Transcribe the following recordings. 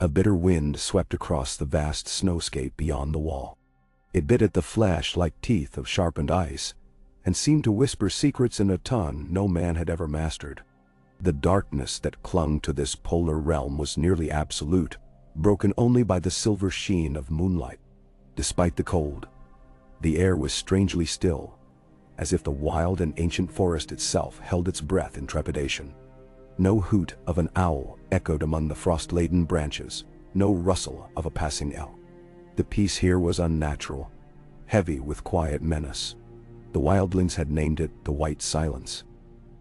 A bitter wind swept across the vast snowscape beyond the wall. It bit at the flesh like teeth of sharpened ice, and seemed to whisper secrets in a tongue no man had ever mastered. The darkness that clung to this polar realm was nearly absolute, broken only by the silver sheen of moonlight. Despite the cold, the air was strangely still, as if the wild and ancient forest itself held its breath in trepidation. No hoot of an owl echoed among the frost-laden branches, no rustle of a passing elk. The peace here was unnatural, heavy with quiet menace. The wildlings had named it the White Silence.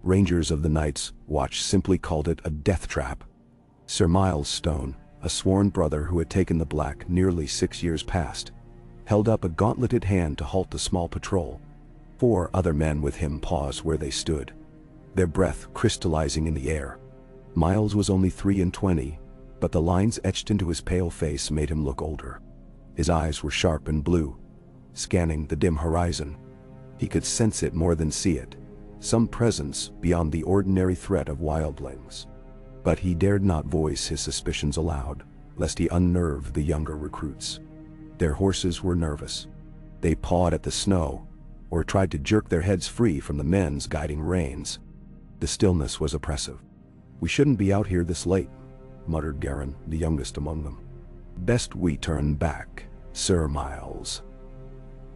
Rangers of the Night's Watch simply called it a death trap. Sir Miles Stone, a sworn brother who had taken the Black nearly 6 years past, held up a gauntleted hand to halt the small patrol. 4 other men with him paused where they stood, their breath crystallizing in the air. Miles was only 23, but the lines etched into his pale face made him look older. His eyes were sharp and blue, scanning the dim horizon. He could sense it more than see it, some presence beyond the ordinary threat of wildlings. But he dared not voice his suspicions aloud, lest he unnerve the younger recruits. Their horses were nervous. They pawed at the snow, or tried to jerk their heads free from the men's guiding reins. The stillness was oppressive. "We shouldn't be out here this late," muttered Garin, the youngest among them. "Best we turn back, Sir Miles.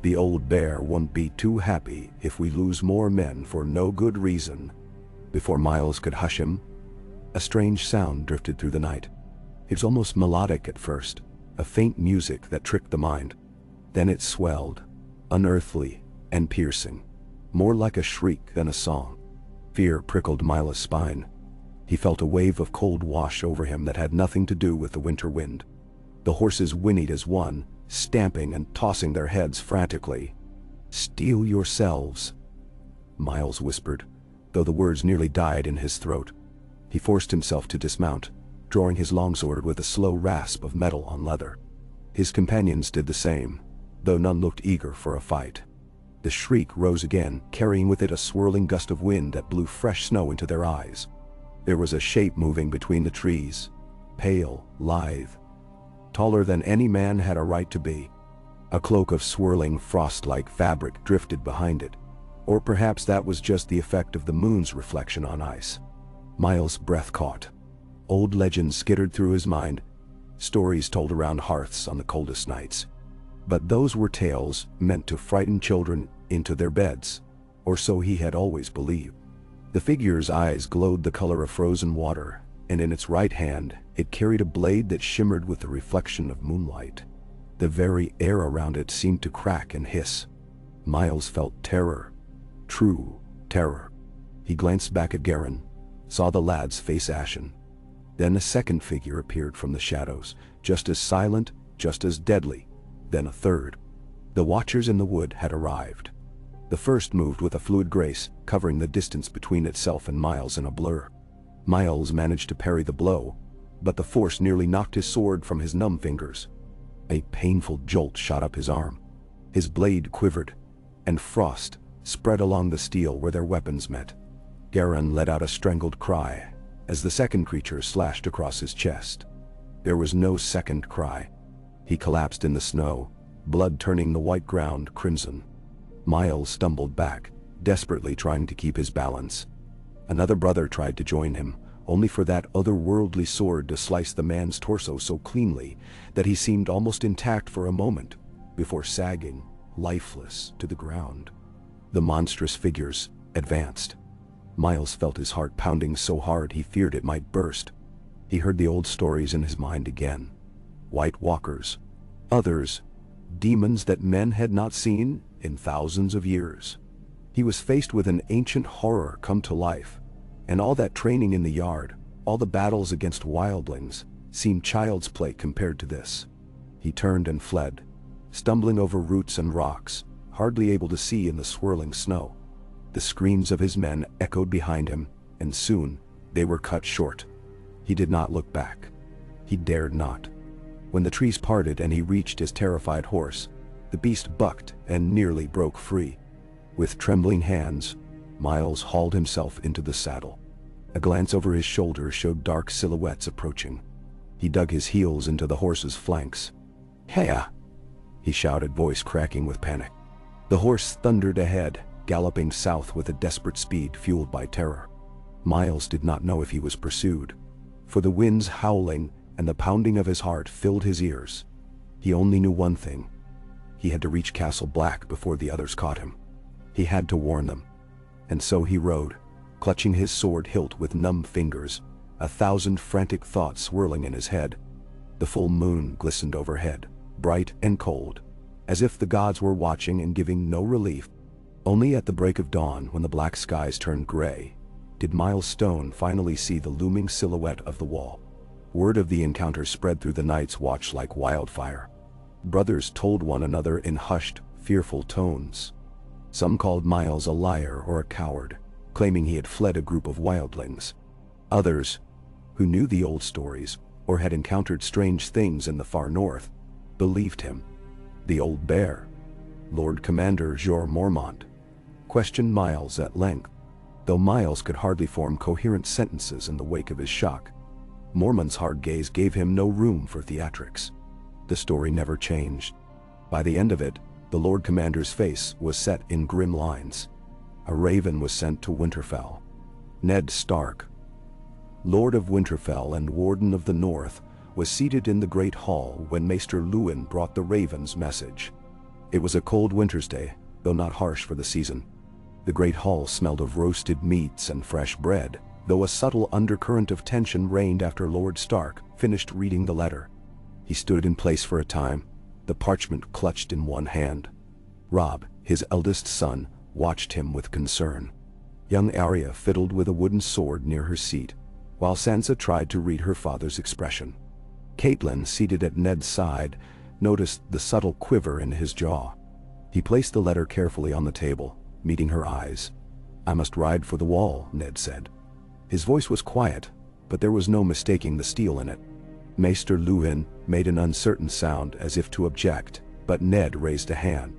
The old bear won't be too happy if we lose more men for no good reason." Before Miles could hush him, a strange sound drifted through the night. It was almost melodic at first, a faint music that tricked the mind. Then it swelled, unearthly and piercing, more like a shriek than a song. Fear prickled Miles' spine. He felt a wave of cold wash over him that had nothing to do with the winter wind. The horses whinnied as one, stamping and tossing their heads frantically. "Steel yourselves," Miles whispered, though the words nearly died in his throat. He forced himself to dismount, drawing his longsword with a slow rasp of metal on leather. His companions did the same, though none looked eager for a fight. The shriek rose again, carrying with it a swirling gust of wind that blew fresh snow into their eyes. There was a shape moving between the trees, pale, lithe, taller than any man had a right to be. A cloak of swirling frost-like fabric drifted behind it, or perhaps that was just the effect of the moon's reflection on ice. Miles' breath caught. Old legends skittered through his mind, stories told around hearths on the coldest nights. But those were tales meant to frighten children into their beds, or so he had always believed. The figure's eyes glowed the color of frozen water, and in its right hand it carried a blade that shimmered with the reflection of moonlight. The very air around it seemed to crack and hiss. Miles felt terror, true terror. He glanced back at Garin, saw the lad's face ashen. Then a second figure appeared from the shadows, just as silent, just as deadly. Then a third. The watchers in the wood had arrived. The first moved with a fluid grace, covering the distance between itself and Miles in a blur. Miles managed to parry the blow, but the force nearly knocked his sword from his numb fingers. A painful jolt shot up his arm. His blade quivered, and frost spread along the steel where their weapons met. Garin let out a strangled cry as the second creature slashed across his chest. There was no second cry. He collapsed in the snow, blood turning the white ground crimson. Miles stumbled back, desperately trying to keep his balance. Another brother tried to join him, only for that otherworldly sword to slice the man's torso so cleanly that he seemed almost intact for a moment, before sagging, lifeless, to the ground. The monstrous figures advanced. Miles felt his heart pounding so hard he feared it might burst. He heard the old stories in his mind again. White walkers, others, demons that men had not seen in thousands of years. He was faced with an ancient horror come to life, and all that training in the yard, all the battles against wildlings, seemed child's play compared to this. He turned and fled, stumbling over roots and rocks, hardly able to see in the swirling snow. The screams of his men echoed behind him, and soon they were cut short. He did not look back. He dared not. When the trees parted and he reached his terrified horse, the beast bucked and nearly broke free. With trembling hands, Miles hauled himself into the saddle. A glance over his shoulder showed dark silhouettes approaching. He dug his heels into the horse's flanks. "Heya!" he shouted, voice cracking with panic. The horse thundered ahead, galloping south with a desperate speed fueled by terror. Miles did not know if he was pursued, for the wind's howling and the pounding of his heart filled his ears. He only knew one thing. He had to reach Castle Black before the others caught him. He had to warn them. And so he rode, clutching his sword hilt with numb fingers, 1,000 frantic thoughts swirling in his head. The full moon glistened overhead, bright and cold, as if the gods were watching and giving no relief. Only at the break of dawn, when the black skies turned gray, did Miles Stone finally see the looming silhouette of the wall. Word of the encounter spread through the Night's Watch like wildfire. Brothers told one another in hushed, fearful tones. Some called Miles a liar or a coward, claiming he had fled a group of wildlings. Others, who knew the old stories or had encountered strange things in the far north, believed him. The old bear, Lord Commander Jorah Mormont, questioned Miles at length, though Miles could hardly form coherent sentences in the wake of his shock. Mormont's hard gaze gave him no room for theatrics. The story never changed. By the end of it, the Lord Commander's face was set in grim lines. A raven was sent to Winterfell. Ned Stark, Lord of Winterfell and Warden of the North, was seated in the Great Hall when Maester Luwin brought the raven's message. It was a cold winter's day, though not harsh for the season. The Great Hall smelled of roasted meats and fresh bread, though a subtle undercurrent of tension reigned after Lord Stark finished reading the letter. He stood in place for a time, the parchment clutched in one hand. Robb, his eldest son, watched him with concern. Young Arya fiddled with a wooden sword near her seat, while Sansa tried to read her father's expression. Catelyn, seated at Ned's side, noticed the subtle quiver in his jaw. He placed the letter carefully on the table, meeting her eyes. "I must ride for the Wall," Ned said. His voice was quiet, but there was no mistaking the steel in it. Maester Luwin made an uncertain sound as if to object, but Ned raised a hand.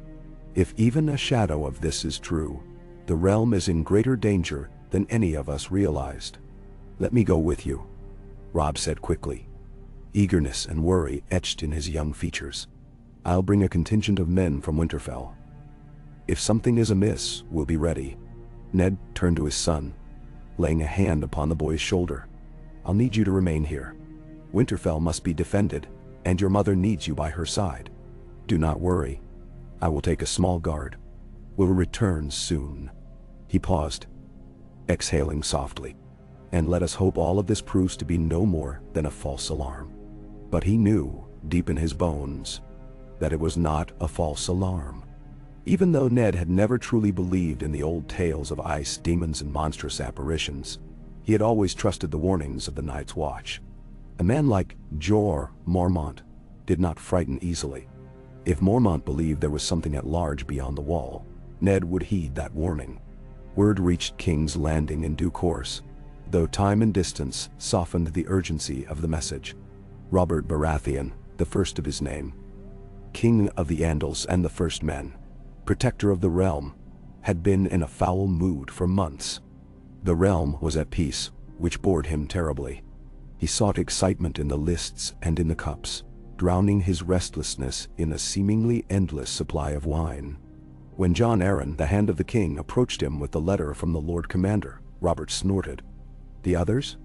"If even a shadow of this is true, the realm is in greater danger than any of us realized. Let me go with you," Robb said quickly. Eagerness and worry etched in his young features. "I'll bring a contingent of men from Winterfell. If something is amiss, we'll be ready." Ned turned to his son, laying a hand upon the boy's shoulder. "I'll need you to remain here. Winterfell must be defended, and your mother needs you by her side. Do not worry. I will take a small guard. We'll return soon." He paused, exhaling softly. "And let us hope all of this proves to be no more than a false alarm." But he knew, deep in his bones, that it was not a false alarm. Even though Ned had never truly believed in the old tales of ice demons and monstrous apparitions, he had always trusted the warnings of the Night's Watch. A man like Jorah Mormont did not frighten easily. If Mormont believed there was something at large beyond the Wall, Ned would heed that warning. Word reached King's Landing in due course, though time and distance softened the urgency of the message. Robert Baratheon, the first of his name, King of the Andals and the First Men, protector of the realm, had been in a foul mood for months. The realm was at peace, which bored him terribly. He sought excitement in the lists and in the cups, drowning his restlessness in a seemingly endless supply of wine. When Jon Arryn, the Hand of the King, approached him with the letter from the Lord Commander, Robert snorted. "The others?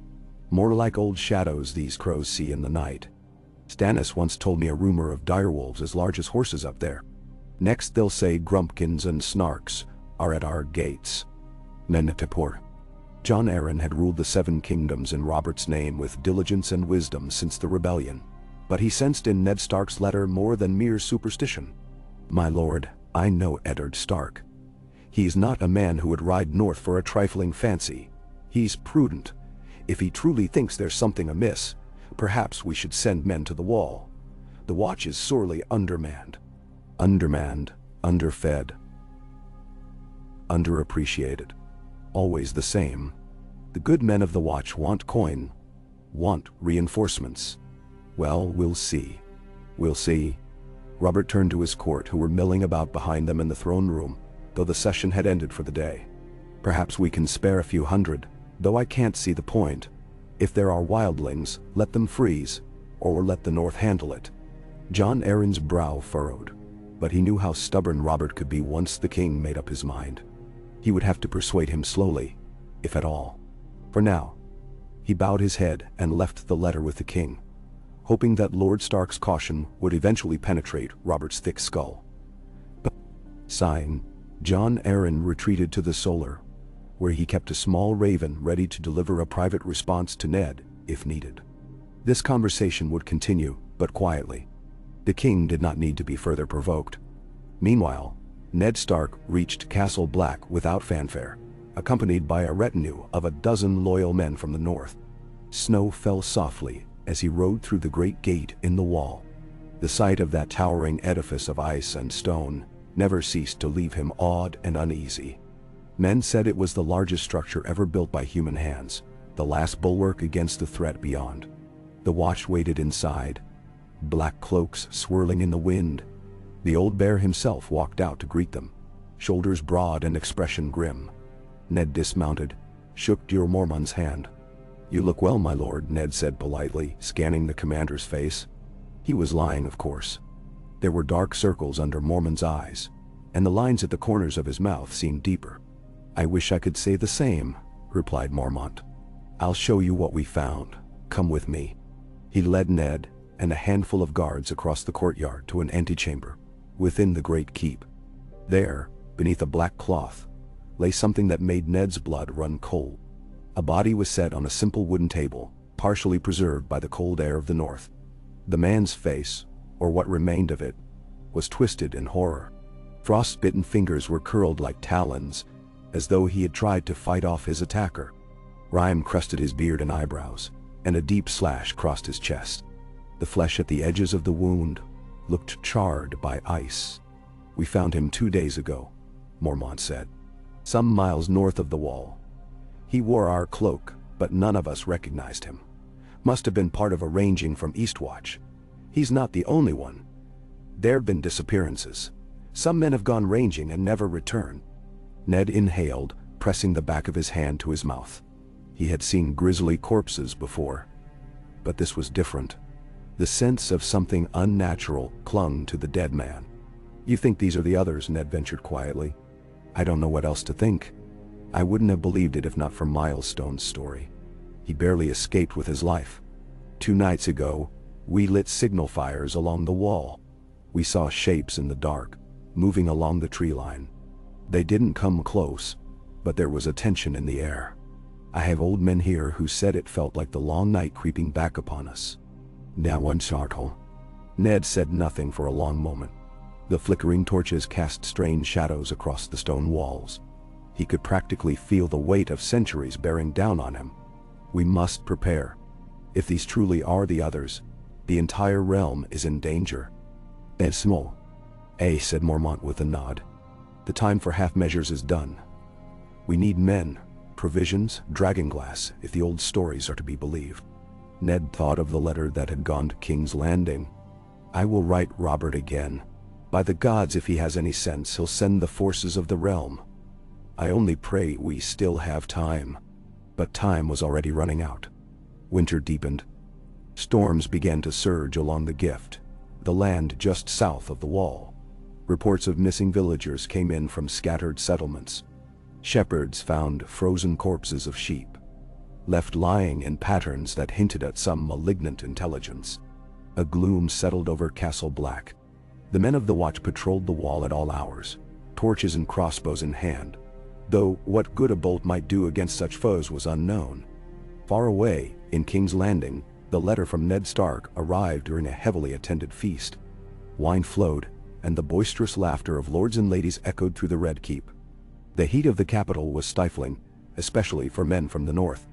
More like old shadows these crows see in the night. Stannis once told me a rumor of direwolves as large as horses up there. Next they'll say Grumpkins and Snarks are at our gates." Menetapor. Jon Arryn had ruled the Seven Kingdoms in Robert's name with diligence and wisdom since the rebellion, but he sensed in Ned Stark's letter more than mere superstition. "My lord, I know Eddard Stark. He's not a man who would ride north for a trifling fancy. He's prudent. If he truly thinks there's something amiss, perhaps we should send men to the Wall. The Watch is sorely undermanned." Undermanned, underfed, underappreciated. Always the same. The good men of the Watch want coin, want reinforcements. Well, we'll see. We'll see. Robert turned to his court, who were milling about behind them in the throne room, though the session had ended for the day. "Perhaps we can spare a few hundred, though I can't see the point. If there are wildlings, let them freeze. or let the North handle it. Jon Arryn's brow furrowed, but he knew how stubborn Robert could be once the king made up his mind. He would have to persuade him slowly, if at all. For now, he bowed his head and left the letter with the king, hoping that Lord Stark's caution would eventually penetrate Robert's thick skull. But, sighing, Jon Arryn retreated to the Solar, where he kept a small raven ready to deliver a private response to Ned, if needed. This conversation would continue, but quietly. The king did not need to be further provoked. Meanwhile, Ned Stark reached Castle Black without fanfare, accompanied by a retinue of a dozen loyal men from the north. Snow fell softly as he rode through the great gate in the wall. The sight of that towering edifice of ice and stone never ceased to leave him awed and uneasy. Men said it was the largest structure ever built by human hands, the last bulwark against the threat beyond. The watch waited inside, black cloaks swirling in the wind. The old bear himself walked out to greet them, shoulders broad and expression grim. Ned dismounted, shook Dir Mormont's hand. "You look well, my lord," Ned said politely, scanning the commander's face. He was lying, of course. There were dark circles under Mormont's eyes, and the lines at the corners of his mouth seemed deeper. "I wish I could say the same," replied Mormont. "I'll show you what we found. Come with me." He led Ned and a handful of guards across the courtyard to an antechamber within the great keep. There, beneath a black cloth, lay something that made Ned's blood run cold. A body was set on a simple wooden table, partially preserved by the cold air of the north. The man's face, or what remained of it, was twisted in horror. Frostbitten fingers were curled like talons, as though he had tried to fight off his attacker. Rime crusted his beard and eyebrows, and a deep slash crossed his chest. The flesh at the edges of the wound looked charred by ice. "We found him 2 days ago," Mormont said, "some miles north of the wall. He wore our cloak, but none of us recognized him. Must have been part of a ranging from Eastwatch. He's not the only one. There've been disappearances. Some men have gone ranging and never returned." Ned inhaled, pressing the back of his hand to his mouth. He had seen grisly corpses before, but this was different. The sense of something unnatural clung to the dead man. "You think these are the others?" Ned ventured quietly. "I don't know what else to think. I wouldn't have believed it if not for Milestone's story. He barely escaped with his life. 2 nights ago, we lit signal fires along the wall. We saw shapes in the dark, moving along the tree line. They didn't come close, but there was a tension in the air. I have old men here who said it felt like the long night creeping back upon us." "Now one startle." Ned said nothing for a long moment. The flickering torches cast strange shadows across the stone walls. He could practically feel the weight of centuries bearing down on him. "We must prepare. If these truly are the others, the entire realm is in danger." "And small." Said Mormont with a nod. "The time for half measures is done. We need men, provisions, dragonglass, if the old stories are to be believed." Ned thought of the letter that had gone to King's Landing. "I will write Robert again. By the gods, if he has any sense, he'll send the forces of the realm. I only pray we still have time." But time was already running out. Winter deepened. Storms began to surge along the Gift, the land just south of the wall. Reports of missing villagers came in from scattered settlements. Shepherds found frozen corpses of sheep, left lying in patterns that hinted at some malignant intelligence. A gloom settled over Castle Black. The men of the watch patrolled the wall at all hours, torches and crossbows in hand, though what good a bolt might do against such foes was unknown. Far away, in King's Landing, the letter from Ned Stark arrived during a heavily attended feast. Wine flowed, and the boisterous laughter of lords and ladies echoed through the Red Keep. The heat of the capital was stifling, especially for men from the north.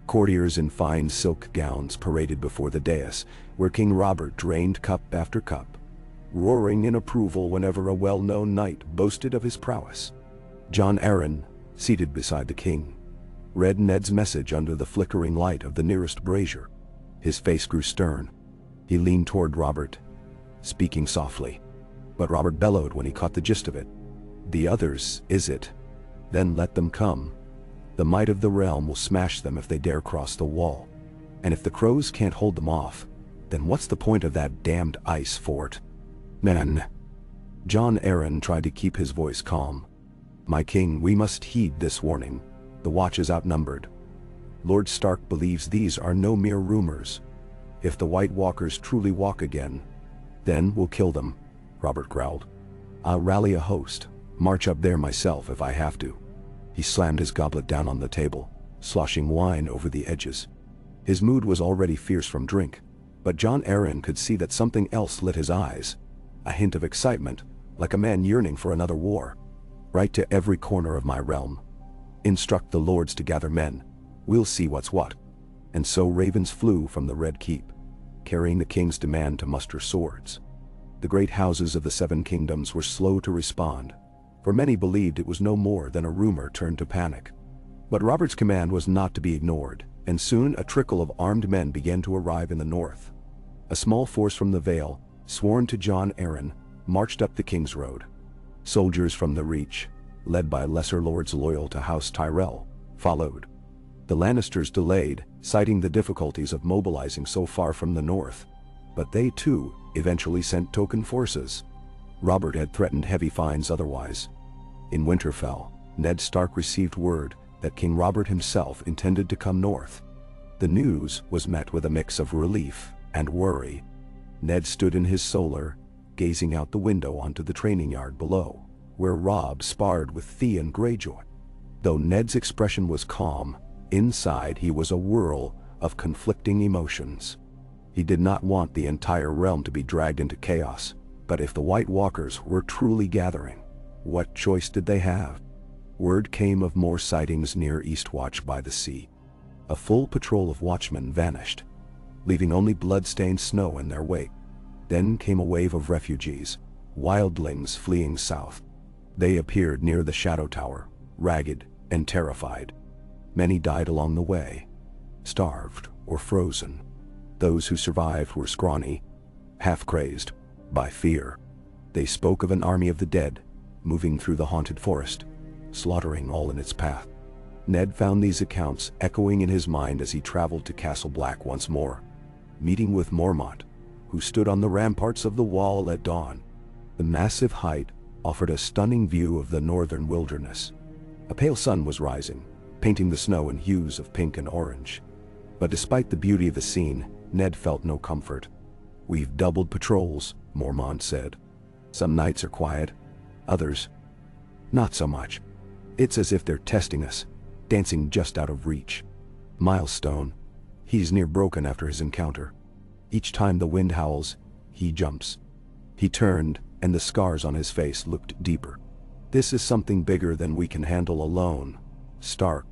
Courtiers in fine silk gowns paraded before the dais, where King Robert drained cup after cup, roaring in approval whenever a well-known knight boasted of his prowess. Jon Arryn, seated beside the king, read Ned's message under the flickering light of the nearest brazier. His face grew stern. He leaned toward Robert, speaking softly. But Robert bellowed when he caught the gist of it. "The others, is it? Then let them come. The might of the realm will smash them if they dare cross the wall. And if the crows can't hold them off, Then what's the point of that damned ice fort? Men. Jon Arryn tried to keep his voice calm. My king, we must heed this warning. The watch is outnumbered. Lord Stark believes these are no mere rumors. If the White Walkers truly walk again, then we'll kill them, Robert growled. I'll rally a host, march up there myself if I have to. He slammed his goblet down on the table, sloshing wine over the edges. His mood was already fierce from drink, but Jon Arryn could see that something else lit his eyes. A hint of excitement, like a man yearning for another war. Write to every corner of my realm. Instruct the lords to gather men. We'll see what's what. And so ravens flew from the Red Keep, carrying the king's demand to muster swords. The great houses of the Seven Kingdoms were slow to respond, for many believed it was no more than a rumor turned to panic. But Robert's command was not to be ignored, and soon a trickle of armed men began to arrive in the north. A small force from the Vale, sworn to Jon Arryn, marched up the King's Road. Soldiers from the Reach, led by lesser lords loyal to House Tyrell, followed. The Lannisters delayed, citing the difficulties of mobilizing so far from the north. But they too eventually sent token forces. Robert had threatened heavy fines otherwise. In Winterfell, Ned Stark received word that King Robert himself intended to come north. The news was met with a mix of relief and worry. Ned stood in his solar, gazing out the window onto the training yard below, where Robb sparred with Theon Greyjoy. Though Ned's expression was calm, inside he was a whirl of conflicting emotions. He did not want the entire realm to be dragged into chaos, but if the White Walkers were truly gathering, what choice did they have? Word came of more sightings near Eastwatch by the sea. A full patrol of watchmen vanished, leaving only blood-stained snow in their wake. Then came a wave of refugees, wildlings fleeing south. They appeared near the Shadow Tower, ragged and terrified. Many died along the way, starved or frozen. Those who survived were scrawny, half-crazed by fear. They spoke of an army of the dead, moving through the haunted forest, slaughtering all in its path. Ned found these accounts echoing in his mind as he traveled to Castle Black once more, meeting with Mormont, who stood on the ramparts of the wall at dawn. The massive height offered a stunning view of the northern wilderness. A pale sun was rising, painting the snow in hues of pink and orange. But despite the beauty of the scene, Ned felt no comfort. We've doubled patrols, Mormont said. Some nights are quiet, others, not so much. It's as if they're testing us, dancing just out of reach. Milestone. He's near broken after his encounter. Each time the wind howls, he jumps. He turned, and the scars on his face looked deeper. This is something bigger than we can handle alone. Stark.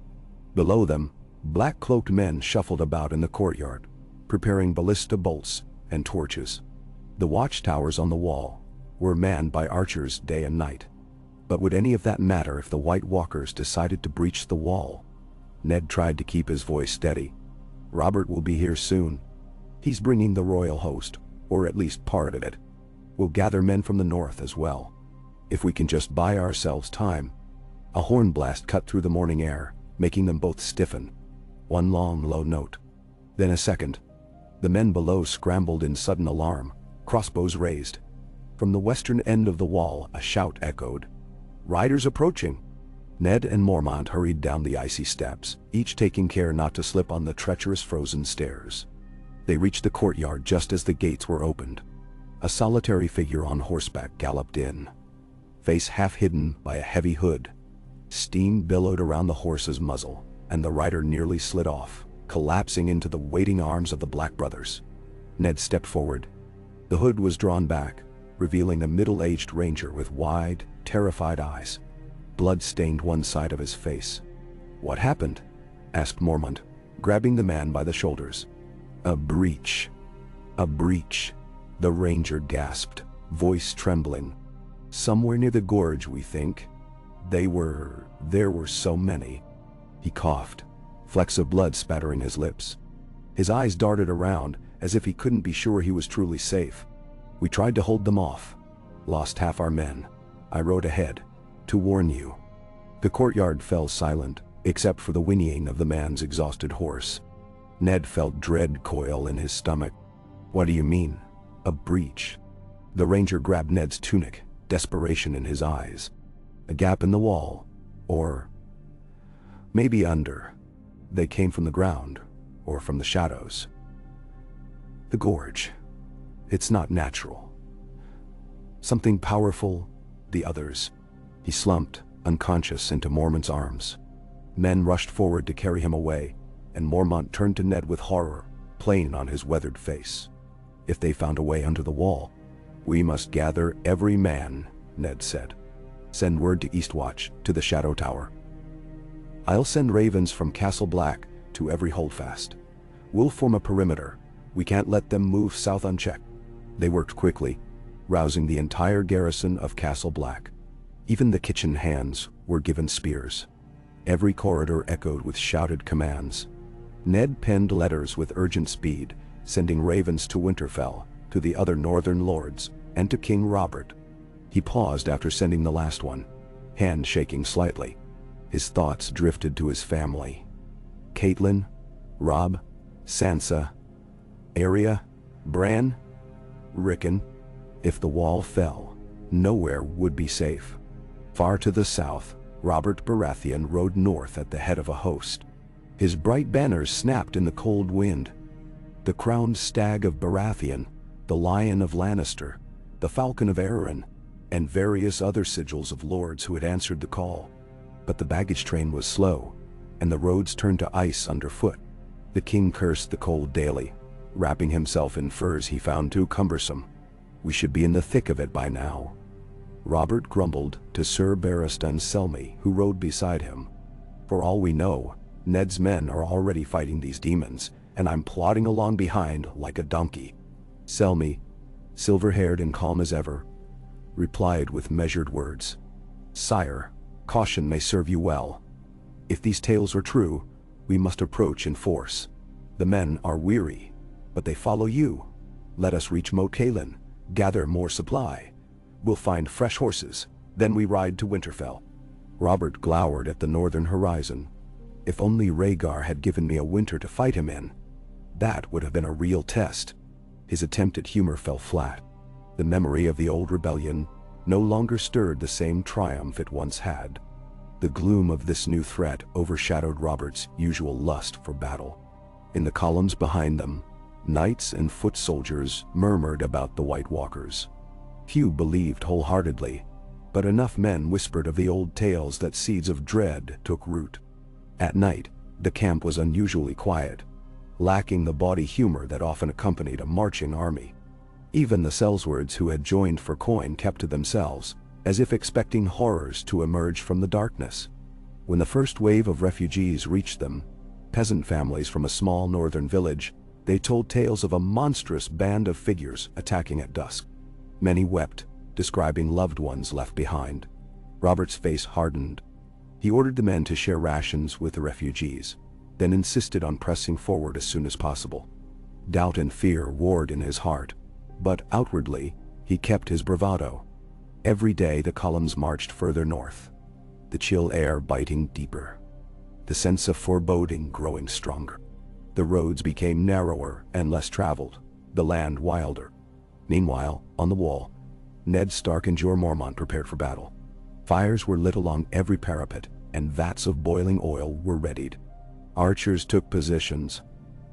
Below them, black-cloaked men shuffled about in the courtyard, preparing ballista bolts and torches. The watchtowers on the wall were manned by archers day and night. But would any of that matter if the White Walkers decided to breach the wall? Ned tried to keep his voice steady. Robert will be here soon. He's bringing the royal host, or at least part of it. We'll gather men from the north as well. If we can just buy ourselves time. A horn blast cut through the morning air, making them both stiffen. One long, low note. Then a second. The men below scrambled in sudden alarm, crossbows raised. From the western end of the wall, a shout echoed. Riders approaching! Ned and Mormont hurried down the icy steps, each taking care not to slip on the treacherous frozen stairs. They reached the courtyard just as the gates were opened. A solitary figure on horseback galloped in, face half hidden by a heavy hood. Steam billowed around the horse's muzzle, and the rider nearly slid off, collapsing into the waiting arms of the Black brothers. Ned stepped forward. The hood was drawn back, revealing a middle-aged ranger with wide, terrified eyes. Blood stained one side of his face. What happened? Asked Mormont, grabbing the man by the shoulders. A breach. A breach. The ranger gasped, voice trembling. Somewhere near the gorge, we think. There were so many. He coughed, flecks of blood spattering his lips. His eyes darted around, as if he couldn't be sure he was truly safe. We tried to hold them off. Lost half our men. I rode ahead, to warn you. The courtyard fell silent, except for the whinnying of the man's exhausted horse. Ned felt dread coil in his stomach. What do you mean? A breach? The ranger grabbed Ned's tunic, desperation in his eyes. A gap in the wall, or maybe under. They came from the ground, or from the shadows. The gorge. It's not natural. Something powerful, the others. He slumped, unconscious, into Mormont's arms. Men rushed forward to carry him away, and Mormont turned to Ned with horror, plain on his weathered face. If they found a way under the wall, we must gather every man, Ned said. Send word to Eastwatch, to the Shadow Tower. I'll send ravens from Castle Black to every holdfast. We'll form a perimeter. We can't let them move south unchecked. They worked quickly, rousing the entire garrison of Castle Black. Even the kitchen hands were given spears. Every corridor echoed with shouted commands. Ned penned letters with urgent speed, sending ravens to Winterfell, to the other northern lords, and to King Robert. He paused after sending the last one, hand shaking slightly. His thoughts drifted to his family. Catelyn, Robb, Sansa, Arya, Bran, Rickon. If the wall fell, nowhere would be safe. Far to the south, Robert Baratheon rode north at the head of a host. His bright banners snapped in the cold wind. The crowned stag of Baratheon, the lion of Lannister, the falcon of Arryn, and various other sigils of lords who had answered the call. But the baggage train was slow, and the roads turned to ice underfoot. The king cursed the cold daily, wrapping himself in furs he found too cumbersome. We should be in the thick of it by now. Robert grumbled to Sir Barristan Selmy, who rode beside him. For all we know, Ned's men are already fighting these demons, and I'm plodding along behind like a donkey. Selmy, silver-haired and calm as ever, replied with measured words. Sire, caution may serve you well. If these tales are true, we must approach in force. The men are weary, but they follow you. Let us reach Moat Cailin, gather more supply. We'll find fresh horses, then we ride to Winterfell. Robert glowered at the northern horizon. If only Rhaegar had given me a winter to fight him in. That would have been a real test. His attempt at humor fell flat. The memory of the old rebellion no longer stirred the same triumph it once had. The gloom of this new threat overshadowed Robert's usual lust for battle. In the columns behind them, knights and foot soldiers murmured about the White Walkers. Few believed wholeheartedly, but enough men whispered of the old tales that seeds of dread took root. At night, the camp was unusually quiet, lacking the bawdy humor that often accompanied a marching army. Even the sellswords who had joined for coin kept to themselves, as if expecting horrors to emerge from the darkness. When the first wave of refugees reached them, peasant families from a small northern village, they told tales of a monstrous band of figures attacking at dusk. Many wept, describing loved ones left behind. Robert's face hardened. He ordered the men to share rations with the refugees, then insisted on pressing forward as soon as possible. Doubt and fear warred in his heart, but outwardly, he kept his bravado. Every day the columns marched further north, the chill air biting deeper, the sense of foreboding growing stronger. The roads became narrower and less traveled, the land wilder. Meanwhile, on the wall, Ned Stark and Jorah Mormont prepared for battle. Fires were lit along every parapet, and vats of boiling oil were readied. Archers took positions,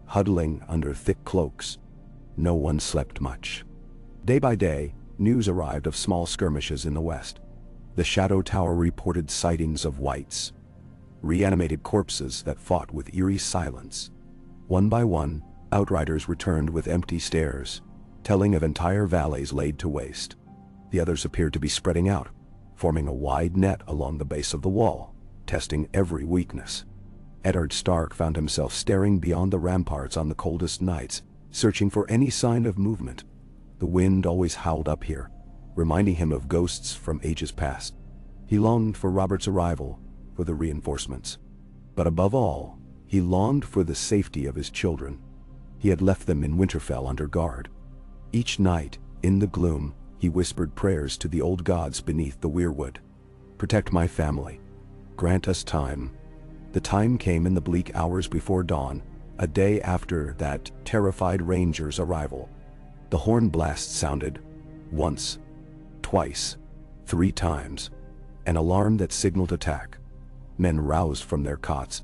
huddling under thick cloaks. No one slept much. Day by day, news arrived of small skirmishes in the west. The Shadow Tower reported sightings of whites, reanimated corpses that fought with eerie silence. One by one, outriders returned with empty stares, telling of entire valleys laid to waste. The others appeared to be spreading out, forming a wide net along the base of the wall, testing every weakness. Eddard Stark found himself staring beyond the ramparts on the coldest nights, searching for any sign of movement. The wind always howled up here, reminding him of ghosts from ages past. He longed for Robert's arrival, for the reinforcements. But above all, he longed for the safety of his children. He had left them in Winterfell under guard. Each night, in the gloom, he whispered prayers to the old gods beneath the weirwood. Protect my family. Grant us time. The time came in the bleak hours before dawn, a day after that terrified ranger's arrival. The horn blast sounded, once, twice, 3 times, an alarm that signaled attack. Men roused from their cots,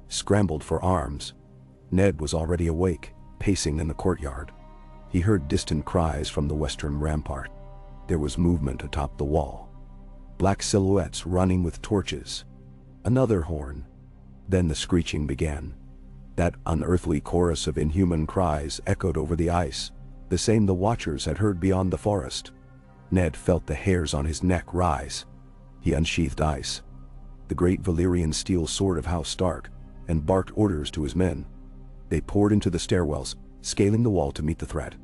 scrambled for arms. Ned was already awake, pacing in the courtyard. He heard distant cries from the western rampart. There was movement atop the wall. Black silhouettes running with torches. Another horn. Then the screeching began. That unearthly chorus of inhuman cries echoed over the ice, the same the watchers had heard beyond the forest. Ned felt the hairs on his neck rise. He unsheathed ice, the great Valyrian steel sword of House Stark, and barked orders to his men. They poured into the stairwells, scaling the wall to meet the threat.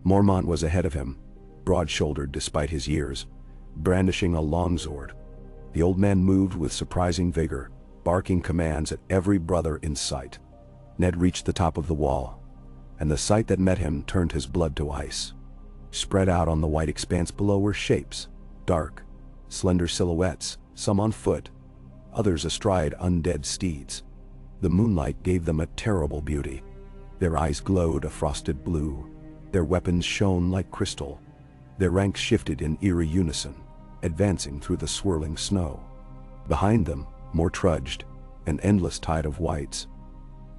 Mormont was ahead of him, broad-shouldered despite his years, brandishing a longsword. The old man moved with surprising vigor, barking commands at every brother in sight. Ned reached the top of the wall, and the sight that met him turned his blood to ice. Spread out on the white expanse below were shapes, dark, slender silhouettes, some on foot, others astride undead steeds. The moonlight gave them a terrible beauty. Their eyes glowed a frosted blue. Their weapons shone like crystal. Their ranks shifted in eerie unison, advancing through the swirling snow. Behind them, more trudged, an endless tide of whites.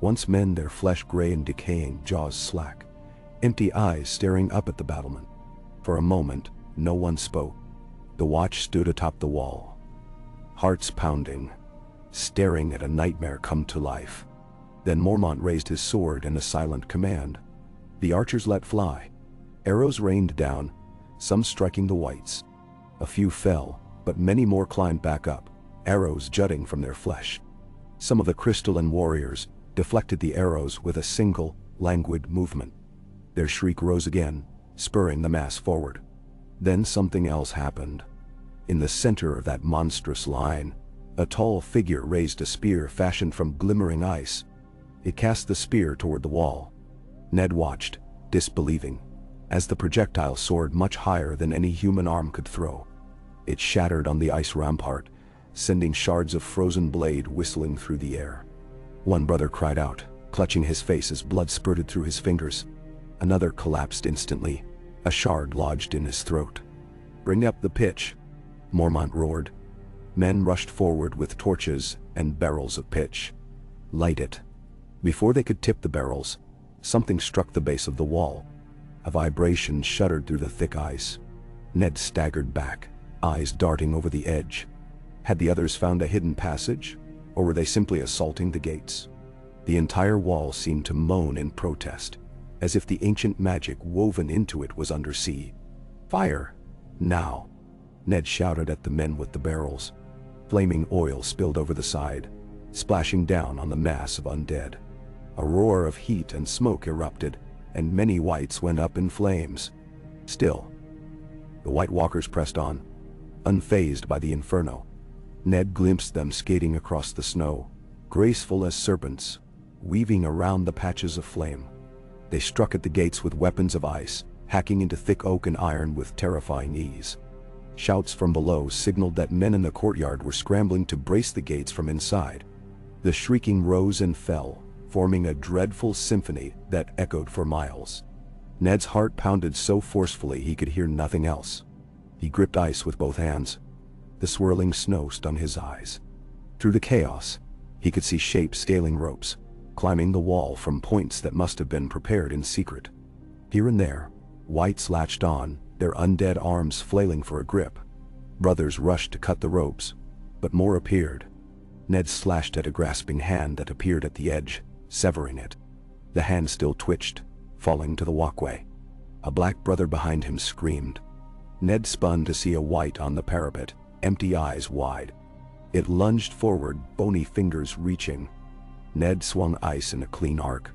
Once men, their flesh gray and decaying, jaws slack, empty eyes staring up at the battlement. For a moment, no one spoke. The watch stood atop the wall, hearts pounding, staring at a nightmare come to life. Then Mormont raised his sword in a silent command. The archers let fly. Arrows rained down, some striking the whites. A few fell, but many more climbed back up, arrows jutting from their flesh. Some of the crystalline warriors deflected the arrows with a single, languid movement. Their shriek rose again, spurring the mass forward. Then something else happened. In the center of that monstrous line, a tall figure raised a spear fashioned from glimmering ice. It cast the spear toward the wall. Ned watched, disbelieving, as the projectile soared much higher than any human arm could throw. It shattered on the ice rampart, sending shards of frozen blade whistling through the air. One brother cried out, clutching his face as blood spurted through his fingers. Another collapsed instantly, a shard lodged in his throat. "Bring up the pitch," Mormont roared. Men rushed forward with torches and barrels of pitch. "Light it." Before they could tip the barrels, something struck the base of the wall. A vibration shuddered through the thick ice. Ned staggered back, eyes darting over the edge. Had the others found a hidden passage, or were they simply assaulting the gates? The entire wall seemed to moan in protest, as if the ancient magic woven into it was under sea. "Fire! Now!" Ned shouted at the men with the barrels. Flaming oil spilled over the side, splashing down on the mass of undead. A roar of heat and smoke erupted, and many whites went up in flames. Still, the White Walkers pressed on, unfazed by the inferno. Ned glimpsed them skating across the snow, graceful as serpents, weaving around the patches of flame. They struck at the gates with weapons of ice, hacking into thick oak and iron with terrifying ease. Shouts from below signaled that men in the courtyard were scrambling to brace the gates from inside. The shrieking rose and fell, forming a dreadful symphony that echoed for miles. Ned's heart pounded so forcefully he could hear nothing else. He gripped ice with both hands. The swirling snow stung his eyes. Through the chaos, he could see shapes scaling ropes, climbing the wall from points that must have been prepared in secret. Here and there, whites latched on, their undead arms flailing for a grip. Brothers rushed to cut the ropes, but more appeared. Ned slashed at a grasping hand that appeared at the edge, severing it. The hand still twitched, falling to the walkway. A black brother behind him screamed. Ned spun to see a white on the parapet, empty eyes wide. It lunged forward, bony fingers reaching. Ned swung ice in a clean arc.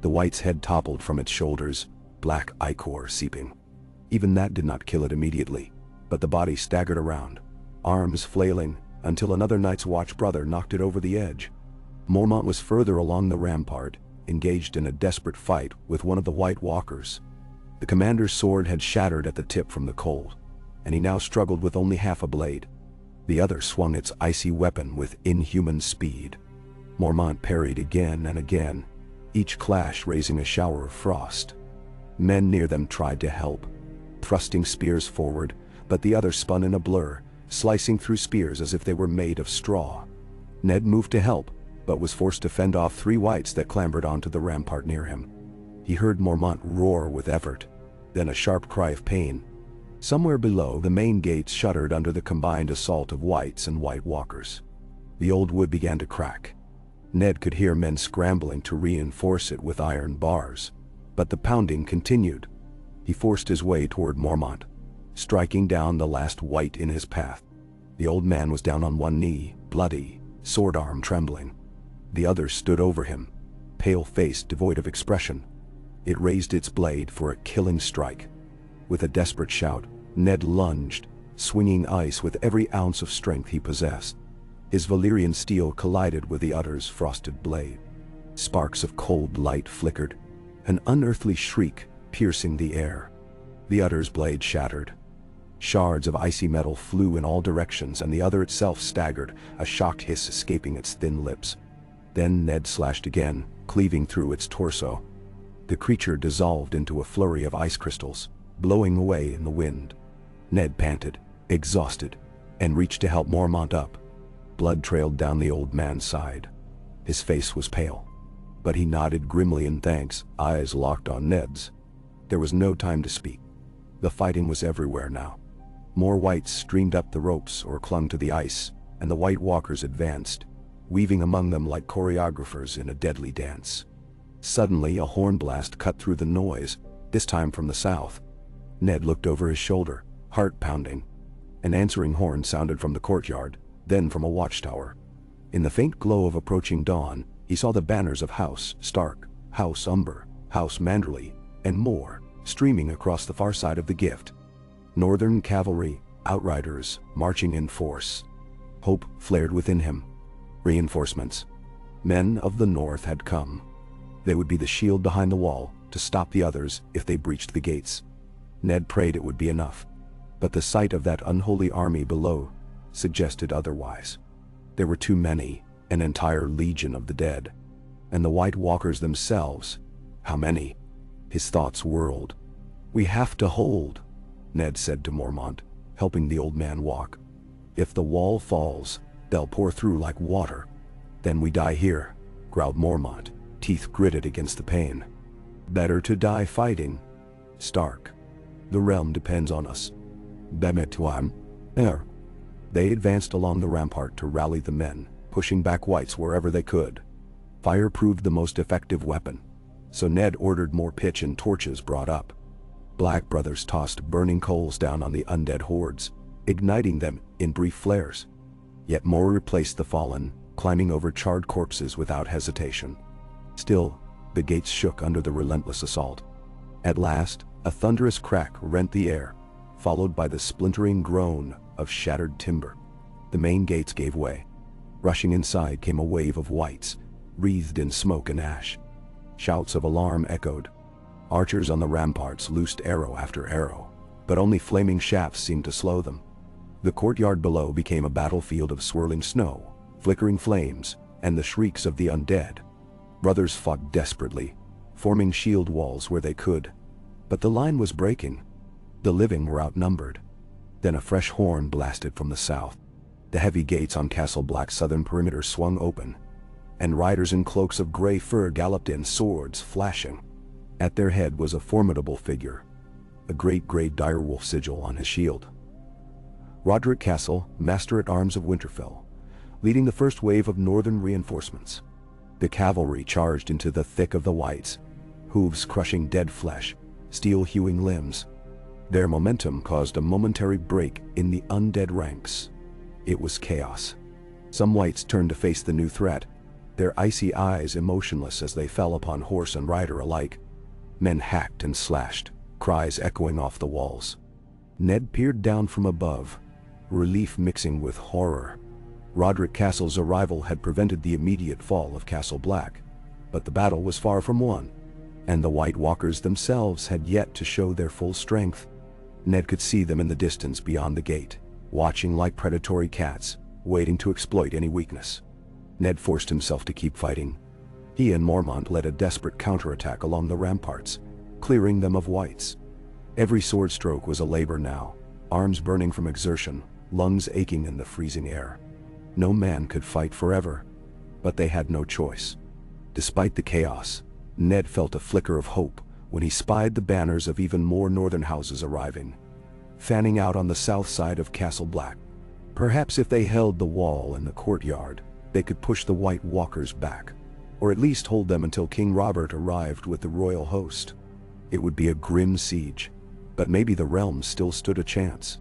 The white's head toppled from its shoulders, black ichor seeping. Even that did not kill it immediately, but the body staggered around, arms flailing, until another Night's Watch brother knocked it over the edge. Mormont was further along the rampart, engaged in a desperate fight with one of the White Walkers. The commander's sword had shattered at the tip from the cold, and he now struggled with only half a blade. The other swung its icy weapon with inhuman speed. Mormont parried again and again, each clash raising a shower of frost. Men near them tried to help, thrusting spears forward, but the others spun in a blur, slicing through spears as if they were made of straw. Ned moved to help, but was forced to fend off 3 whites that clambered onto the rampart near him. He heard Mormont roar with effort, then a sharp cry of pain. Somewhere below, the main gates shuddered under the combined assault of whites and white walkers. The old wood began to crack. Ned could hear men scrambling to reinforce it with iron bars, but the pounding continued. He forced his way toward Mormont, striking down the last white in his path. The old man was down on one knee, bloody, sword arm trembling. The other stood over him, pale-faced, devoid of expression. It raised its blade for a killing strike. With a desperate shout, Ned lunged, swinging ice with every ounce of strength he possessed. His Valyrian steel collided with the other's frosted blade. Sparks of cold light flickered, an unearthly shriek piercing the air. The other's blade shattered. Shards of icy metal flew in all directions, and the other itself staggered, a shocked hiss escaping its thin lips. Then Ned slashed again, cleaving through its torso. The creature dissolved into a flurry of ice crystals, blowing away in the wind. Ned panted, exhausted, and reached to help Mormont up. Blood trailed down the old man's side. His face was pale, but he nodded grimly in thanks, eyes locked on Ned's. There was no time to speak. The fighting was everywhere now. More whites streamed up the ropes or clung to the ice, and the white walkers advanced, weaving among them like choreographers in a deadly dance. Suddenly, a horn blast cut through the noise, this time from the south. Ned looked over his shoulder, heart pounding. An answering horn sounded from the courtyard, then from a watchtower. In the faint glow of approaching dawn, he saw the banners of House Stark, House Umber, House Manderley, and more, streaming across the far side of the gift. Northern cavalry, outriders, marching in force. Hope flared within him. Reinforcements. Men of the north had come. They would be the shield behind the wall to stop the others if they breached the gates. Ned prayed it would be enough, but the sight of that unholy army below suggested otherwise. There were too many, an entire legion of the dead. And the White Walkers themselves, how many? His thoughts whirled. "We have to hold," Ned said to Mormont, helping the old man walk. "If the wall falls, they'll pour through like water." "Then we die here," growled Mormont, teeth gritted against the pain. "Better to die fighting. Stark. The realm depends on us." Bemetuan. They advanced along the rampart to rally the men, pushing back whites wherever they could. Fire proved the most effective weapon, so Ned ordered more pitch and torches brought up. Black brothers tossed burning coals down on the undead hordes, igniting them in brief flares. Yet more replaced the fallen, climbing over charred corpses without hesitation. Still, the gates shook under the relentless assault. At last, a thunderous crack rent the air, followed by the splintering groan of shattered timber. The main gates gave way. Rushing inside came a wave of whites, wreathed in smoke and ash. Shouts of alarm echoed. Archers on the ramparts loosed arrow after arrow, but only flaming shafts seemed to slow them. The courtyard below became a battlefield of swirling snow, flickering flames, and the shrieks of the undead. Brothers fought desperately, forming shield walls where they could. But the line was breaking. The living were outnumbered. Then a fresh horn blasted from the south. The heavy gates on Castle Black's southern perimeter swung open, and riders in cloaks of gray fur galloped in, swords flashing. At their head was a formidable figure, a great gray direwolf sigil on his shield. Roderick Castle, Master-at-Arms of Winterfell, leading the first wave of northern reinforcements. The cavalry charged into the thick of the whites, hooves crushing dead flesh, steel hewing limbs. Their momentum caused a momentary break in the undead ranks. It was chaos. Some whites turned to face the new threat, their icy eyes emotionless as they fell upon horse and rider alike. Men hacked and slashed, cries echoing off the walls. Ned peered down from above, relief mixing with horror. Roderick Castle's arrival had prevented the immediate fall of Castle Black, but the battle was far from won, and the White Walkers themselves had yet to show their full strength. Ned could see them in the distance beyond the gate, watching like predatory cats, waiting to exploit any weakness. Ned forced himself to keep fighting. He and Mormont led a desperate counterattack along the ramparts, clearing them of whites. Every sword stroke was a labor now, arms burning from exertion, lungs aching in the freezing air. No man could fight forever, but they had no choice. Despite the chaos, Ned felt a flicker of hope when he spied the banners of even more northern houses arriving, fanning out on the south side of Castle Black. Perhaps if they held the wall and the courtyard, they could push the White Walkers back, or at least hold them until King Robert arrived with the royal host. It would be a grim siege, but maybe the realm still stood a chance.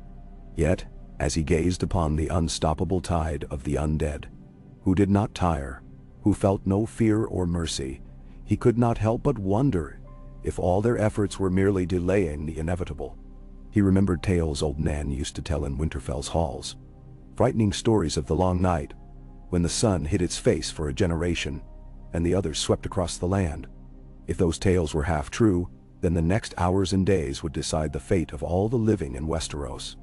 Yet, as he gazed upon the unstoppable tide of the undead, who did not tire, who felt no fear or mercy, he could not help but wonder if all their efforts were merely delaying the inevitable. He remembered tales old Nan used to tell in Winterfell's halls, frightening stories of the long night, when the sun hid its face for a generation, and the others swept across the land. If those tales were half true, then the next hours and days would decide the fate of all the living in Westeros.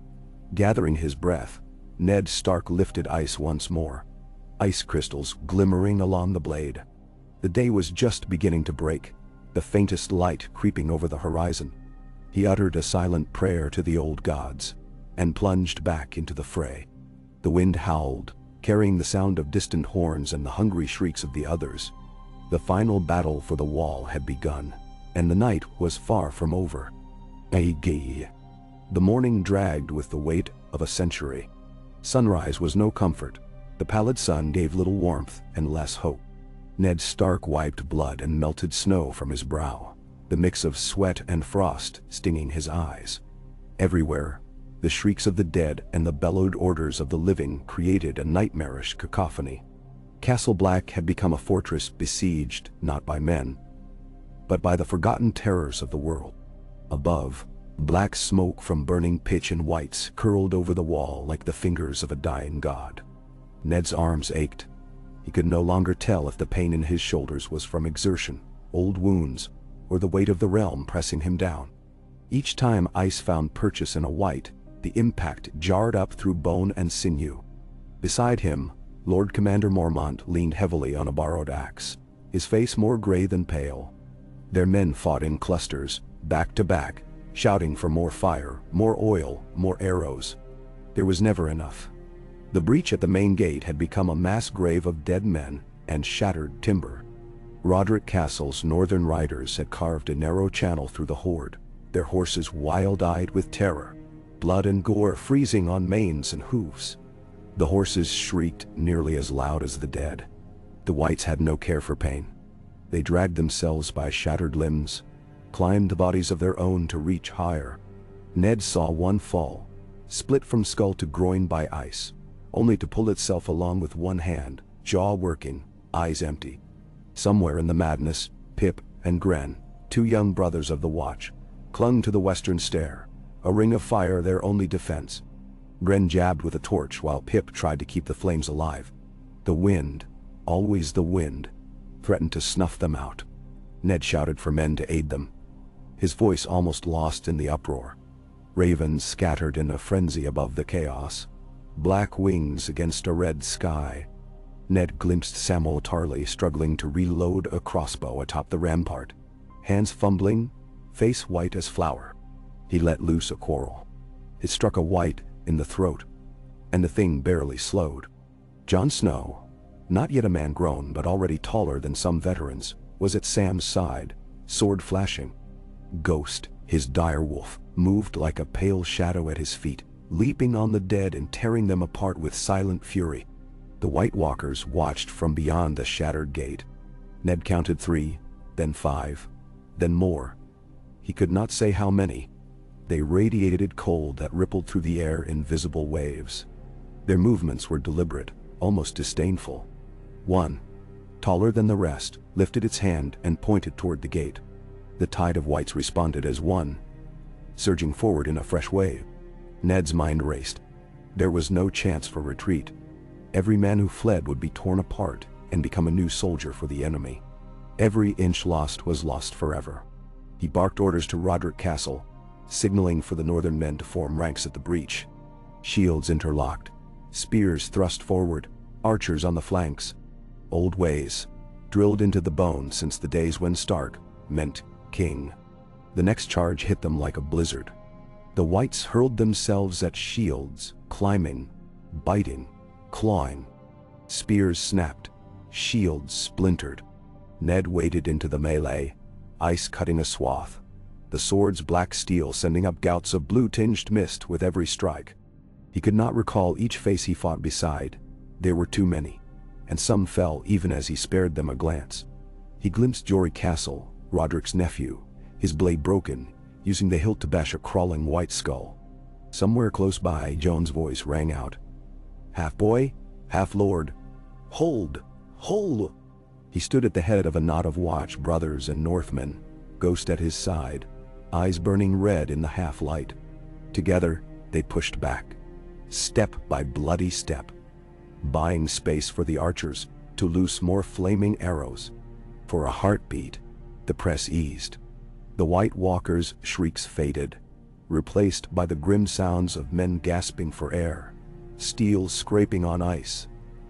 Gathering his breath, Ned Stark lifted ice once more, ice crystals glimmering along the blade. The day was just beginning to break, the faintest light creeping over the horizon. He uttered a silent prayer to the old gods, and plunged back into the fray. The wind howled, carrying the sound of distant horns and the hungry shrieks of the others. The final battle for the wall had begun, and the night was far from over. Aegis. The morning dragged with the weight of a century. Sunrise was no comfort. The pallid sun gave little warmth and less hope. Ned Stark wiped blood and melted snow from his brow, the mix of sweat and frost stinging his eyes. Everywhere, the shrieks of the dead and the bellowed orders of the living created a nightmarish cacophony. Castle Black had become a fortress besieged not by men, but by the forgotten terrors of the world. Above, black smoke from burning pitch and whites curled over the wall like the fingers of a dying god. Ned's arms ached. He could no longer tell if the pain in his shoulders was from exertion, old wounds, or the weight of the realm pressing him down. Each time ice found purchase in a white, the impact jarred up through bone and sinew. Beside him, Lord Commander Mormont leaned heavily on a borrowed axe, his face more gray than pale. Their men fought in clusters, back to back, shouting for more fire, more oil, more arrows. There was never enough. The breach at the main gate had become a mass grave of dead men and shattered timber. Roderick Castle's northern riders had carved a narrow channel through the horde, their horses wild-eyed with terror, blood and gore freezing on manes and hooves. The horses shrieked nearly as loud as the dead. The whites had no care for pain. They dragged themselves by shattered limbs, climbed the bodies of their own to reach higher. Ned saw one fall, split from skull to groin by ice, only to pull itself along with one hand, jaw working, eyes empty. Somewhere in the madness, Pip and Gren, two young brothers of the Watch, clung to the western stair, a ring of fire their only defense. Gren jabbed with a torch while Pip tried to keep the flames alive. The wind, always the wind, threatened to snuff them out. Ned shouted for men to aid them, his voice almost lost in the uproar. Ravens scattered in a frenzy above the chaos, black wings against a red sky. Ned glimpsed Samwell Tarly struggling to reload a crossbow atop the rampart, hands fumbling, face white as flour. He let loose a quarrel. It struck a white in the throat, and the thing barely slowed. Jon Snow, not yet a man grown but already taller than some veterans, was at Sam's side, sword flashing. Ghost, his direwolf, moved like a pale shadow at his feet, leaping on the dead and tearing them apart with silent fury. The White Walkers watched from beyond the shattered gate. Ned counted 3, then 5, then more. He could not say how many. They radiated cold that rippled through the air in visible waves. Their movements were deliberate, almost disdainful. One, taller than the rest, lifted its hand and pointed toward the gate. The tide of whites responded as one, surging forward in a fresh wave. Ned's mind raced. There was no chance for retreat. Every man who fled would be torn apart and become a new soldier for the enemy. Every inch lost was lost forever. He barked orders to Roderick Castle, signaling for the northern men to form ranks at the breach. Shields interlocked, spears thrust forward, archers on the flanks. Old ways, drilled into the bone since the days when Stark meant king. The next charge hit them like a blizzard. The whites hurled themselves at shields, climbing, biting, clawing. Spears snapped, shields splintered. Ned waded into the melee, ice cutting a swath, the sword's black steel sending up gouts of blue-tinged mist with every strike. He could not recall each face he fought beside. There were too many, and some fell even as he spared them a glance. He glimpsed Jory Castle, Roderick's nephew, his blade broken, using the hilt to bash a crawling white skull. Somewhere close by, Joan's voice rang out. "Half boy, half lord. Hold! Hold!" He stood at the head of a knot of watch brothers and Northmen, Ghost at his side, eyes burning red in the half-light. Together, they pushed back, step by bloody step, buying space for the archers to loose more flaming arrows. For a heartbeat, the press eased. The White Walkers' shrieks faded, replaced by the grim sounds of men gasping for air, steel scraping on ice,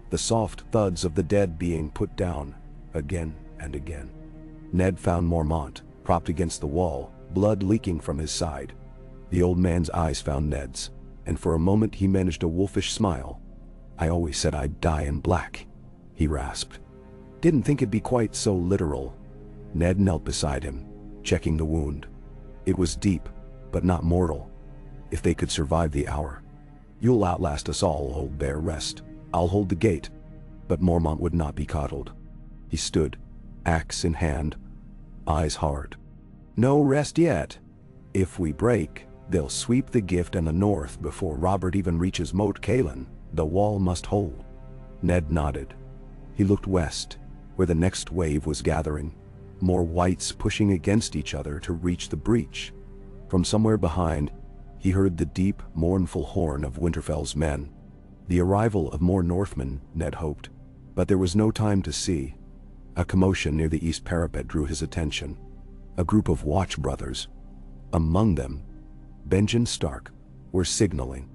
the soft thuds of the dead being put down, again and again. Ned found Mormont, propped against the wall, blood leaking from his side. The old man's eyes found Ned's, and for a moment he managed a wolfish smile. "I always said I'd die in black," he rasped. "Didn't think it'd be quite so literal." Ned knelt beside him, checking the wound. It was deep, but not mortal. If they could survive the hour. "You'll outlast us all, old bear. Rest. I'll hold the gate." But Mormont would not be coddled. He stood, axe in hand, eyes hard. "No rest yet. If we break, they'll sweep the gift and the north before Robert even reaches Moat Cailin. The wall must hold." Ned nodded. He looked west, where the next wave was gathering, more whites pushing against each other to reach the breach. From somewhere behind, he heard the deep, mournful horn of Winterfell's men. The arrival of more Northmen, Ned hoped, but there was no time to see. A commotion near the east parapet drew his attention. A group of watch brothers, among them Benjen Stark, were signaling.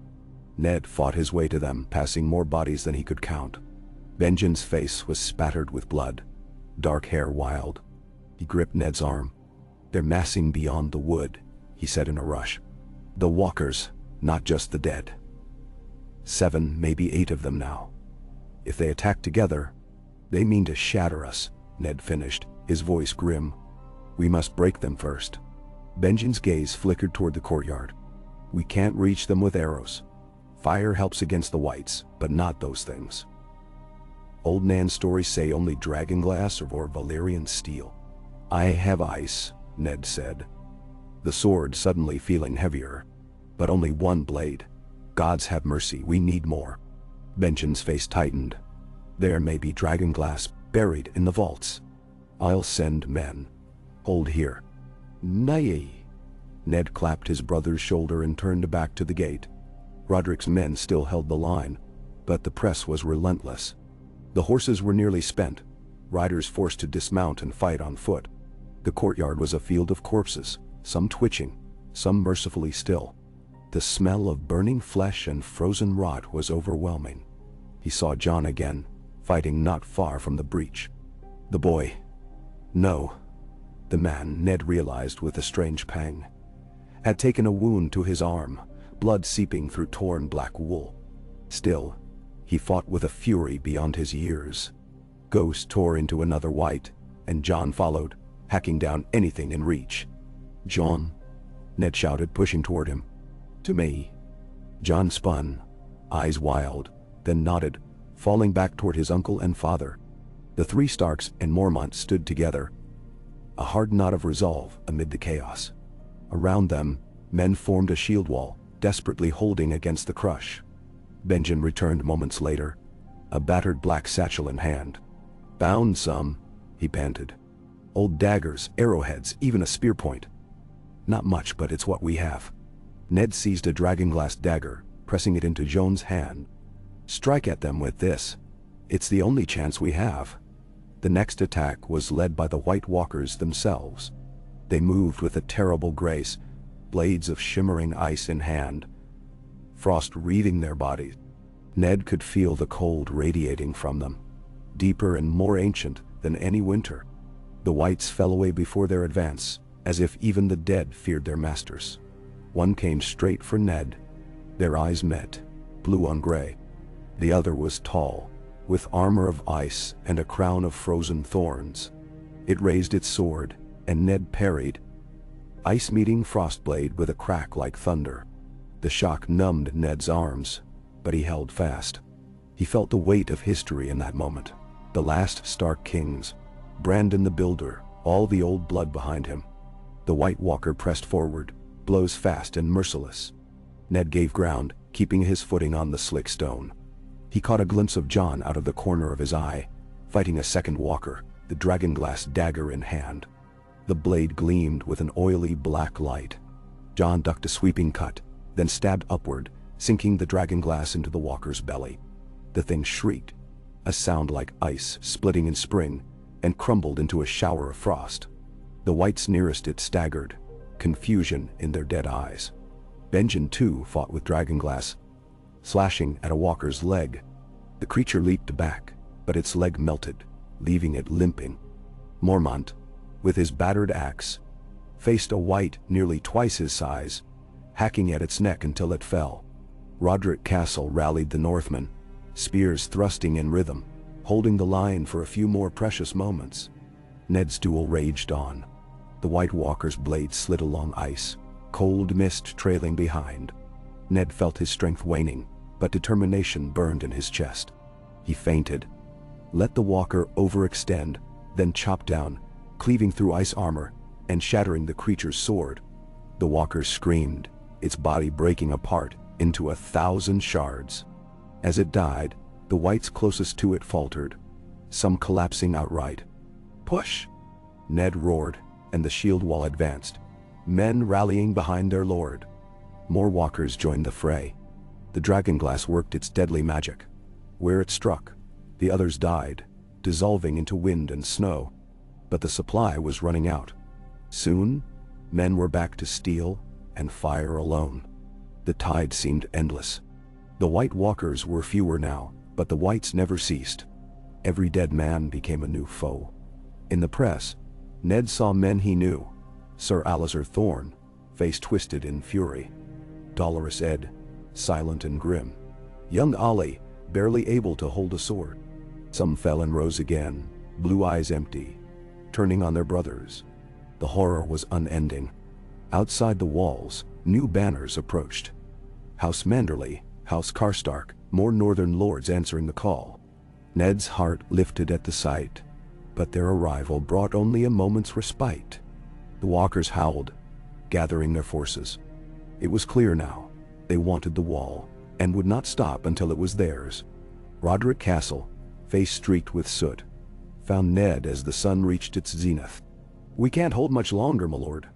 Ned fought his way to them, passing more bodies than he could count. Benjen's face was spattered with blood, dark hair wild. He gripped Ned's arm. "They're massing beyond the wood," he said in a rush. "The walkers, not just the dead. 7, maybe 8 of them now. If they attack together, they mean to shatter us," Ned finished, his voice grim. "We must break them first." Benjen's gaze flickered toward the courtyard. "We can't reach them with arrows. Fire helps against the whites, but not those things. Old Nan's stories say only dragonglass or Valyrian steel." "I have ice," Ned said, the sword suddenly feeling heavier. "But only one blade. Gods have mercy, we need more." Benjen's face tightened. "There may be dragonglass buried in the vaults. I'll send men. Hold here." "Nay." Ned clapped his brother's shoulder and turned back to the gate. Roderick's men still held the line, but the press was relentless. The horses were nearly spent, riders forced to dismount and fight on foot. The courtyard was a field of corpses, some twitching, some mercifully still. The smell of burning flesh and frozen rot was overwhelming. He saw Jon again, fighting not far from the breach. The boy. No. The man, Ned realized with a strange pang, had taken a wound to his arm, blood seeping through torn black wool. Still, he fought with a fury beyond his years. Ghost tore into another white, and Jon followed, hacking down anything in reach. "Jon," Ned shouted, pushing toward him. "To me." Jon spun, eyes wild, then nodded, falling back toward his uncle and father. The 3 Starks and Mormont stood together, a hard knot of resolve amid the chaos. Around them, men formed a shield wall, desperately holding against the crush. Benjen returned moments later, a battered black satchel in hand. "Found some," he panted. "Old daggers, arrowheads, even a spear point. Not much, but it's what we have." Ned seized a dragonglass dagger, pressing it into Jon's hand. "Strike at them with this. It's the only chance we have." The next attack was led by the White Walkers themselves. They moved with a terrible grace, blades of shimmering ice in hand, frost wreathing their bodies. Ned could feel the cold radiating from them, deeper and more ancient than any winter. The whites fell away before their advance, as if even the dead feared their masters. One came straight for Ned. Their eyes met, blue on gray. The other was tall, with armor of ice and a crown of frozen thorns. It raised its sword, and Ned parried, ice meeting Frostblade with a crack like thunder. The shock numbed Ned's arms, but he held fast. He felt the weight of history in that moment. The last Stark kings, Brandon the Builder, all the old blood behind him. The White Walker pressed forward, blows fast and merciless. Ned gave ground, keeping his footing on the slick stone. He caught a glimpse of Jon out of the corner of his eye, fighting a second walker, the dragonglass dagger in hand. The blade gleamed with an oily black light. Jon ducked a sweeping cut, then stabbed upward, sinking the dragonglass into the walker's belly. The thing shrieked, a sound like ice splitting in spring, and crumbled into a shower of frost. The wights nearest it staggered, confusion in their dead eyes. Benjen too fought with dragonglass, slashing at a walker's leg. The creature leaped back, but its leg melted, leaving it limping. Mormont, with his battered axe, faced a wight nearly twice his size, hacking at its neck until it fell. Roderick Castle rallied the Northmen, spears thrusting in rhythm, holding the line for a few more precious moments. Ned's duel raged on. The White Walker's blade slid along ice, cold mist trailing behind. Ned felt his strength waning, but determination burned in his chest. He feinted, let the walker overextend, then chop down, cleaving through ice armor and shattering the creature's sword. The walker screamed, its body breaking apart into 1,000 shards. As it died, the wights closest to it faltered, some collapsing outright. Push! Ned roared, and the shield wall advanced, men rallying behind their lord. More walkers joined the fray. The dragonglass worked its deadly magic. Where it struck, the others died, dissolving into wind and snow. But the supply was running out. Soon, men were back to steel and fire alone. The tide seemed endless. The White Walkers were fewer now, but the wights never ceased. Every dead man became a new foe. In the press, Ned saw men he knew. Sir Alistair Thorne, face twisted in fury. Dolorous Ed, silent and grim. Young Ollie, barely able to hold a sword. Some fell and rose again, blue eyes empty, turning on their brothers. The horror was unending. Outside the walls, new banners approached. House Manderley, House Karstark, more northern lords answering the call. Ned's heart lifted at the sight, but their arrival brought only a moment's respite. The walkers howled, gathering their forces. It was clear now, they wanted the wall, and would not stop until it was theirs. Roderick Castle, face streaked with soot, found Ned as the sun reached its zenith. We can't hold much longer, my lord.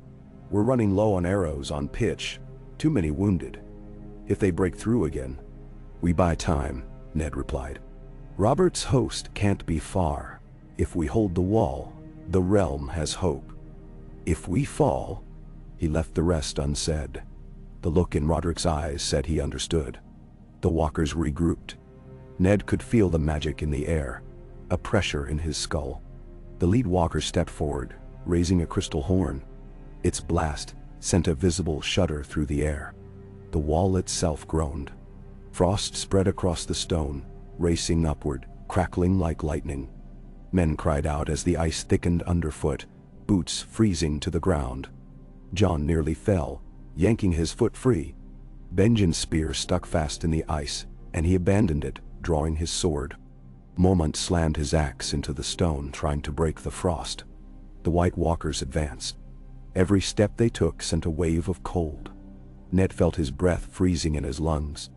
We're running low on arrows, on pitch, too many wounded. If they break through again, we buy time, Ned replied. Robert's host can't be far. If we hold the wall, the realm has hope. If we fall, he left the rest unsaid. The look in Roderick's eyes said he understood. The walkers regrouped. Ned could feel the magic in the air, a pressure in his skull. The lead walker stepped forward, raising a crystal horn. Its blast sent a visible shudder through the air. The wall itself groaned. Frost spread across the stone, racing upward, crackling like lightning. Men cried out as the ice thickened underfoot, boots freezing to the ground. Jon nearly fell, yanking his foot free. Benjen's spear stuck fast in the ice, and he abandoned it, drawing his sword. Mormont slammed his axe into the stone, trying to break the frost. The White Walkers advanced. Every step they took sent a wave of cold. Ned felt his breath freezing in his lungs.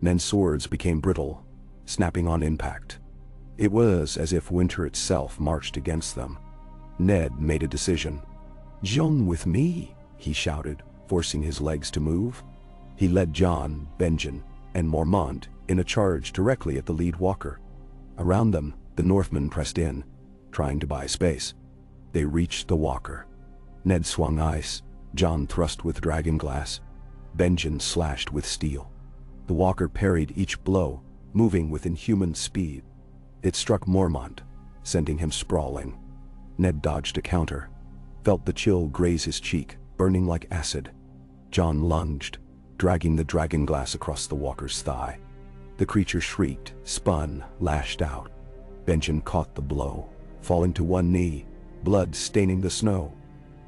Men's swords became brittle, snapping on impact. It was as if winter itself marched against them. Ned made a decision. "Jon with me," he shouted, forcing his legs to move. He led Jon, Benjen, and Mormont in a charge directly at the lead walker. Around them, the Northmen pressed in, trying to buy space. They reached the walker. Ned swung ice, Jon thrust with dragonglass, Benjen slashed with steel. The walker parried each blow, moving with inhuman speed. It struck Mormont, sending him sprawling. Ned dodged a counter. felt the chill graze his cheek, burning like acid. John lunged, dragging the dragon glass across the walker's thigh. The creature shrieked, spun, lashed out. Benjen caught the blow, falling to one knee, blood staining the snow.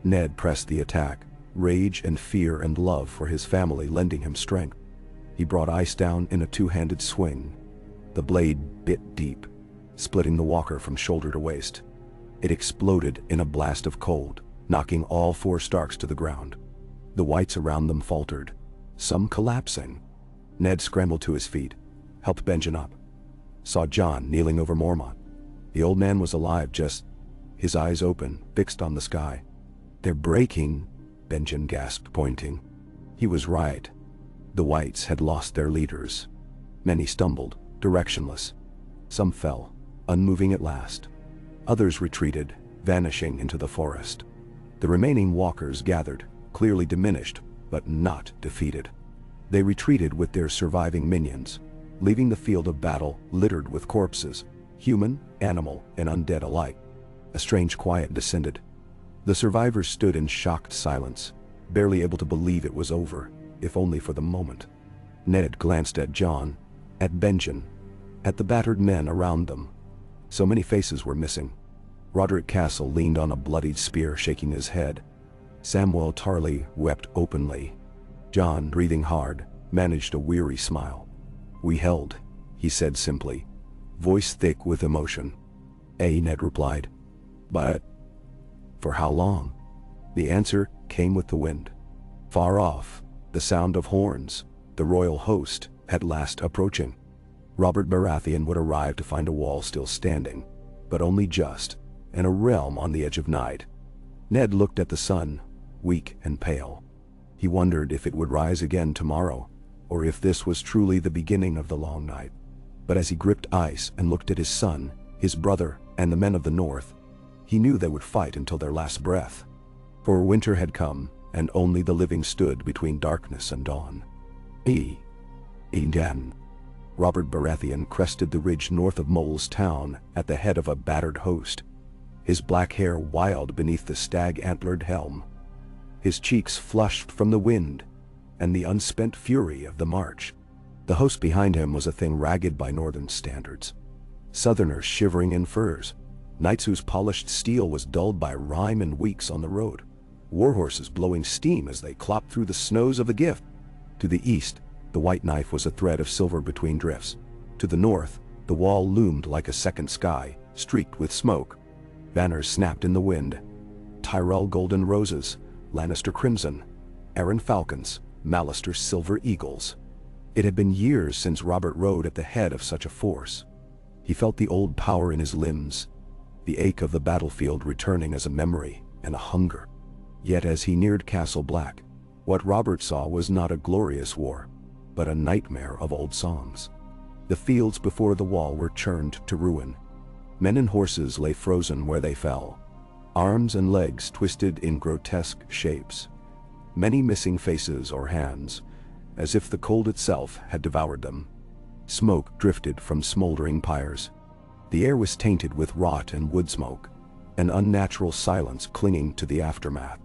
Ned pressed the attack, rage and fear and love for his family lending him strength. He brought Ice down in a two-handed swing. The blade bit deep, splitting the walker from shoulder to waist. It exploded in a blast of cold, knocking all four Starks to the ground. The wights around them faltered, some collapsing. Ned scrambled to his feet, helped Benjen up. Saw John kneeling over Mormont. The old man was alive, just his eyes open, fixed on the sky. "They're breaking," Benjen gasped, pointing. He was right. The wights had lost their leaders. Many stumbled, directionless. Some fell, unmoving at last. Others retreated, vanishing into the forest. The remaining walkers gathered, clearly diminished, but not defeated. They retreated with their surviving minions, leaving the field of battle littered with corpses, human, animal, and undead alike. A strange quiet descended. The survivors stood in shocked silence, barely able to believe it was over, if only for the moment. Ned glanced at John, at Benjen, at the battered men around them. So many faces were missing. Roderick Castle leaned on a bloodied spear, shaking his head. Samwell Tarly wept openly. John, breathing hard, managed a weary smile. "We held," he said simply, voice thick with emotion. Ned replied. "But for how long?" The answer came with the wind. Far off, the sound of horns, the royal host, at last approaching. Robert Baratheon would arrive to find a wall still standing, but only just, and a realm on the edge of night. Ned looked at the sun, weak and pale. He wondered if it would rise again tomorrow, or if this was truly the beginning of the long night. But as he gripped Ice and looked at his son, his brother, and the men of the north, he knew they would fight until their last breath. For winter had come, and only the living stood between darkness and dawn. Edan. Robert Baratheon crested the ridge north of Mole's Town at the head of a battered host, his black hair wild beneath the stag-antlered helm. His cheeks flushed from the wind and the unspent fury of the march. The host behind him was a thing ragged by northern standards. Southerners shivering in furs, knights whose polished steel was dulled by rime and weeks on the road, warhorses blowing steam as they clopped through the snows of the Gift. To the east, the white knife was a thread of silver between drifts. To the north, the wall loomed like a second sky, streaked with smoke. Banners snapped in the wind. Tyrell golden roses, Lannister crimson, Arryn falcons, Mallister silver eagles. It had been years since Robert rode at the head of such a force. He felt the old power in his limbs, the ache of the battlefield returning as a memory and a hunger. Yet as he neared Castle Black, what Robert saw was not a glorious war, but a nightmare of old songs. The fields before the wall were churned to ruin. Men and horses lay frozen where they fell, arms and legs twisted in grotesque shapes, many missing faces or hands, as if the cold itself had devoured them. Smoke drifted from smoldering pyres. The air was tainted with rot and wood smoke, an unnatural silence clinging to the aftermath.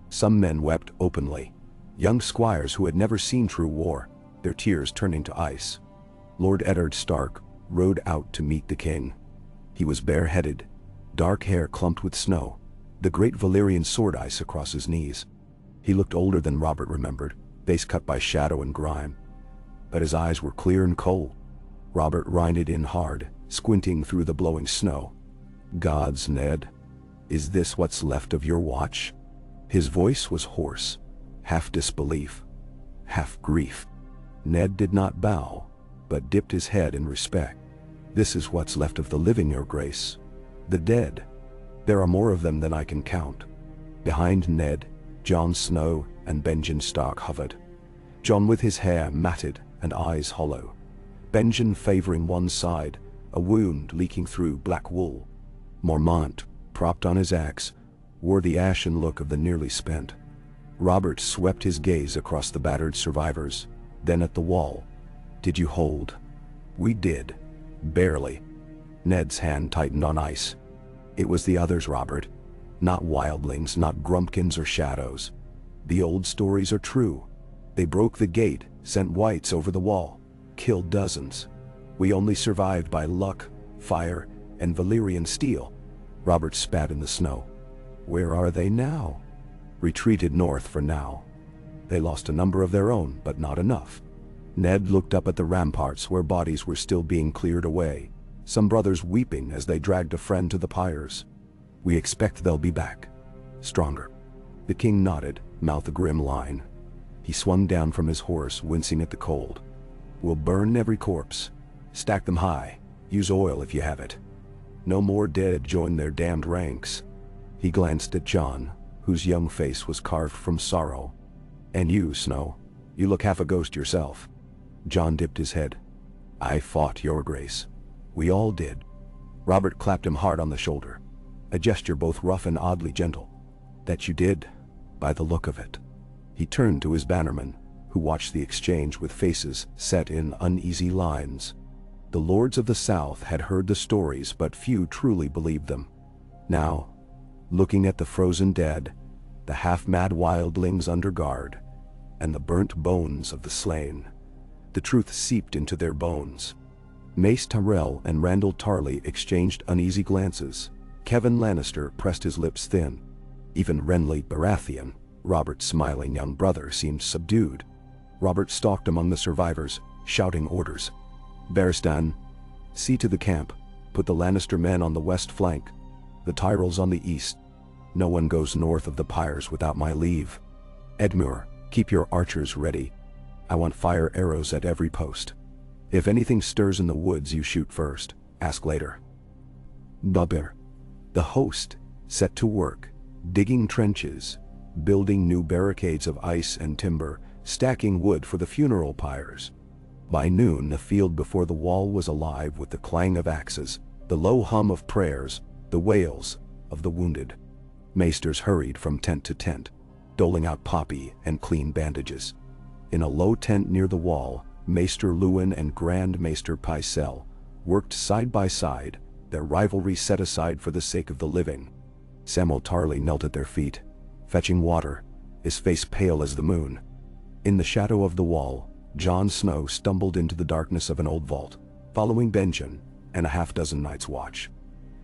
Some men wept openly, young squires who had never seen true war, their tears turning to ice. Lord Eddard Stark rode out to meet the king. He was bareheaded, dark hair clumped with snow, the great Valyrian sword ice across his knees. He looked older than Robert remembered, face cut by shadow and grime, but his eyes were clear and cold. Robert reined in hard, squinting through the blowing snow. "Gods, Ned, is this what's left of your watch?" His voice was hoarse, half disbelief, half grief. Ned did not bow, but dipped his head in respect. "This is what's left of the living, your grace. The dead. There are more of them than I can count." Behind Ned, Jon Snow and Benjen Stark hovered. Jon with his hair matted and eyes hollow. Benjen favoring one side, a wound leaking through black wool. Mormont, propped on his axe, wore the ashen look of the nearly spent. Robert swept his gaze across the battered survivors, then at the wall. "Did you hold?" "We did. Barely." Ned's hand tightened on ice. "It was the others, Robert. Not wildlings, not grumpkins or shadows. The old stories are true. They broke the gate, sent whites over the wall, killed dozens. We only survived by luck, fire, and Valyrian steel. Robert spat in the snow. Where are they now? Retreated north for now. They lost a number of their own, but not enough. Ned looked up at the ramparts where bodies were still being cleared away, some brothers weeping as they dragged a friend to the pyres. We expect they'll be back. Stronger. The king nodded, mouth a grim line. He swung down from his horse, wincing at the cold. We'll burn every corpse. Stack them high. Use oil if you have it. No more dead join their damned ranks. He glanced at Jon, whose young face was carved from sorrow. And you, Snow, you look half a ghost yourself. Jon dipped his head. I fought, Your Grace. We all did. Robert clapped him hard on the shoulder, a gesture both rough and oddly gentle. That you did, by the look of it. He turned to his bannermen, who watched the exchange with faces set in uneasy lines. The lords of the South had heard the stories, but few truly believed them. Now, looking at the frozen dead, the half-mad wildlings under guard, and the burnt bones of the slain, the truth seeped into their bones. Mace Tyrell and Randyll Tarly exchanged uneasy glances. Kevan Lannister pressed his lips thin. Even Renly Baratheon, Robert's smiling young brother, seemed subdued. Robert stalked among the survivors, shouting orders. Barristan, see to the camp. Put the Lannister men on the west flank, the Tyrells on the east. No one goes north of the pyres without my leave. Edmure, keep your archers ready. I want fire arrows at every post. If anything stirs in the woods, you shoot first, ask later. Babir. The host set to work, digging trenches, building new barricades of ice and timber, stacking wood for the funeral pyres. By noon, the field before the wall was alive with the clang of axes, the low hum of prayers, the wails of the wounded. Maesters hurried from tent to tent, doling out poppy and clean bandages. In a low tent near the wall, Maester Luwin and Grand Maester Pycelle worked side by side, their rivalry set aside for the sake of the living. Samwell Tarly knelt at their feet, fetching water, his face pale as the moon. In the shadow of the wall, Jon Snow stumbled into the darkness of an old vault, following Benjen and a half-dozen knights' watch.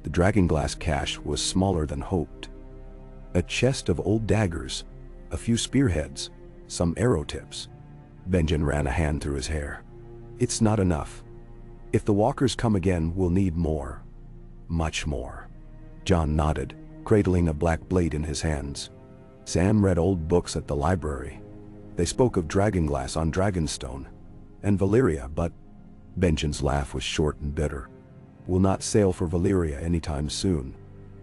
The dragonglass cache was smaller than hoped. A chest of old daggers, a few spearheads, some arrow tips. Benjen ran a hand through his hair. It's not enough. If the walkers come again, we'll need more. Much more. Jon nodded, cradling a black blade in his hands. Sam read old books at the library. They spoke of dragonglass on Dragonstone and Valyria, but Benjen's laugh was short and bitter. We'll not sail for Valyria anytime soon.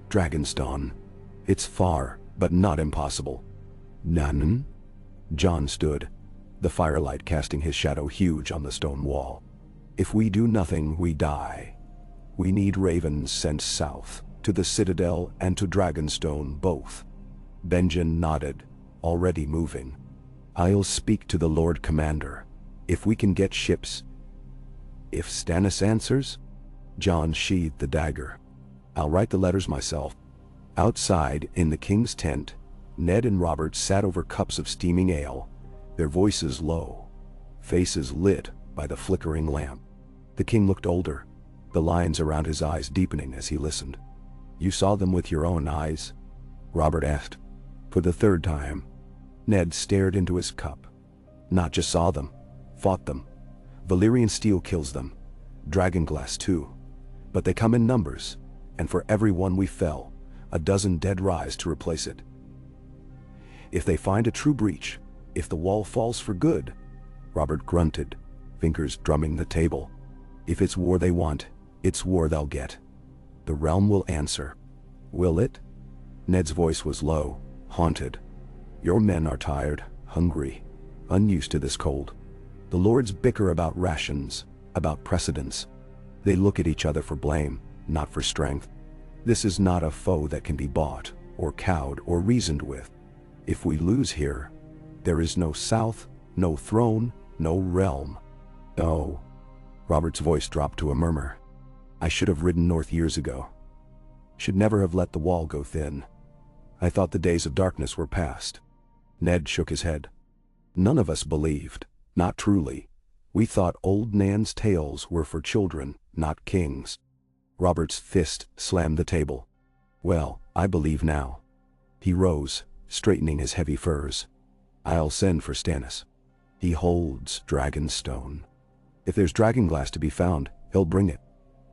Dragonstone. It's far, but not impossible. None? Jon stood, the firelight casting his shadow huge on the stone wall. If we do nothing, we die. We need ravens sent south, to the Citadel and to Dragonstone both. Benjen nodded, already moving. I'll speak to the Lord Commander. If we can get ships. If Stannis answers? Jon sheathed the dagger. I'll write the letters myself. Outside, in the king's tent, Ned and Robert sat over cups of steaming ale, their voices low, faces lit by the flickering lamp. The king looked older, the lines around his eyes deepening as he listened. You saw them with your own eyes? Robert asked. For the third time. Ned stared into his cup. Not just saw them, fought them. Valyrian steel kills them, dragonglass too. But they come in numbers, and for every one we fell, a dozen dead rise to replace it. If they find a true breach, if the wall falls for good, Robert grunted, fingers drumming the table. If it's war they want, it's war they'll get. The realm will answer. Will it? Ned's voice was low, haunted. Your men are tired, hungry, unused to this cold. The lords bicker about rations, about precedence. They look at each other for blame, not for strength. This is not a foe that can be bought, or cowed, or reasoned with. If we lose here, there is no south, no throne, no realm. Oh. Robert's voice dropped to a murmur. I should have ridden north years ago. Should never have let the wall go thin. I thought the days of darkness were past. Ned shook his head. None of us believed, not truly. We thought old Nan's tales were for children, not kings. Robert's fist slammed the table. Well, I believe now. He rose, straightening his heavy furs. I'll send for Stannis. He holds Dragonstone. If there's dragonglass to be found, he'll bring it.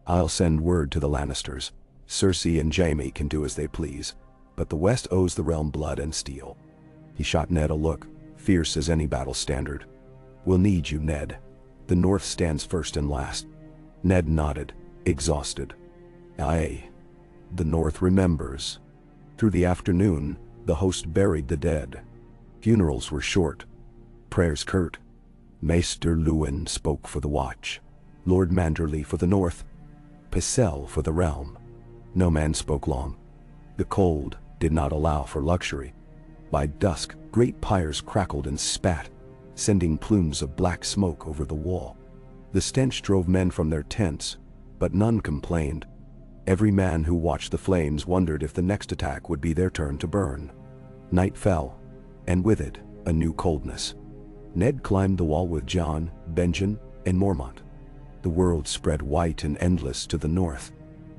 I'll send word to the Lannisters. Cersei and Jaime can do as they please, but the West owes the realm blood and steel. He shot Ned a look, fierce as any battle standard. We'll need you, Ned. The North stands first and last. Ned nodded, exhausted. Aye. The North remembers. Through the afternoon, the host buried the dead. Funerals were short. Prayers curt. Maester Luwin spoke for the Watch. Lord Manderley for the North. Pycelle for the realm. No man spoke long. The cold did not allow for luxury. By dusk, great pyres crackled and spat, sending plumes of black smoke over the wall. The stench drove men from their tents, but none complained. Every man who watched the flames wondered if the next attack would be their turn to burn. Night fell, and with it, a new coldness. Ned climbed the wall with Jon, Benjen, and Mormont. The world spread white and endless to the north.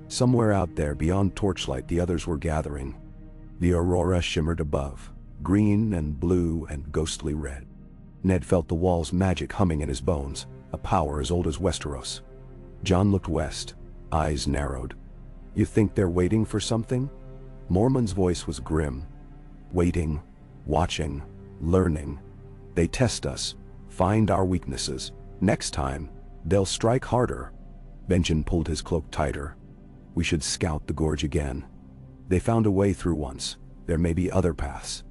Somewhere out there beyond torchlight the others were gathering. The aurora shimmered above, green and blue and ghostly red. Ned felt the wall's magic humming in his bones, a power as old as Westeros. Jon looked west, eyes narrowed. You think they're waiting for something? Mormont's voice was grim. Waiting, watching, learning. They test us, find our weaknesses. Next time, they'll strike harder. Benjen pulled his cloak tighter. We should scout the gorge again. They found a way through once. There may be other paths.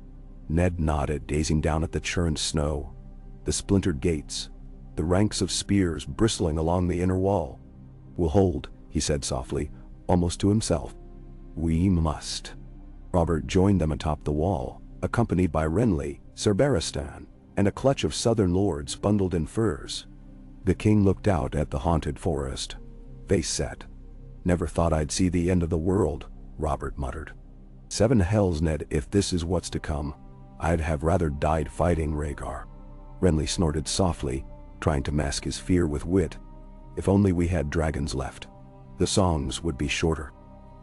Ned nodded, gazing down at the churned snow, the splintered gates, the ranks of spears bristling along the inner wall. We'll hold, he said softly, almost to himself. We must. Robert joined them atop the wall, accompanied by Renly, Ser Barristan, and a clutch of southern lords bundled in furs. The king looked out at the haunted forest, face set. Never thought I'd see the end of the world, Robert muttered. 7 hells, Ned, if this is what's to come. I'd have rather died fighting Rhaegar. Renly snorted softly, trying to mask his fear with wit. If only we had dragons left. The songs would be shorter.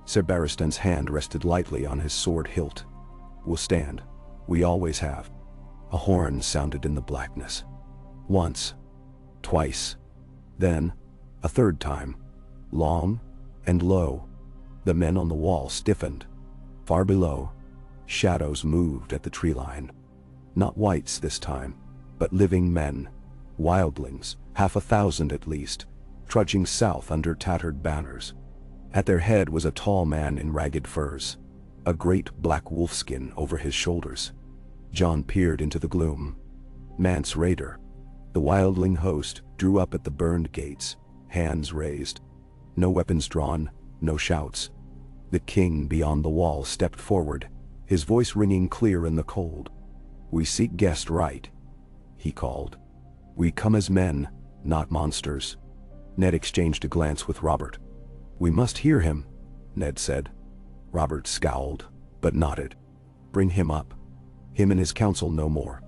Ser Barristan's hand rested lightly on his sword hilt. We'll stand. We always have. A horn sounded in the blackness. Once. Twice. Then, a third time. Long and low. The men on the wall stiffened. Far below, shadows moved at the tree line. Not wights this time, but living men. Wildlings, 1,000 at least, trudging south under tattered banners. At their head was a tall man in ragged furs, a great black wolfskin over his shoulders. Jon peered into the gloom. Mance Rayder, the wildling host, drew up at the burned gates, hands raised. No weapons drawn, no shouts. The king beyond the wall stepped forward, his voice ringing clear in the cold. We seek guest right, he called. We come as men, not monsters. Ned exchanged a glance with Robert. We must hear him, Ned said. Robert scowled, but nodded. Bring him up. Him and his council no more.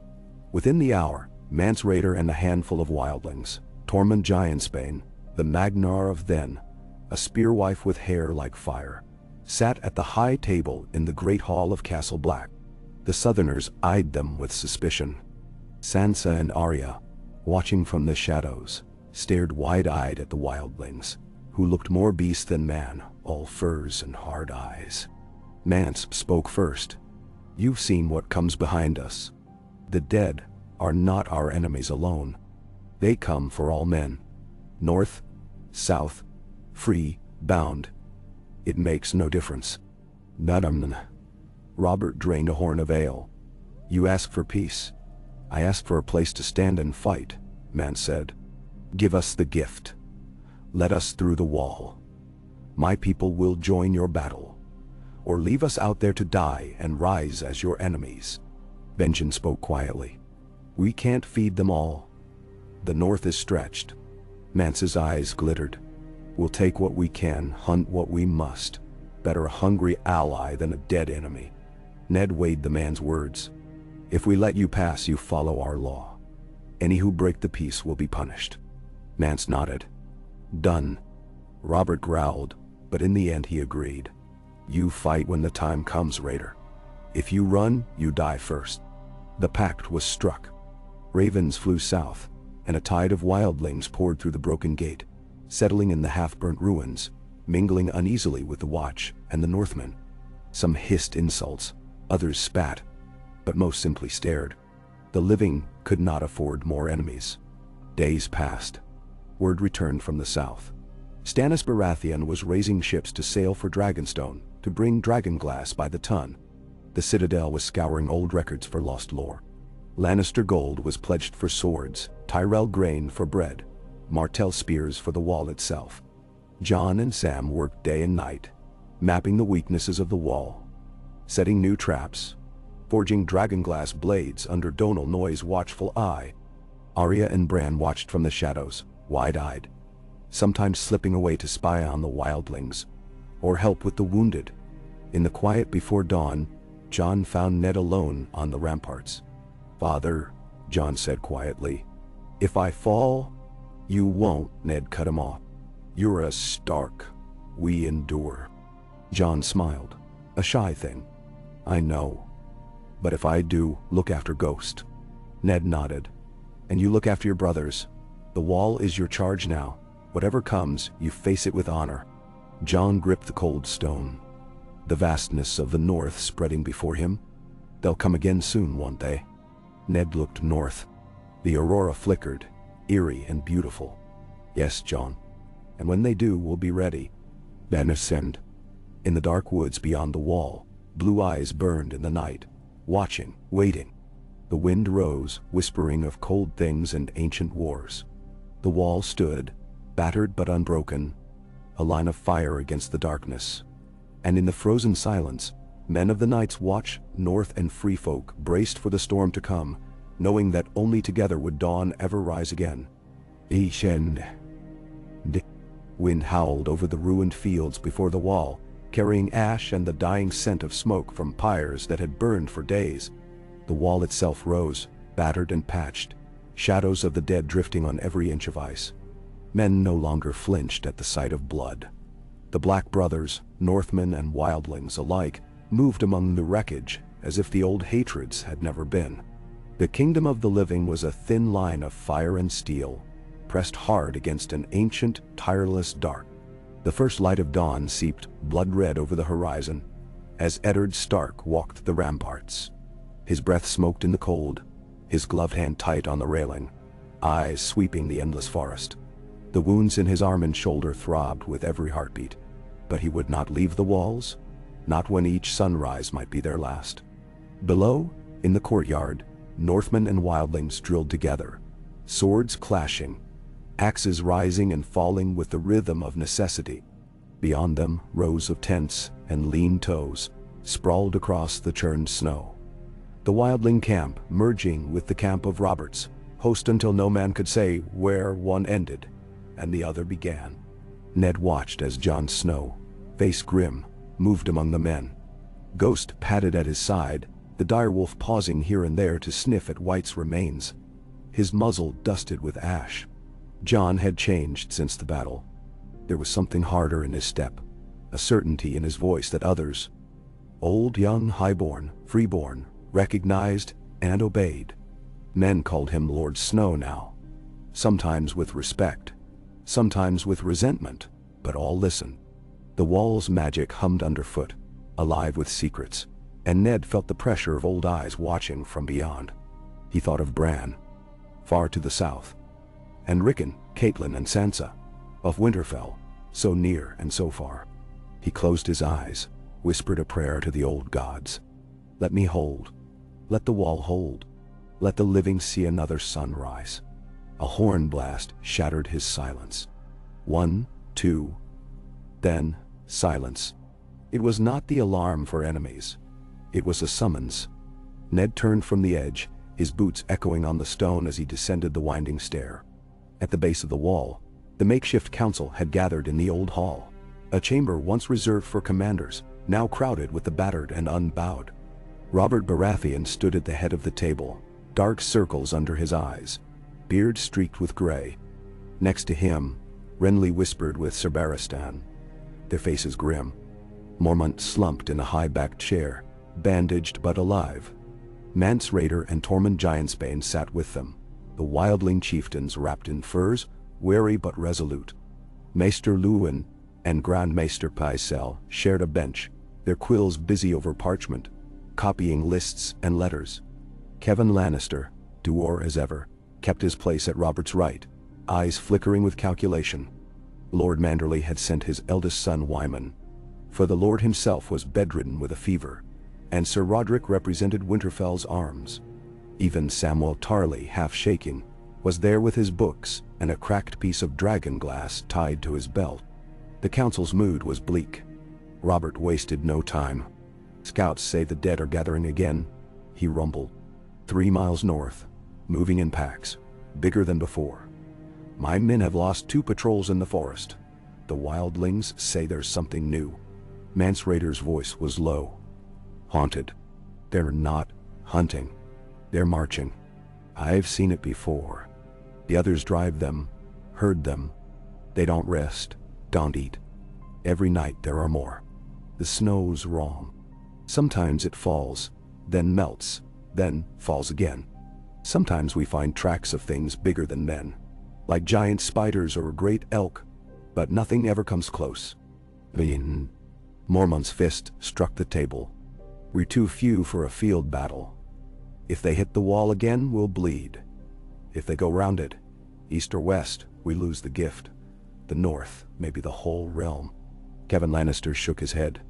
Within the hour, Mance Rayder and a handful of wildlings, Tormund Giantsbane, the Magnar of then, a spearwife with hair like fire, sat at the high table in the great hall of Castle Black. The Southerners eyed them with suspicion. Sansa and Arya, watching from the shadows, stared wide-eyed at the wildlings, who looked more beast than man, all furs and hard eyes. Mance spoke first. You've seen what comes behind us. The dead are not our enemies alone. They come for all men. North, south, free, bound. It makes no difference. Nadamnan. Robert drained a horn of ale. You ask for peace. I ask for a place to stand and fight, Mance said. Give us the gift. Let us through the wall. My people will join your battle. Or leave us out there to die and rise as your enemies. Benjen spoke quietly. We can't feed them all. The north is stretched. Mance's eyes glittered. We'll take what we can, hunt what we must. Better a hungry ally than a dead enemy. Ned weighed the man's words. If we let you pass, you follow our law. Any who break the peace will be punished. Mance nodded. Done. Robert growled, but in the end he agreed. You fight when the time comes, Raider. If you run, you die first. The pact was struck. Ravens flew south, and a tide of wildlings poured through the broken gate, settling in the half-burnt ruins, mingling uneasily with the watch and the Northmen. Some hissed insults, others spat, but most simply stared. The living could not afford more enemies. Days passed. Word returned from the south. Stannis Baratheon was raising ships to sail for Dragonstone, to bring dragonglass by the ton. The Citadel was scouring old records for lost lore. Lannister gold was pledged for swords, Tyrell grain for bread, Martell spears for the wall itself. Jon and Sam worked day and night, mapping the weaknesses of the wall, setting new traps, forging dragonglass blades under Donal Noye's watchful eye. Arya and Bran watched from the shadows, wide-eyed, sometimes slipping away to spy on the wildlings, or help with the wounded. In the quiet before dawn, Jon found Ned alone on the ramparts. "Father," Jon said quietly, "if I fall..." "You won't," Ned cut him off. "You're a Stark. We endure." Jon smiled. "A shy thing. I know. But if I do, look after Ghost." Ned nodded. "And you look after your brothers. The wall is your charge now. Whatever comes, you face it with honor." Jon gripped the cold stone. The vastness of the north spreading before him. They'll come again soon, won't they? Ned looked north. The aurora flickered, eerie and beautiful. "Yes, Jon. And when they do, we'll be ready." Then ascend. In the dark woods beyond the wall, blue eyes burned in the night, watching, waiting. The wind rose, whispering of cold things and ancient wars. The wall stood, battered but unbroken, a line of fire against the darkness. And in the frozen silence, men of the Night's Watch, North and Free Folk braced for the storm to come, knowing that only together would dawn ever rise again. Ishend. Wind howled over the ruined fields before the wall, carrying ash and the dying scent of smoke from pyres that had burned for days. The wall itself rose, battered and patched, shadows of the dead drifting on every inch of ice. Men no longer flinched at the sight of blood. The Black Brothers, Northmen and wildlings alike, moved among the wreckage as if the old hatreds had never been. The kingdom of the living was a thin line of fire and steel, pressed hard against an ancient, tireless dark. The first light of dawn seeped blood-red over the horizon as Eddard Stark walked the ramparts. His breath smoked in the cold, his gloved hand tight on the railing, eyes sweeping the endless forest. The wounds in his arm and shoulder throbbed with every heartbeat, but he would not leave the walls, not when each sunrise might be their last. Below, in the courtyard, Northmen and wildlings drilled together, swords clashing, axes rising and falling with the rhythm of necessity. Beyond them, rows of tents and lean toes sprawled across the churned snow. The wildling camp merging with the camp of Roberts, host until no man could say where one ended and the other began. Ned watched as Jon Snow, face grim, moved among the men. Ghost padded at his side, the direwolf pausing here and there to sniff at White's remains, his muzzle dusted with ash. Jon had changed since the battle. There was something harder in his step, a certainty in his voice that others, old, young, highborn, freeborn, recognized and obeyed. Men called him Lord Snow now, sometimes with respect, sometimes with resentment, but all listened. The wall's magic hummed underfoot, alive with secrets, and Ned felt the pressure of old eyes watching from beyond. He thought of Bran, far to the south, and Rickon, Catelyn and Sansa, of Winterfell, so near and so far. He closed his eyes, whispered a prayer to the old gods. "Let me hold. Let the wall hold. Let the living see another sunrise." A horn blast shattered his silence. 1, 2, then silence. It was not the alarm for enemies. It was a summons. Ned turned from the edge, his boots echoing on the stone as he descended the winding stair. At the base of the wall, the makeshift council had gathered in the old hall, a chamber once reserved for commanders, now crowded with the battered and unbowed. Robert Baratheon stood at the head of the table, dark circles under his eyes, beard streaked with gray. Next to him, Renly whispered with Ser Barristan, their faces grim. Mormont slumped in a high-backed chair, bandaged but alive. Mance Rayder and Tormund Giantsbane sat with them, the wildling chieftains wrapped in furs, wary but resolute. Maester Luwin and Grand Maester Pycelle shared a bench, their quills busy over parchment, copying lists and letters. Kevan Lannister, Duor as ever, kept his place at Robert's right, eyes flickering with calculation. Lord Manderley had sent his eldest son Wyman, for the Lord himself was bedridden with a fever, and Sir Roderick represented Winterfell's arms. Even Samwell Tarly, half shaking, was there with his books and a cracked piece of dragon glass tied to his belt. The council's mood was bleak. Robert wasted no time. "Scouts say the dead are gathering again," he rumbled. 3 miles north, moving in packs, bigger than before. "My men have lost 2 patrols in the forest. The wildlings say there's something new." Mance Rayder's voice was low. "Haunted. They're not hunting. They're marching. I've seen it before. The others drive them, herd them. They don't rest, don't eat. Every night there are more. The snow's wrong. Sometimes it falls, then melts, then falls again. Sometimes we find tracks of things bigger than men, like giant spiders or a great elk, but nothing ever comes close." Mormont's fist struck the table. "We're too few for a field battle. If they hit the wall again, we'll bleed. If they go round it, east or west, we lose the gift. The north, maybe the whole realm." Kevan Lannister shook his head.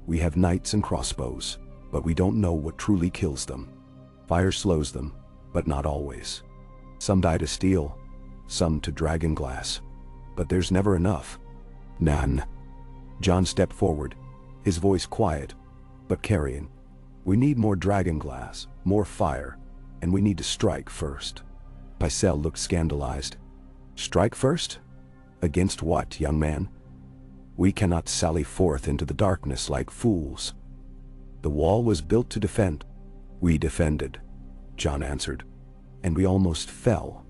"We have knights and crossbows, but we don't know what truly kills them. Fire slows them, but not always. Some die to steel, some to dragon glass. But there's never enough." "None." Jon stepped forward, his voice quiet, but carrying. "We need more dragon glass, more fire, and we need to strike first." Pycelle looked scandalized. "Strike first? Against what, young man? We cannot sally forth into the darkness like fools. The wall was built to defend." "We defended," Jon answered. "And we almost fell.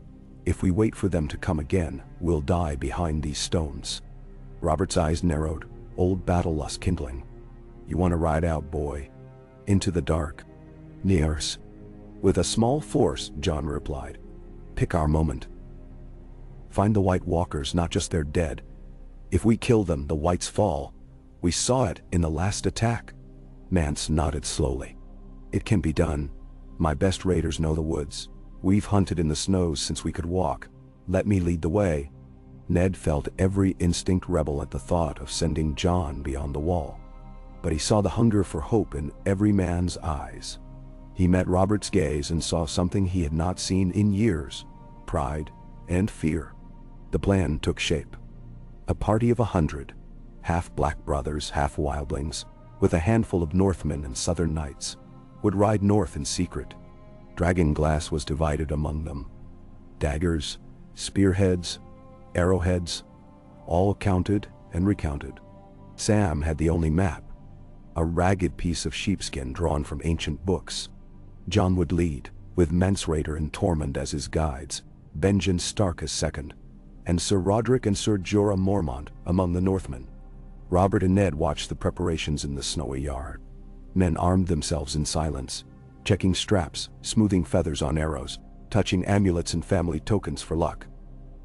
If we wait for them to come again, we'll die behind these stones." Robert's eyes narrowed, old battle lust kindling. "You want to ride out, boy? Into the dark?" "Nears. With a small force," Jon replied. "Pick our moment. Find the White Walkers, not just their dead. If we kill them, the Whites fall. We saw it in the last attack." Mance nodded slowly. "It can be done. My best raiders know the woods. We've hunted in the snows since we could walk. Let me lead the way." Ned felt every instinct rebel at the thought of sending Jon beyond the wall. But he saw the hunger for hope in every man's eyes. He met Robert's gaze and saw something he had not seen in years: pride and fear. The plan took shape. A party of 100, half Black brothers, half wildlings, with a handful of Northmen and Southern Knights, would ride north in secret. Dragon glass was divided among them. Daggers, spearheads, arrowheads, all counted and recounted. Sam had the only map, a ragged piece of sheepskin drawn from ancient books. Jon would lead, with Mance Rayder and Tormund as his guides, Benjen Stark as second, and Sir Roderick and Sir Jorah Mormont among the Northmen. Robert and Ned watched the preparations in the snowy yard. Men armed themselves in silence, checking straps, smoothing feathers on arrows, touching amulets and family tokens for luck.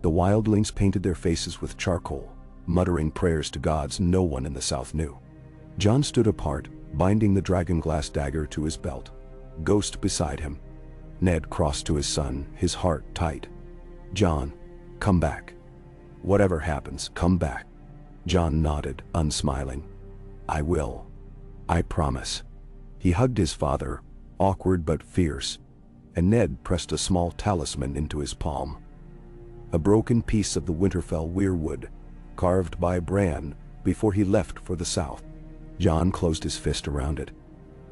The wildlings painted their faces with charcoal, muttering prayers to gods no one in the south knew. Jon stood apart, binding the dragonglass dagger to his belt, Ghost beside him. Ned crossed to his son, his heart tight. "Jon, come back. Whatever happens, come back." Jon nodded, unsmiling. "I will. I promise." He hugged his father, awkward but fierce, and Ned pressed a small talisman into his palm. A broken piece of the Winterfell weirwood, carved by Bran before he left for the south. Jon closed his fist around it.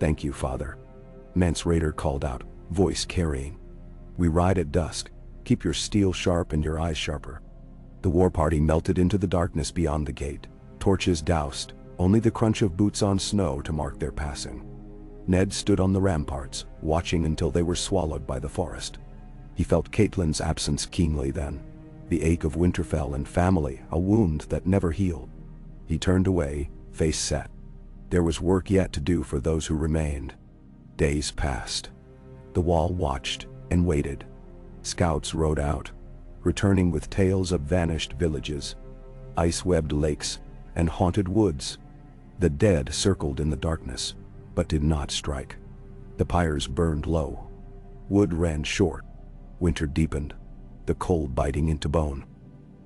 "Thank you, father." Mance Rayder called out, voice carrying. "We ride at dusk. Keep your steel sharp and your eyes sharper." The war party melted into the darkness beyond the gate, torches doused, only the crunch of boots on snow to mark their passing. Ned stood on the ramparts, watching until they were swallowed by the forest. He felt Catelyn's absence keenly then, the ache of Winterfell and family, a wound that never healed. He turned away, face set. There was work yet to do for those who remained. Days passed. The Wall watched and waited. Scouts rode out, returning with tales of vanished villages, ice-webbed lakes, and haunted woods. The dead circled in the darkness, but did not strike. The pyres burned low. Wood ran short. Winter deepened, the cold biting into bone.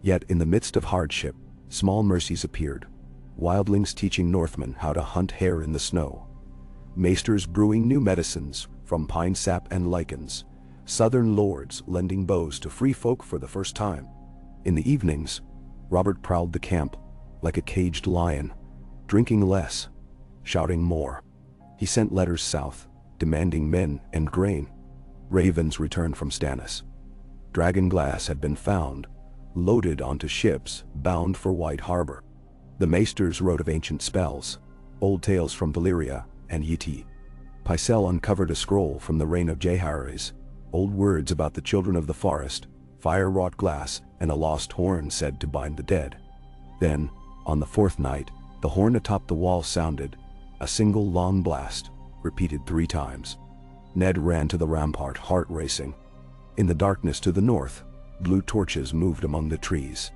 Yet in the midst of hardship, small mercies appeared. Wildlings teaching Northmen how to hunt hare in the snow. Maesters brewing new medicines from pine sap and lichens. Southern lords lending bows to free folk for the first time. In the evenings, Robert prowled the camp like a caged lion, drinking less, shouting more. He sent letters south, demanding men and grain. Ravens returned from Stannis. Dragonglass had been found, loaded onto ships bound for White Harbor. The maesters wrote of ancient spells, old tales from Valyria and Yeti. Pycelle uncovered a scroll from the reign of Jaehaerys, old words about the children of the forest, fire-wrought glass, and a lost horn said to bind the dead. Then, on the fourth night, the horn atop the wall sounded, a single long blast, repeated 3 times. Ned ran to the rampart, heart racing. In the darkness to the north, blue torches moved among the trees.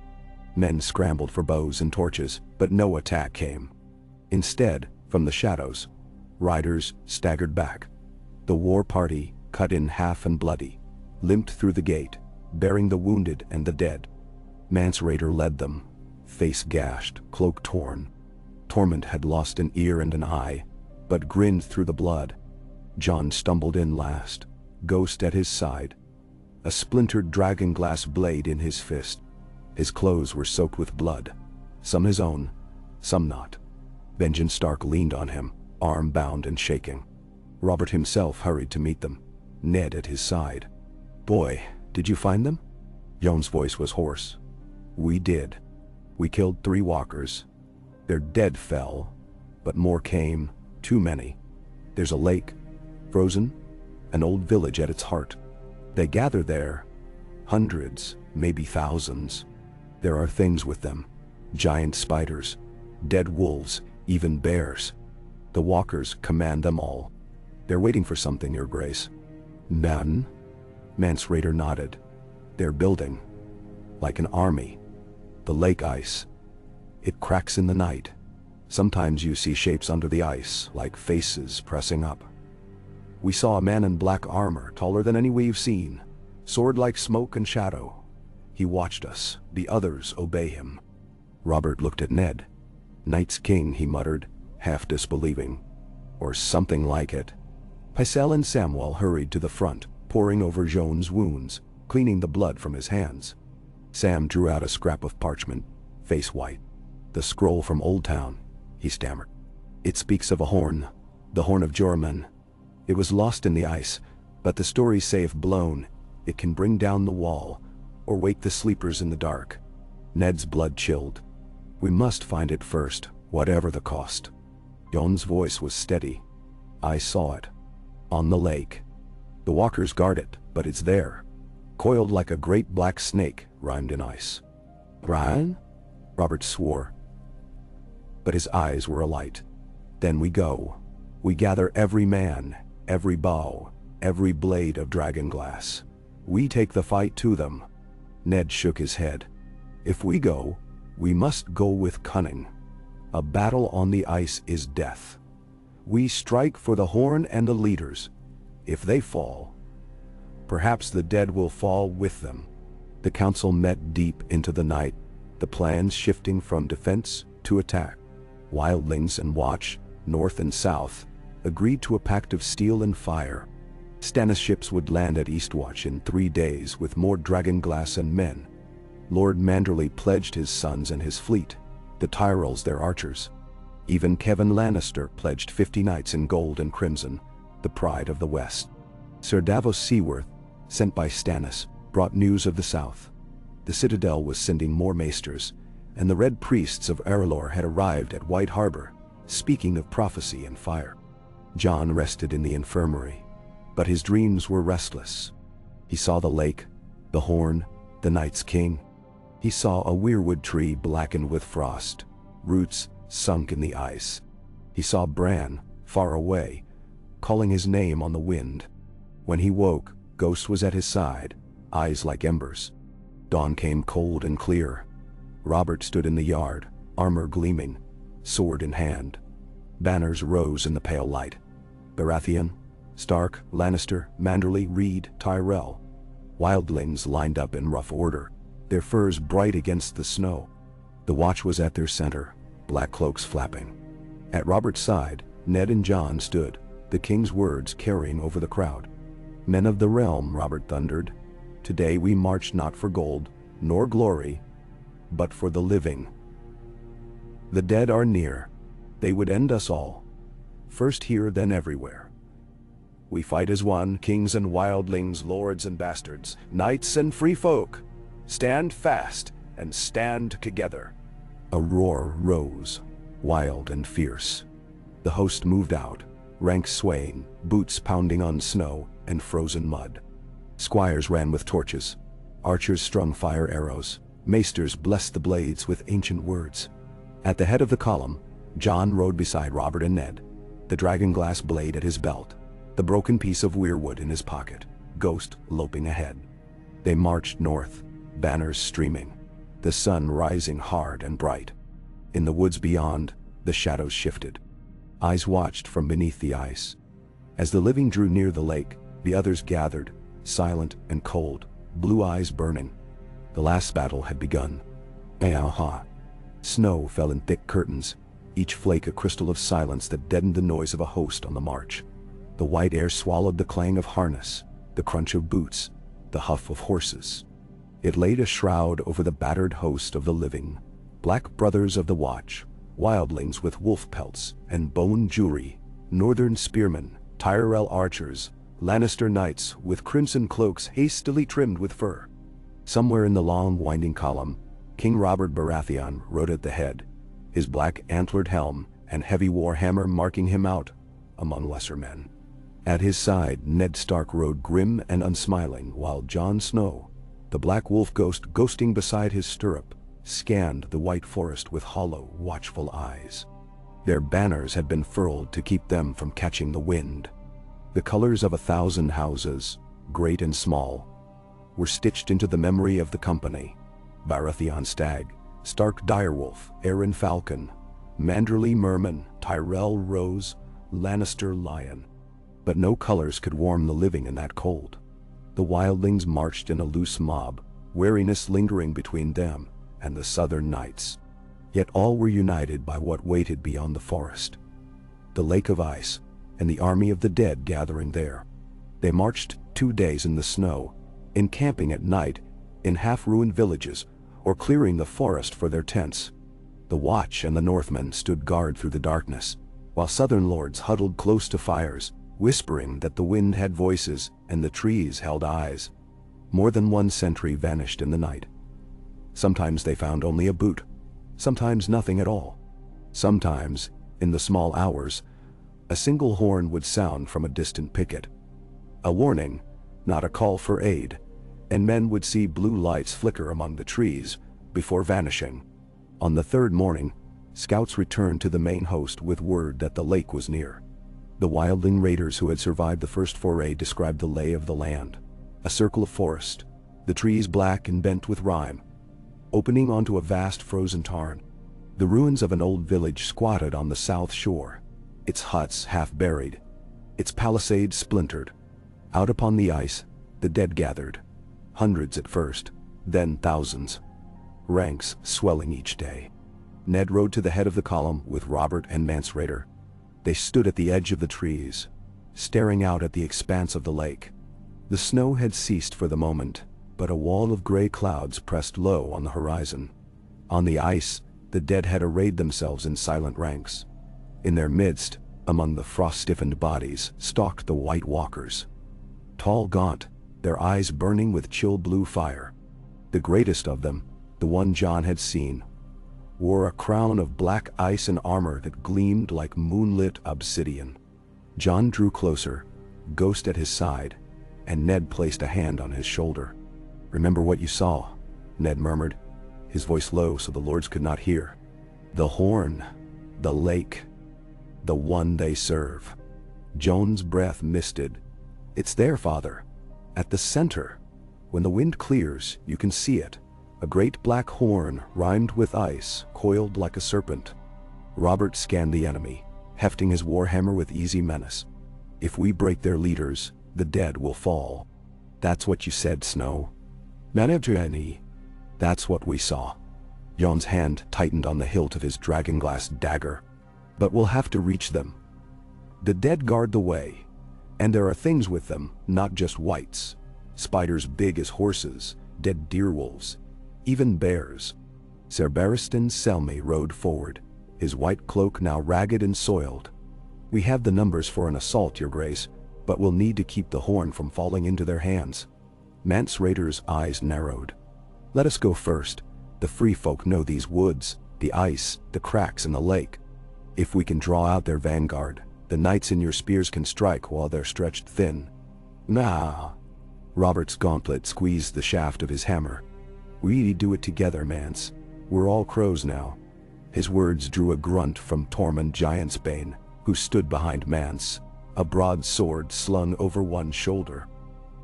Men scrambled for bows and torches, but no attack came. Instead, from the shadows, riders staggered back. The war party, cut in half and bloody, limped through the gate, bearing the wounded and the dead. Mance Rayder led them, face gashed, cloak torn. Tormund had lost an ear and an eye, but grinned through the blood. Jon stumbled in last, Ghost at his side, a splintered dragonglass blade in his fist. His clothes were soaked with blood, some his own, some not. Benjen Stark leaned on him, arm bound and shaking. Robert himself hurried to meet them, Ned at his side. "Boy, did you find them?" Jon's voice was hoarse. "We did. We killed 3 walkers. Their dead fell, but more came, too many. There's a lake, frozen, an old village at its heart. They gather there, hundreds, maybe thousands. There are things with them, giant spiders, dead wolves, even bears. The walkers command them all. They're waiting for something, Your Grace." "None?" Mance Rayder nodded. "They're building, like an army. The lake ice. It cracks in the night. Sometimes you see shapes under the ice, like faces pressing up. We saw a man in black armor, taller than any we've seen, sword like smoke and shadow. He watched us, the others obey him." Robert looked at Ned. "Night's King," he muttered, half disbelieving. "Or something like it." Pycelle and Samwell hurried to the front, pouring over Jon's wounds, cleaning the blood from his hands. Sam drew out a scrap of parchment, face white. "The scroll from Old Town," he stammered. "It speaks of a horn, the horn of Joramun. It was lost in the ice, but the stories say if blown, it can bring down the wall, or wake the sleepers in the dark." Ned's blood chilled. "We must find it first, whatever the cost." Jon's voice was steady. "I saw it. On the lake. The walkers guard it, but it's there. Coiled like a great black snake, rimed in ice." "Brian?" Robert swore. But his eyes were alight. "Then we go. We gather every man, every bow, every blade of dragonglass. We take the fight to them." Ned shook his head. "If we go, we must go with cunning. A battle on the ice is death. We strike for the horn and the leaders. If they fall, perhaps the dead will fall with them." The council met deep into the night, the plans shifting from defense to attack. Wildlings and Watch, north and south, agreed to a pact of steel and fire. Stannis ships would land at Eastwatch in 3 days with more dragonglass and men. Lord Manderley pledged his sons and his fleet, the Tyrells their archers. Even Kevin Lannister pledged 50 knights in gold and crimson, the pride of the West. Sir Davos Seaworth, sent by Stannis, brought news of the south. The Citadel was sending more maesters, and the Red Priests of Arelor had arrived at White Harbor, speaking of prophecy and fire. John rested in the infirmary, but his dreams were restless. He saw the lake, the horn, the night's king. He saw a weirwood tree blackened with frost, roots sunk in the ice. He saw Bran, far away, calling his name on the wind. When he woke, Ghost was at his side, eyes like embers. Dawn came cold and clear. Robert stood in the yard, armor gleaming, sword in hand. Banners rose in the pale light. Baratheon, Stark, Lannister, Manderly, Reed, Tyrell. Wildlings lined up in rough order, their furs bright against the snow. The watch was at their center, black cloaks flapping. At Robert's side, Ned and Jon stood, the king's words carrying over the crowd. "Men of the realm," Robert thundered, "today we march not for gold, nor glory, but for the living. The dead are near. They would end us all. First here, then everywhere. We fight as one, kings and wildlings, lords and bastards, knights and free folk. Stand fast and stand together." A roar rose, wild and fierce. The host moved out, ranks swaying, boots pounding on snow and frozen mud. Squires ran with torches. Archers strung fire arrows. Maesters blessed the blades with ancient words. At the head of the column, Jon rode beside Robert and Ned, the dragonglass blade at his belt, the broken piece of weirwood in his pocket, Ghost loping ahead. They marched north, banners streaming, the sun rising hard and bright. In the woods beyond, the shadows shifted. Eyes watched from beneath the ice. As the living drew near the lake, the others gathered, silent and cold, blue eyes burning. The last battle had begun. Aha! Snow fell in thick curtains, each flake a crystal of silence that deadened the noise of a host on the march. The white air swallowed the clang of harness, the crunch of boots, the huff of horses. It laid a shroud over the battered host of the living, black brothers of the watch, wildlings with wolf pelts and bone jewelry, northern spearmen, Tyrell archers, Lannister knights with crimson cloaks hastily trimmed with fur. Somewhere in the long winding column, King Robert Baratheon rode at the head, his black antlered helm and heavy war hammer marking him out among lesser men. At his side, Ned Stark rode grim and unsmiling, while Jon Snow, the black wolf ghost ghosting beside his stirrup, scanned the white forest with hollow, watchful eyes. Their banners had been furled to keep them from catching the wind. The colors of 1,000 houses, great and small, were stitched into the memory of the company. Baratheon stag, Stark direwolf, Arryn falcon, Manderly merman, Tyrell rose, Lannister lion. But no colors could warm the living in that cold. The wildlings marched in a loose mob, wariness lingering between them and the southern knights. Yet all were united by what waited beyond the forest. The lake of ice, and the army of the dead gathering there. They marched 2 days in the snow, encamping at night in half-ruined villages or clearing the forest for their tents. The Watch and the Northmen stood guard through the darkness, while southern lords huddled close to fires, whispering that the wind had voices and the trees held eyes. More than one sentry vanished in the night. Sometimes they found only a boot, sometimes nothing at all. Sometimes, in the small hours, a single horn would sound from a distant picket. A warning, not a call for aid, and men would see blue lights flicker among the trees before vanishing. On the third morning, scouts returned to the main host with word that the lake was near. The wildling raiders who had survived the first foray described the lay of the land. A circle of forest, the trees black and bent with rime, opening onto a vast frozen tarn. The ruins of an old village squatted on the south shore, its huts half buried, its palisades splintered. Out upon the ice, the dead gathered, hundreds at first, then thousands, ranks swelling each day. Ned rode to the head of the column with Robert and Mance Rayder. They stood at the edge of the trees, staring out at the expanse of the lake. The snow had ceased for the moment, but a wall of gray clouds pressed low on the horizon. On the ice, the dead had arrayed themselves in silent ranks. In their midst, among the frost-stiffened bodies, stalked the White Walkers. Tall, gaunt, their eyes burning with chill blue fire. The greatest of them, the one Jon had seen, wore a crown of black ice and armor that gleamed like moonlit obsidian. John drew closer, Ghost at his side, and Ned placed a hand on his shoulder. "Remember what you saw," Ned murmured, his voice low so the lords could not hear. "The horn, the lake, the one they serve." Joan's breath misted. "It's there, father. At the center. When the wind clears, you can see it. A great black horn, rimed with ice, coiled like a serpent." Robert scanned the enemy, hefting his warhammer with easy menace. "If we break their leaders, the dead will fall." "That's what you said, Snow." "Manavjani." "That's what we saw." Jon's hand tightened on the hilt of his dragonglass dagger. "But we'll have to reach them. The dead guard the way. And there are things with them, not just wights. Spiders big as horses, dead deerwolves, even bears." Ser Barristan Selmy rode forward, his white cloak now ragged and soiled. "We have the numbers for an assault, your grace, but we'll need to keep the horn from falling into their hands." Mance Rayder's eyes narrowed. "Let us go first. The free folk know these woods, the ice, the cracks in the lake. If we can draw out their vanguard, the knights in your spears can strike while they're stretched thin." "Nah." Robert's gauntlet squeezed the shaft of his hammer. "We do it together, Mance. We're all crows now." His words drew a grunt from Tormund Giantsbane, who stood behind Mance, a broad sword slung over one shoulder.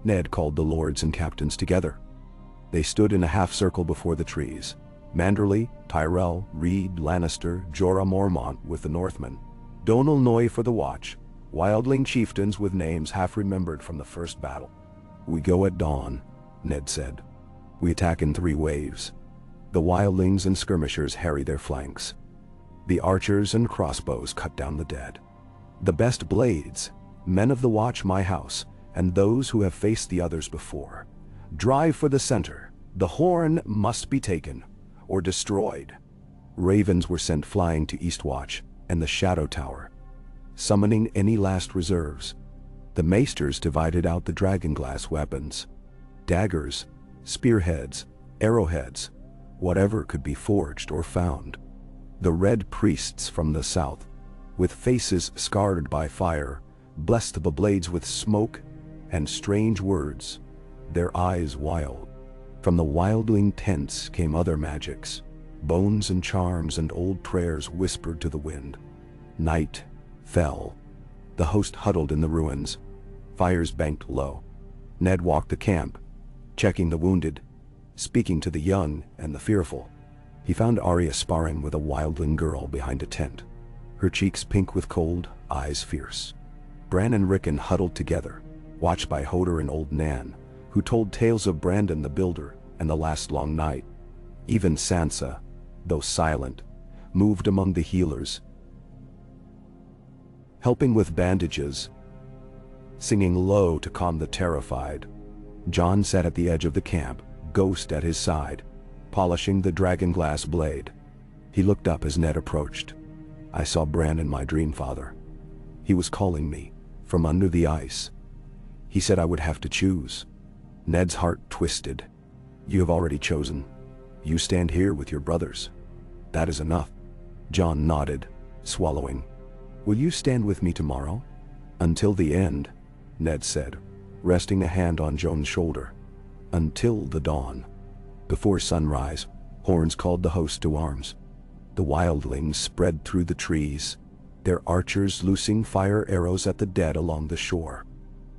Ned called the lords and captains together. They stood in a half-circle before the trees. Manderley, Tyrell, Reed, Lannister, Jorah Mormont with the Northmen. Donal Noy for the watch, wildling chieftains with names half-remembered from the first battle. "We go at dawn," Ned said. "We attack in 3 waves. The wildlings and skirmishers harry their flanks. The archers and crossbows cut down the dead. The best blades, men of the watch my house, and those who have faced the others before, drive for the center. The horn must be taken, or destroyed." Ravens were sent flying to Eastwatch and the Shadow Tower, summoning any last reserves. The maesters divided out the dragonglass weapons. Daggers, spearheads, arrowheads, whatever could be forged or found. The red priests from the south, with faces scarred by fire, blessed the blades with smoke and strange words, their eyes wild. From the wildling tents came other magics, bones and charms and old prayers whispered to the wind. Night fell. The host huddled in the ruins, fires banked low. Ned walked the camp, checking the wounded, speaking to the young and the fearful. He found Arya sparring with a wildling girl behind a tent, her cheeks pink with cold, eyes fierce. Bran and Rickon huddled together, watched by Hodor and Old Nan, who told tales of Brandon the Builder and the last long night. Even Sansa, though silent, moved among the healers, helping with bandages, singing low to calm the terrified. Jon sat at the edge of the camp, Ghost at his side, polishing the dragonglass blade. He looked up as Ned approached. "I saw Bran in my dream, father. He was calling me, from under the ice. He said I would have to choose." Ned's heart twisted. "You have already chosen. You stand here with your brothers. That is enough." Jon nodded, swallowing. "Will you stand with me tomorrow?" "Until the end," Ned said, resting a hand on Jon's shoulder. "Until the dawn." Before sunrise, horns called the host to arms. The wildlings spread through the trees, their archers loosing fire arrows at the dead along the shore.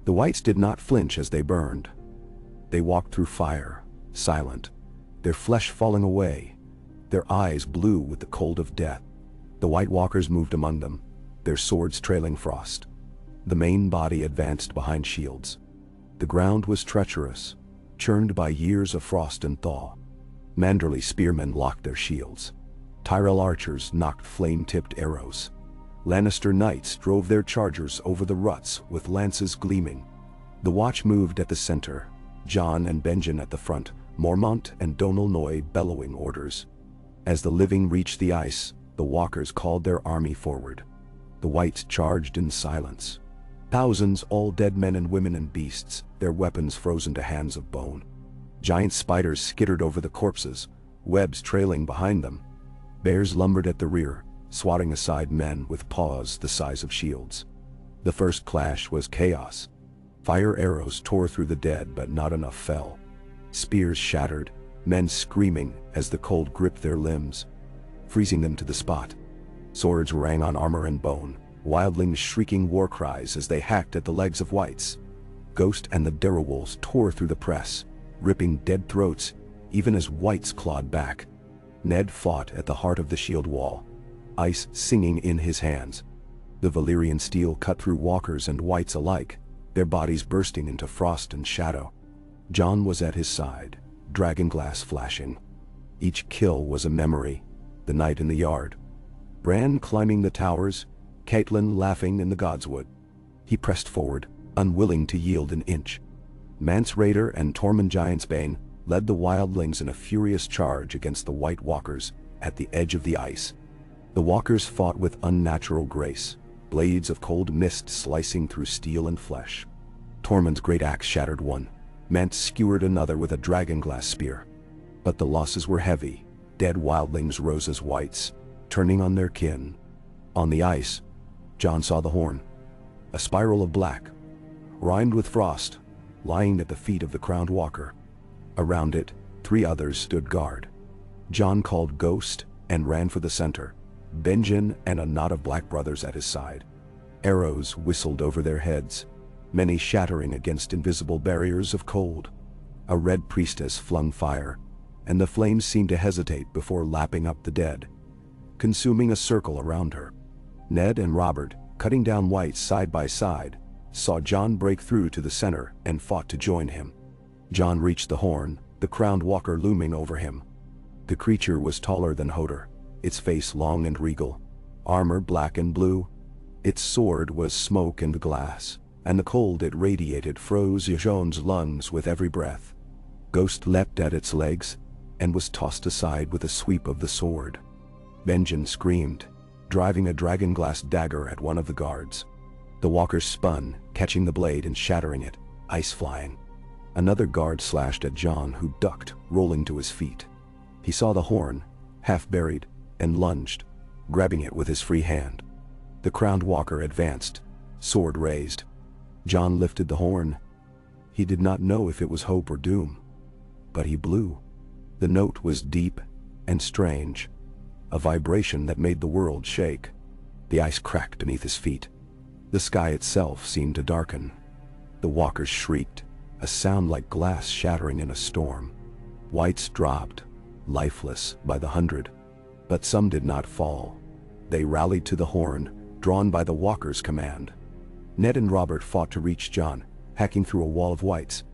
The whites did not flinch as they burned. They walked through fire, silent, their flesh falling away, their eyes blue with the cold of death. The White Walkers moved among them, their swords trailing frost. The main body advanced behind shields. The ground was treacherous, churned by years of frost and thaw. Manderley spearmen locked their shields. Tyrell archers knocked flame-tipped arrows. Lannister knights drove their chargers over the ruts with lances gleaming. The watch moved at the center, Jon and Benjen at the front, Mormont and Donal Noy bellowing orders. As the living reached the ice, the walkers called their army forward. The whites charged in silence. Thousands, all dead men and women and beasts, their weapons frozen to hands of bone. Giant spiders skittered over the corpses, webs trailing behind them. Bears lumbered at the rear, swatting aside men with paws the size of shields. The first clash was chaos. Fire arrows tore through the dead, but not enough fell. Spears shattered, men screaming as the cold gripped their limbs, freezing them to the spot. Swords rang on armor and bone, wildlings shrieking war cries as they hacked at the legs of wights. Ghost and the Darrowolves tore through the press, ripping dead throats, even as wights clawed back. Ned fought at the heart of the shield wall, ice singing in his hands. The Valyrian steel cut through walkers and wights alike, their bodies bursting into frost and shadow. Jon was at his side, dragonglass flashing. Each kill was a memory. The night in the yard, Bran climbing the towers, Catelyn laughing in the Godswood. He pressed forward, unwilling to yield an inch. Mance Rayder and Tormund Giantsbane led the wildlings in a furious charge against the White Walkers at the edge of the ice. The walkers fought with unnatural grace, blades of cold mist slicing through steel and flesh. Tormund's great axe shattered one, Mance skewered another with a dragonglass spear. But the losses were heavy. Dead wildlings rose as wights, turning on their kin. On the ice, Jon saw the horn, a spiral of black, rimed with frost, lying at the feet of the crowned walker. Around it, 3 others stood guard. Jon called Ghost and ran for the center, Benjen and a knot of black brothers at his side. Arrows whistled over their heads, many shattering against invisible barriers of cold. A red priestess flung fire, and the flames seemed to hesitate before lapping up the dead, consuming a circle around her. Ned and Robert, cutting down wights side by side, saw Jon break through to the center and fought to join him. Jon reached the horn, the crowned walker looming over him. The creature was taller than Hodor, its face long and regal, armor black and blue. Its sword was smoke and glass, and the cold it radiated froze Jon's lungs with every breath. Ghost leapt at its legs, and was tossed aside with a sweep of the sword. Benjen screamed, driving a dragonglass dagger at one of the guards. The walker spun, catching the blade and shattering it, ice flying. Another guard slashed at Jon, who ducked, rolling to his feet. He saw the horn, half buried, and lunged, grabbing it with his free hand. The crowned walker advanced, sword raised. Jon lifted the horn. He did not know if it was hope or doom, but he blew. The note was deep and strange, a vibration that made the world shake. The ice cracked beneath his feet. The sky itself seemed to darken. The walkers shrieked, a sound like glass shattering in a storm. Wights dropped, lifeless by the hundred. But some did not fall. They rallied to the horn, drawn by the walker's command. Ned and Robert fought to reach Jon, hacking through a wall of wights.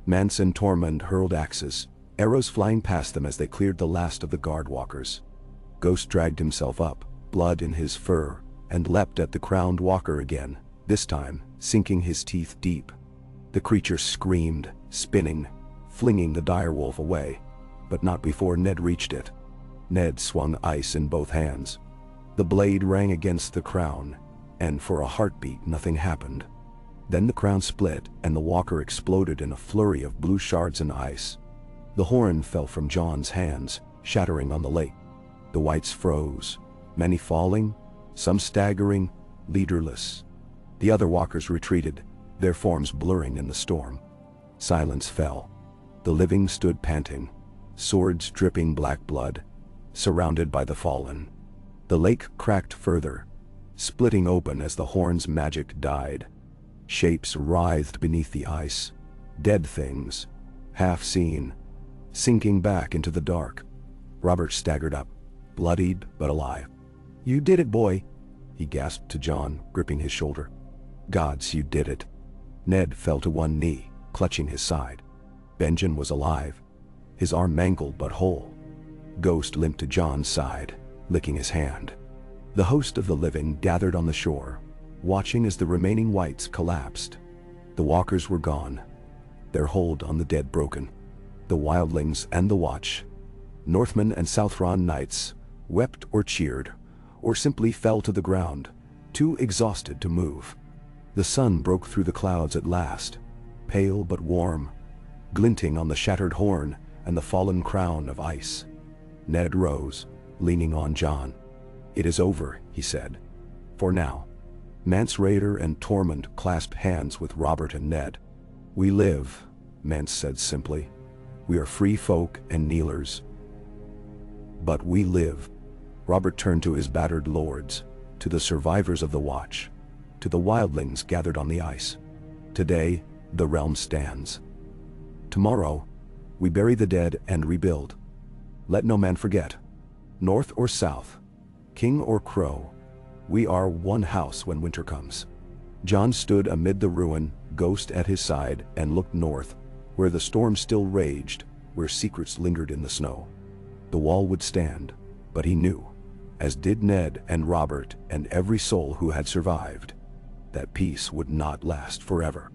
Mance and Tormund hurled axes, arrows flying past them as they cleared the last of the guard walkers. Ghost dragged himself up, blood in his fur, and leapt at the crowned walker again, this time sinking his teeth deep. The creature screamed, spinning, flinging the direwolf away, but not before Ned reached it. Ned swung ice in both hands. The blade rang against the crown, and for a heartbeat nothing happened. Then the crown split and the walker exploded in a flurry of blue shards and ice. The horn fell from Jon's hands, shattering on the lake. The wights froze, many falling, some staggering, leaderless. The other walkers retreated, their forms blurring in the storm. Silence fell. The living stood panting, swords dripping black blood, surrounded by the fallen. The lake cracked further, splitting open as the horn's magic died. Shapes writhed beneath the ice, dead things, half seen, sinking back into the dark. Robert staggered up, bloodied but alive. "You did it, boy," he gasped to Jon, gripping his shoulder. "Gods, you did it." Ned fell to one knee, clutching his side. Benjen was alive, his arm mangled but whole. Ghost limped to Jon's side, licking his hand. The host of the living gathered on the shore, watching as the remaining wights collapsed. The walkers were gone, their hold on the dead broken. The wildlings and the watch, Northmen and Southron knights, wept or cheered, or simply fell to the ground, too exhausted to move. The sun broke through the clouds at last, pale but warm, glinting on the shattered horn and the fallen crown of ice. Ned rose, leaning on Jon. "It is over," he said. "For now." Mance Rayder and Tormund clasped hands with Robert and Ned. "We live," Mance said simply. "We are free folk and kneelers. But we live." Robert turned to his battered lords, to the survivors of the Watch, to the wildlings gathered on the ice. "Today, the realm stands. Tomorrow, we bury the dead and rebuild. Let no man forget. North or south, king or crow, we are one house when winter comes." Jon stood amid the ruin, Ghost at his side, and looked north, where the storm still raged, where secrets lingered in the snow. The wall would stand, but he knew, as did Ned and Robert and every soul who had survived, that peace would not last forever.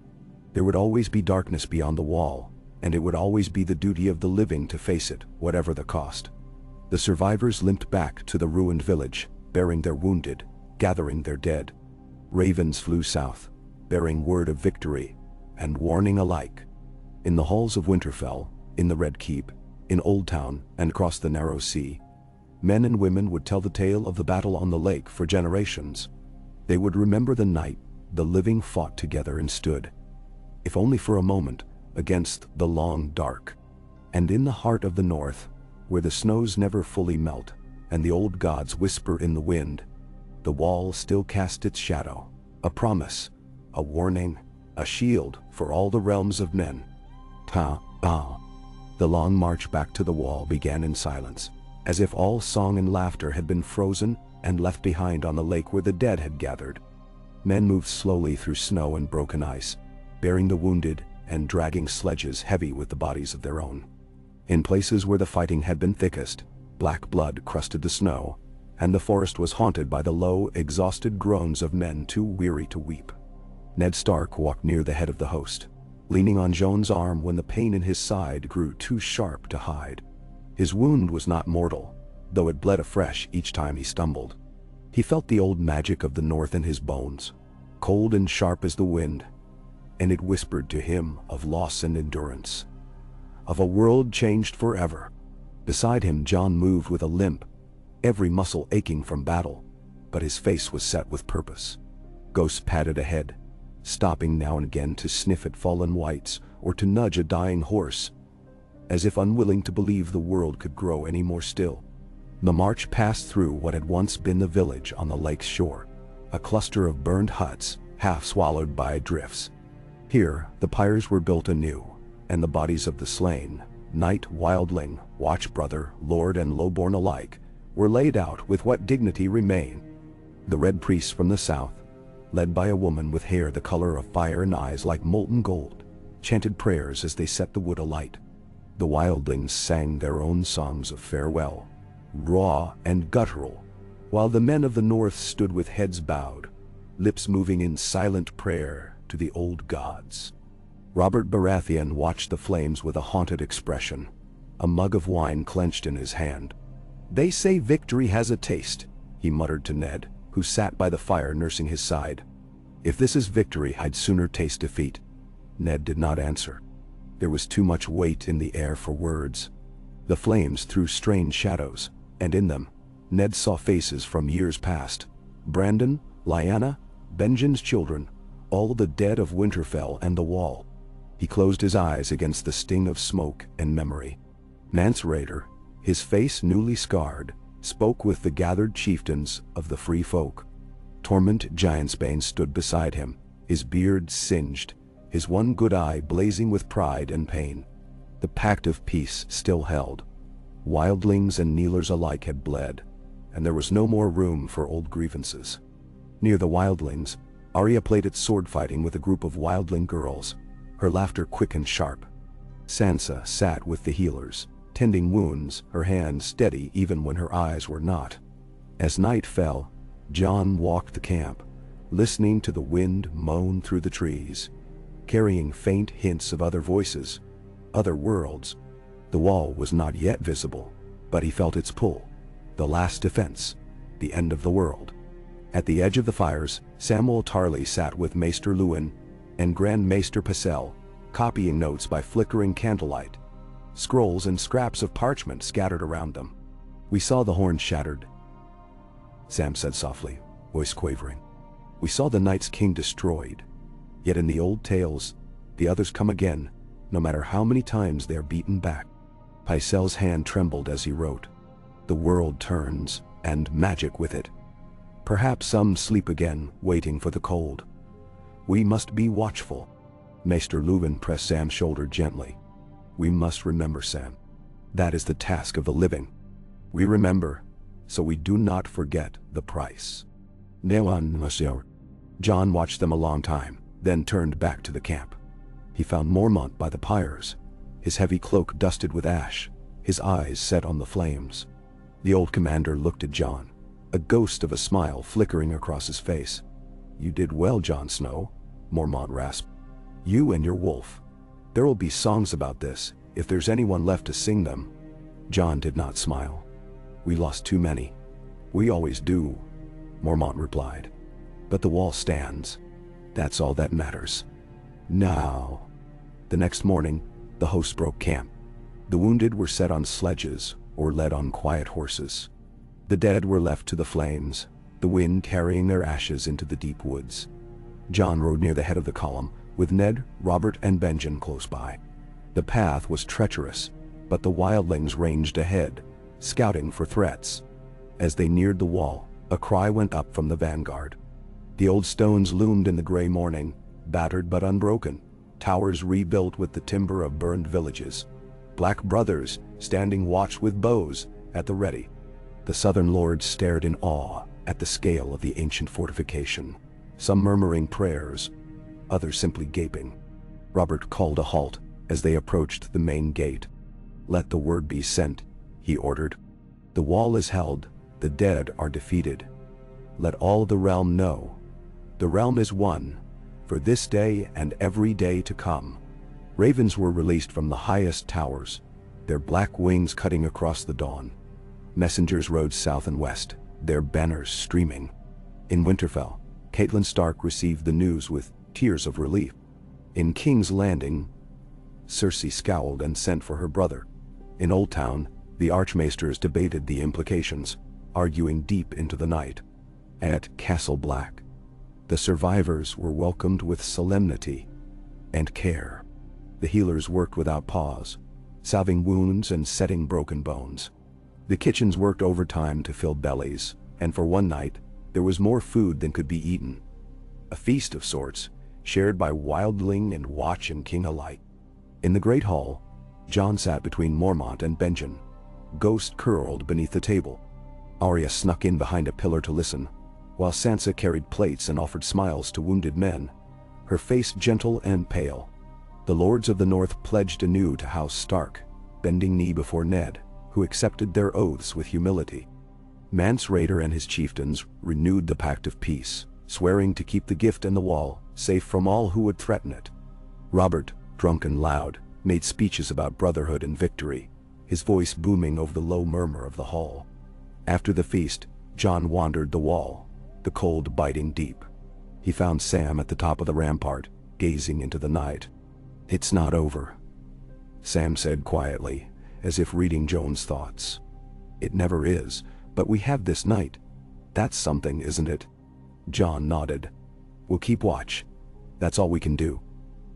There would always be darkness beyond the wall, and it would always be the duty of the living to face it, whatever the cost. The survivors limped back to the ruined village, bearing their wounded, gathering their dead. Ravens flew south, bearing word of victory and warning alike. In the halls of Winterfell, in the Red Keep, in Old Town, and across the narrow sea, men and women would tell the tale of the battle on the lake for generations. They would remember the night the living fought together and stood, if only for a moment, against the long dark. And in the heart of the north, where the snows never fully melt and the old gods whisper in the wind, the wall still cast its shadow, a promise, a warning, a shield for all the realms of men. Ta-ah. The long march back to the wall began in silence, as if all song and laughter had been frozen and left behind on the lake where the dead had gathered. Men moved slowly through snow and broken ice, bearing the wounded and dragging sledges heavy with the bodies of their own. In places where the fighting had been thickest, black blood crusted the snow, and the forest was haunted by the low, exhausted groans of men too weary to weep. Ned Stark walked near the head of the host, leaning on Jon's arm when the pain in his side grew too sharp to hide. His wound was not mortal, though it bled afresh each time he stumbled. He felt the old magic of the north in his bones, cold and sharp as the wind, and it whispered to him of loss and endurance, of a world changed forever. Beside him Jon moved with a limp, every muscle aching from battle, but his face was set with purpose. Ghost padded ahead, stopping now and again to sniff at fallen wights or to nudge a dying horse, as if unwilling to believe the world could grow any more still. The march passed through what had once been the village on the lake's shore, a cluster of burned huts, half swallowed by drifts. Here, the pyres were built anew, and the bodies of the slain, knight, wildling, watch brother, lord and lowborn alike, were laid out with what dignity remained. The red priests from the south, led by a woman with hair the color of fire and eyes like molten gold, chanted prayers as they set the wood alight. The wildlings sang their own songs of farewell, raw and guttural, while the men of the north stood with heads bowed, lips moving in silent prayer to the old gods. Robert Baratheon watched the flames with a haunted expression, a mug of wine clenched in his hand. "They say victory has a taste," he muttered to Ned, who sat by the fire nursing his side. "If this is victory, I'd sooner taste defeat." Ned did not answer. There was too much weight in the air for words. The flames threw strange shadows, and in them, Ned saw faces from years past. Brandon, Lyanna, Benjen's children, all the dead of Winterfell and the Wall. He closed his eyes against the sting of smoke and memory. Mance Rayder, his face newly scarred, spoke with the gathered chieftains of the free folk. Tormund Giantsbane stood beside him, his beard singed, his one good eye blazing with pride and pain. The pact of peace still held. Wildlings and kneelers alike had bled, and there was no more room for old grievances. Near the wildlings, Arya played at sword fighting with a group of wildling girls, her laughter quick and sharp. Sansa sat with the healers, tending wounds, her hands steady even when her eyes were not. As night fell, Jon walked the camp, listening to the wind moan through the trees, carrying faint hints of other voices, other worlds. The wall was not yet visible, but he felt its pull. The last defense, the end of the world. At the edge of the fires, Samwell Tarly sat with Maester Luwin and Grand Maester Pycelle, copying notes by flickering candlelight, scrolls and scraps of parchment scattered around them. "We saw the horn shattered," Sam said softly, voice quavering. We saw the Night's King destroyed. Yet in the old tales, the others come again, no matter how many times they are beaten back. Pycelle's hand trembled as he wrote. The world turns, and magic with it. Perhaps some sleep again, waiting for the cold. We must be watchful. Maester Leuven pressed Sam's shoulder gently. We must remember, Sam. That is the task of the living. We remember, so we do not forget the price. Monsieur. John watched them a long time, then turned back to the camp. He found Mormont by the pyres, his heavy cloak dusted with ash, his eyes set on the flames. The old commander looked at John, a ghost of a smile flickering across his face. You did well, Jon Snow, Mormont rasped. You and your wolf. There will be songs about this, if there's anyone left to sing them. John did not smile. We lost too many. We always do, Mormont replied. But the wall stands. That's all that matters. Now. The next morning, the host broke camp. The wounded were set on sledges or led on quiet horses. The dead were left to the flames, the wind carrying their ashes into the deep woods. John rode near the head of the column, with Ned, Robert, and Benjen close by. The path was treacherous, but the wildlings ranged ahead, scouting for threats. As they neared the wall, a cry went up from the vanguard. The old stones loomed in the gray morning, battered but unbroken, towers rebuilt with the timber of burned villages. Black brothers, standing watch with bows, at the ready. The southern lords stared in awe at the scale of the ancient fortification, some murmuring prayers, others simply gaping. Robert called a halt as they approached the main gate. Let the word be sent, he ordered. The wall is held, the dead are defeated. Let all the realm know. The realm is won, for this day and every day to come. Ravens were released from the highest towers, their black wings cutting across the dawn. Messengers rode south and west, their banners streaming. In Winterfell, Catelyn Stark received the news with tears of relief. In King's Landing, Cersei scowled and sent for her brother. In Old Town, the Archmaesters debated the implications, arguing deep into the night. At Castle Black, the survivors were welcomed with solemnity and care. The healers worked without pause, salving wounds and setting broken bones. The kitchens worked overtime to fill bellies, and for one night, there was more food than could be eaten. A feast of sorts, shared by wildling and watch and king alike. In the great hall, Jon sat between Mormont and Benjen, ghost curled beneath the table. Arya snuck in behind a pillar to listen, while Sansa carried plates and offered smiles to wounded men, her face gentle and pale. The lords of the North pledged anew to House Stark, bending knee before Ned, who accepted their oaths with humility. Mance Rayder and his chieftains renewed the pact of peace, swearing to keep the gift and the wall safe from all who would threaten it. Robert, drunk and loud, made speeches about brotherhood and victory, his voice booming over the low murmur of the hall. After the feast, Jon wandered the wall, the cold biting deep. He found Sam at the top of the rampart, gazing into the night. It's not over, Sam said quietly, as if reading Jon's thoughts. It never is, but we have this night. That's something, isn't it? Jon nodded. We'll keep watch. That's all we can do.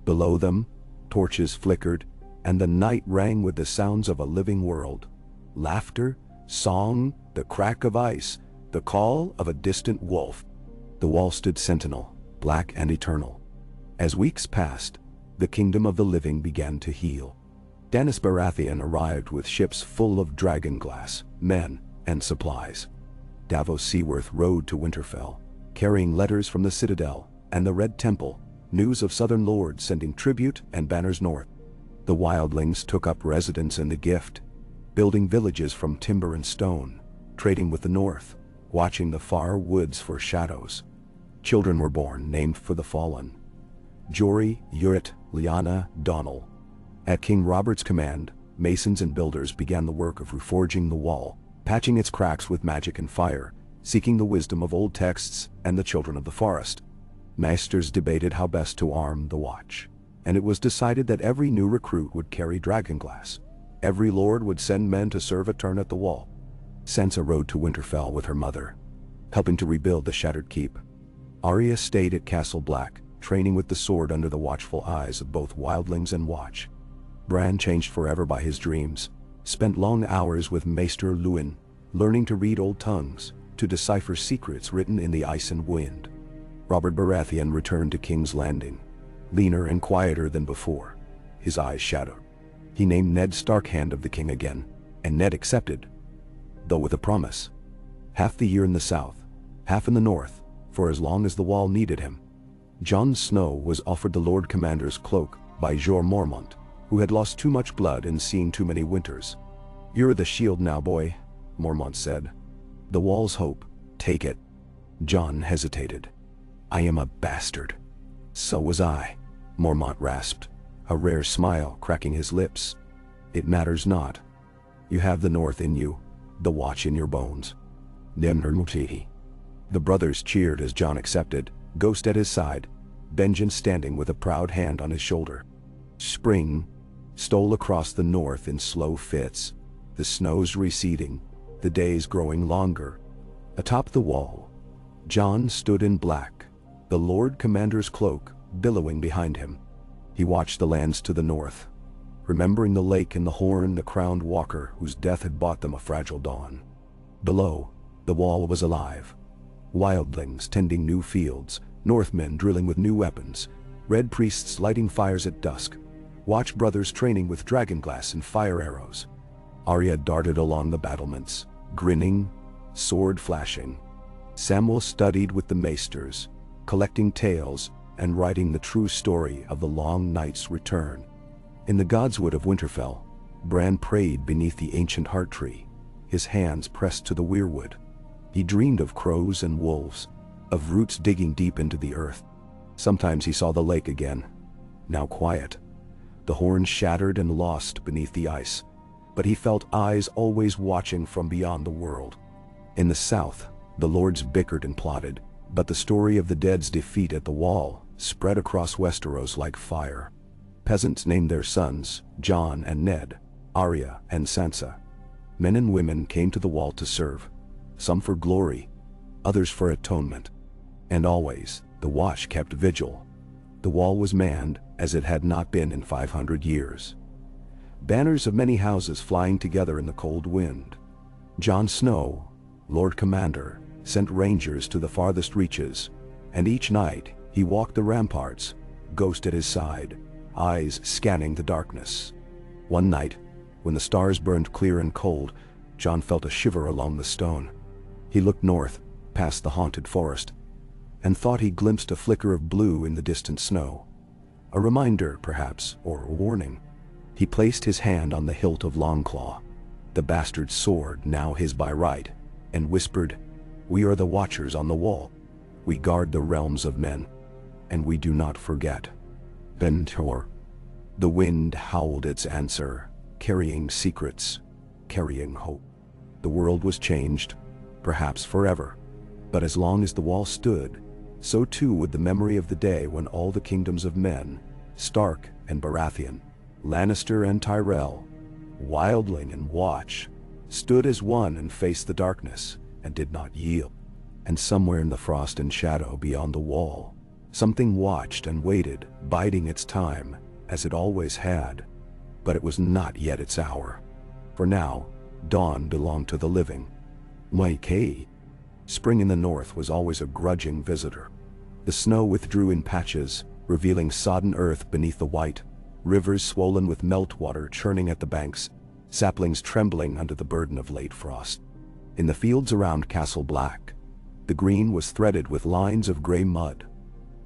Below them, torches flickered, and the night rang with the sounds of a living world. Laughter, song, the crack of ice, the call of a distant wolf. The wall stood sentinel, black and eternal. As weeks passed, the kingdom of the living began to heal. Stannis Baratheon arrived with ships full of dragonglass, men, and supplies. Davos Seaworth rode to Winterfell, carrying letters from the Citadel and the Red Temple, news of southern lords sending tribute and banners north. The wildlings took up residence in the Gift, building villages from timber and stone, trading with the North, watching the far woods for shadows. Children were born named for the fallen: Jory, Uriet, Lyanna, Donnel. At King Robert's command, masons and builders began the work of reforging the wall, patching its cracks with magic and fire, seeking the wisdom of old texts and the children of the forest. Masters debated how best to arm the watch, and it was decided that every new recruit would carry dragonglass. Every lord would send men to serve a turn at the wall. Sansa rode to Winterfell with her mother, helping to rebuild the shattered keep. Arya stayed at Castle Black, training with the sword under the watchful eyes of both wildlings and Watch. Bran, changed forever by his dreams, spent long hours with Maester Luwin, learning to read old tongues, to decipher secrets written in the ice and wind. Robert Baratheon returned to King's Landing, leaner and quieter than before, his eyes shadowed. He named Ned Stark Hand of the King again, and Ned accepted, though with a promise. Half the year in the south, half in the north, for as long as the Wall needed him. Jon Snow was offered the Lord Commander's cloak by Jorah Mormont, who had lost too much blood and seen too many winters. "You're the shield now, boy," Mormont said. "The Wall's hope. Take it." Jon hesitated. "I am a bastard." "So was I," Mormont rasped, a rare smile cracking his lips. "It matters not. You have the North in you, the Watch in your bones." The brothers cheered as Jon accepted, Ghost at his side, Benjen standing with a proud hand on his shoulder. Spring stole across the north in slow fits, the snows receding, the days growing longer. Atop the wall, Jon stood in black, the Lord Commander's cloak billowing behind him. He watched the lands to the north, remembering the lake and the horn, the crowned walker whose death had bought them a fragile dawn. Below, the Wall was alive. Wildlings tending new fields, Northmen drilling with new weapons, red priests lighting fires at dusk, Watch brothers training with dragonglass and fire arrows. Arya darted along the battlements, grinning, sword flashing. Samwell studied with the maesters, collecting tales and writing the true story of the Long Night's return. In the Godswood of Winterfell, Bran prayed beneath the ancient heart tree, his hands pressed to the weirwood. He dreamed of crows and wolves, of roots digging deep into the earth. Sometimes he saw the lake again, now quiet, the horn shattered and lost beneath the ice, but he felt eyes always watching from beyond the world. In the south, the lords bickered and plotted, but the story of the dead's defeat at the Wall spread across Westeros like fire. Peasants named their sons Jon and Ned, Arya and Sansa. Men and women came to the Wall to serve, some for glory, others for atonement. And always, the Watch kept vigil. The Wall was manned as it had not been in 500 years. Banners of many houses flying together in the cold wind. Jon Snow, Lord Commander, sent rangers to the farthest reaches, and each night he walked the ramparts, Ghost at his side, eyes scanning the darkness. One night, when the stars burned clear and cold, Jon felt a shiver along the stone. He looked north, past the haunted forest, and thought he glimpsed a flicker of blue in the distant snow. A reminder, perhaps, or a warning. He placed his hand on the hilt of Longclaw, the bastard's sword now his by right, and whispered, "We are the Watchers on the Wall. We guard the realms of men, and we do not forget." Bentor. The wind howled its answer, carrying secrets, carrying hope. The world was changed, perhaps forever, but as long as the Wall stood, so too would the memory of the day when all the kingdoms of men, Stark and Baratheon, Lannister and Tyrell, Wildling and Watch, stood as one and faced the darkness, and did not yield. And somewhere in the frost and shadow beyond the Wall, something watched and waited, biding its time, as it always had. But it was not yet its hour. For now, dawn belonged to the living. Maikei. Spring in the north was always a grudging visitor. The snow withdrew in patches, revealing sodden earth beneath the white, rivers swollen with meltwater churning at the banks, saplings trembling under the burden of late frost. In the fields around Castle Black, the green was threaded with lines of gray mud,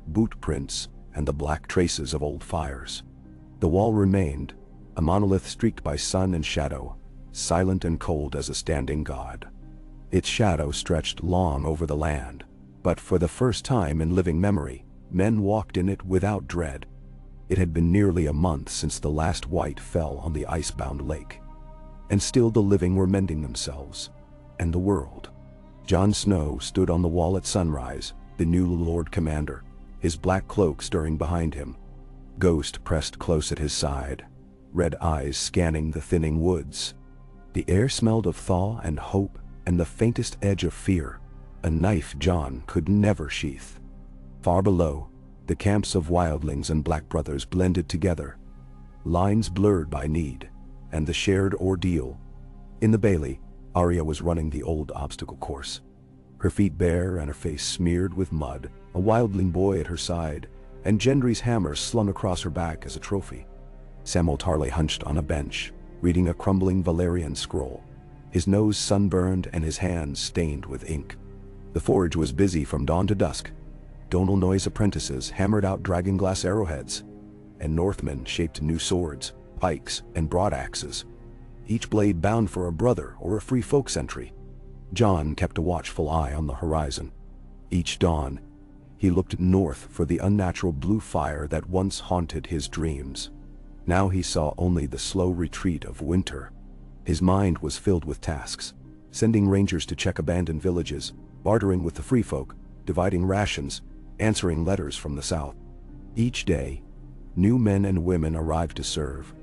boot prints, and the black traces of old fires. The Wall remained, a monolith streaked by sun and shadow, silent and cold as a standing god. Its shadow stretched long over the land, but for the first time in living memory, men walked in it without dread. It had been nearly a month since the last white fell on the ice-bound lake, and still the living were mending themselves, and the world. Jon Snow stood on the Wall at sunrise, the new Lord Commander, his black cloak stirring behind him. Ghost pressed close at his side, red eyes scanning the thinning woods. The air smelled of thaw and hope and the faintest edge of fear, a knife Jon could never sheath. Far below, the camps of wildlings and black brothers blended together, lines blurred by need and the shared ordeal. In the bailey, Arya was running the old obstacle course. Her feet bare and her face smeared with mud, a wildling boy at her side, and Gendry's hammer slung across her back as a trophy. Samwell Tarly hunched on a bench, reading a crumbling Valyrian scroll, his nose sunburned and his hands stained with ink. The forge was busy from dawn to dusk. Donal Noye's apprentices hammered out dragonglass arrowheads, and Northmen shaped new swords, pikes, and broadaxes, each blade bound for a brother or a free folk sentry. Jon kept a watchful eye on the horizon. Each dawn, he looked north for the unnatural blue fire that once haunted his dreams. Now he saw only the slow retreat of winter. His mind was filled with tasks, sending rangers to check abandoned villages, bartering with the free folk, dividing rations, answering letters from the south. Each day, new men and women arrived to serve,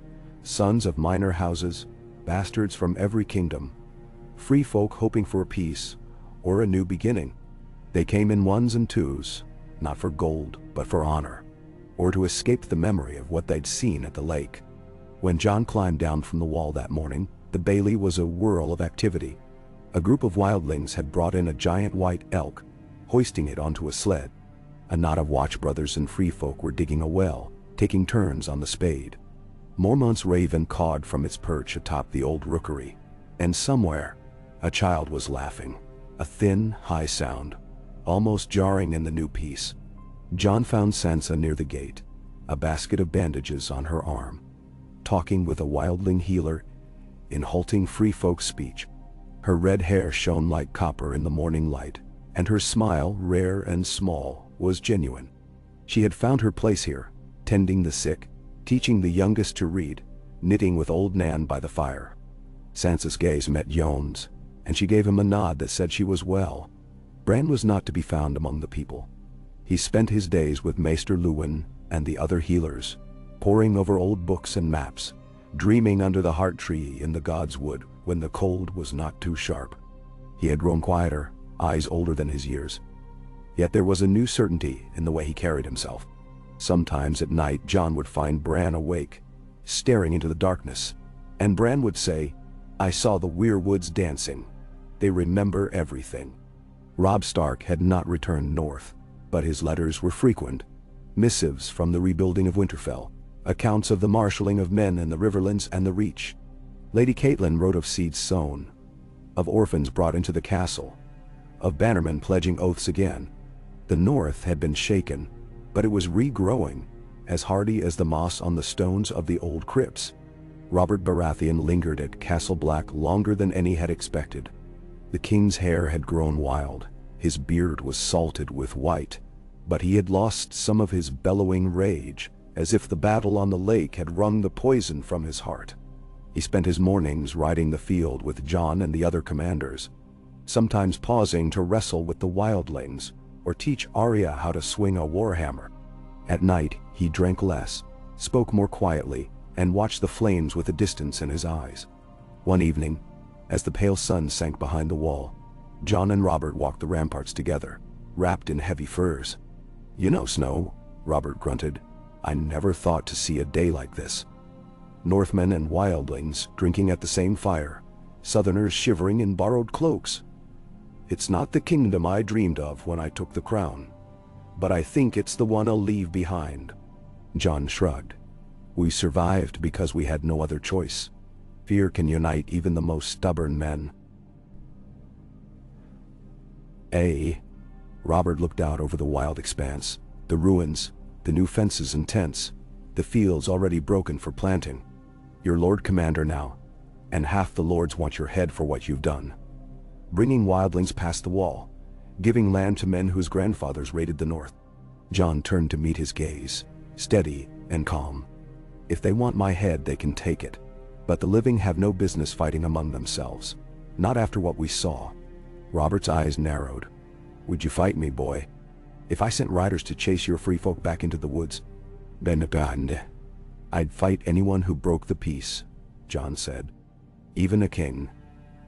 sons of minor houses, bastards from every kingdom, free folk hoping for a peace or a new beginning. They came in ones and twos, not for gold, but for honor, or to escape the memory of what they'd seen at the lake. When Jon climbed down from the wall that morning, the bailey was a whirl of activity. A group of wildlings had brought in a giant white elk, hoisting it onto a sled. A knot of watch brothers and free folk were digging a well, taking turns on the spade. Mormont's raven cawed from its perch atop the old rookery, and somewhere, a child was laughing, a thin, high sound, almost jarring in the new peace. Jon found Sansa near the gate, a basket of bandages on her arm, talking with a wildling healer in halting free folk speech. Her red hair shone like copper in the morning light, and her smile, rare and small, was genuine. She had found her place here, tending the sick, teaching the youngest to read, knitting with old Nan by the fire. Sansa's gaze met Jon's, and she gave him a nod that said she was well. Bran was not to be found among the people. He spent his days with Maester Luwin and the other healers, poring over old books and maps, dreaming under the heart tree in the God's Wood when the cold was not too sharp. He had grown quieter, eyes older than his years. Yet there was a new certainty in the way he carried himself. Sometimes at night Jon would find Bran awake, staring into the darkness, and Bran would say, "I saw the weirwoods dancing. They remember everything." Robb Stark had not returned north, but his letters were frequent. Missives from the rebuilding of Winterfell, accounts of the marshalling of men in the Riverlands and the Reach. Lady Catelyn wrote of seeds sown, of orphans brought into the castle, of bannermen pledging oaths again. The North had been shaken, but it was regrowing, as hardy as the moss on the stones of the old crypts. Robert Baratheon lingered at Castle Black longer than any had expected. The king's hair had grown wild, his beard was salted with white, but he had lost some of his bellowing rage, as if the battle on the lake had wrung the poison from his heart. He spent his mornings riding the field with Jon and the other commanders, sometimes pausing to wrestle with the wildlings, or teach Arya how to swing a warhammer. At night, he drank less, spoke more quietly, and watched the flames with a distance in his eyes. One evening, as the pale sun sank behind the wall, Jon and Robert walked the ramparts together, wrapped in heavy furs. "You know, Snow," Robert grunted, "I never thought to see a day like this. Northmen and wildlings drinking at the same fire, Southerners shivering in borrowed cloaks. It's not the kingdom I dreamed of when I took the crown, but I think it's the one I'll leave behind." Jon shrugged. "We survived because we had no other choice. Fear can unite even the most stubborn men." Robert looked out over the wild expanse, the ruins, the new fences and tents, the fields already broken for planting. "You're Lord Commander now, and half the lords want your head for what you've done. Bringing wildlings past the wall, giving land to men whose grandfathers raided the north." Jon turned to meet his gaze, steady and calm. "If they want my head, they can take it. But the living have no business fighting among themselves. Not after what we saw." Robert's eyes narrowed. "Would you fight me, boy? If I sent riders to chase your free folk back into the woods?" "I'd fight anyone who broke the peace," Jon said. "Even a king."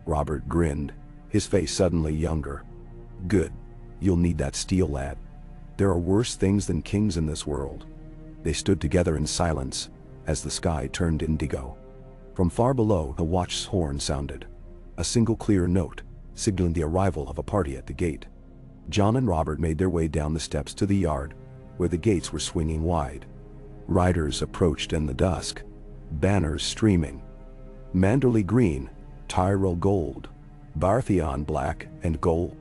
Robert grinned, his face suddenly younger. "Good. You'll need that steel, lad. There are worse things than kings in this world. They stood together in silence as the sky turned indigo. From far below, the watch's horn sounded, a single clear note, signaling the arrival of a party at the gate. John and Robert made their way down the steps to the yard, where the gates were swinging wide. Riders approached in the dusk, banners streaming. Manderley green, Tyrell gold, Barthion black and gold.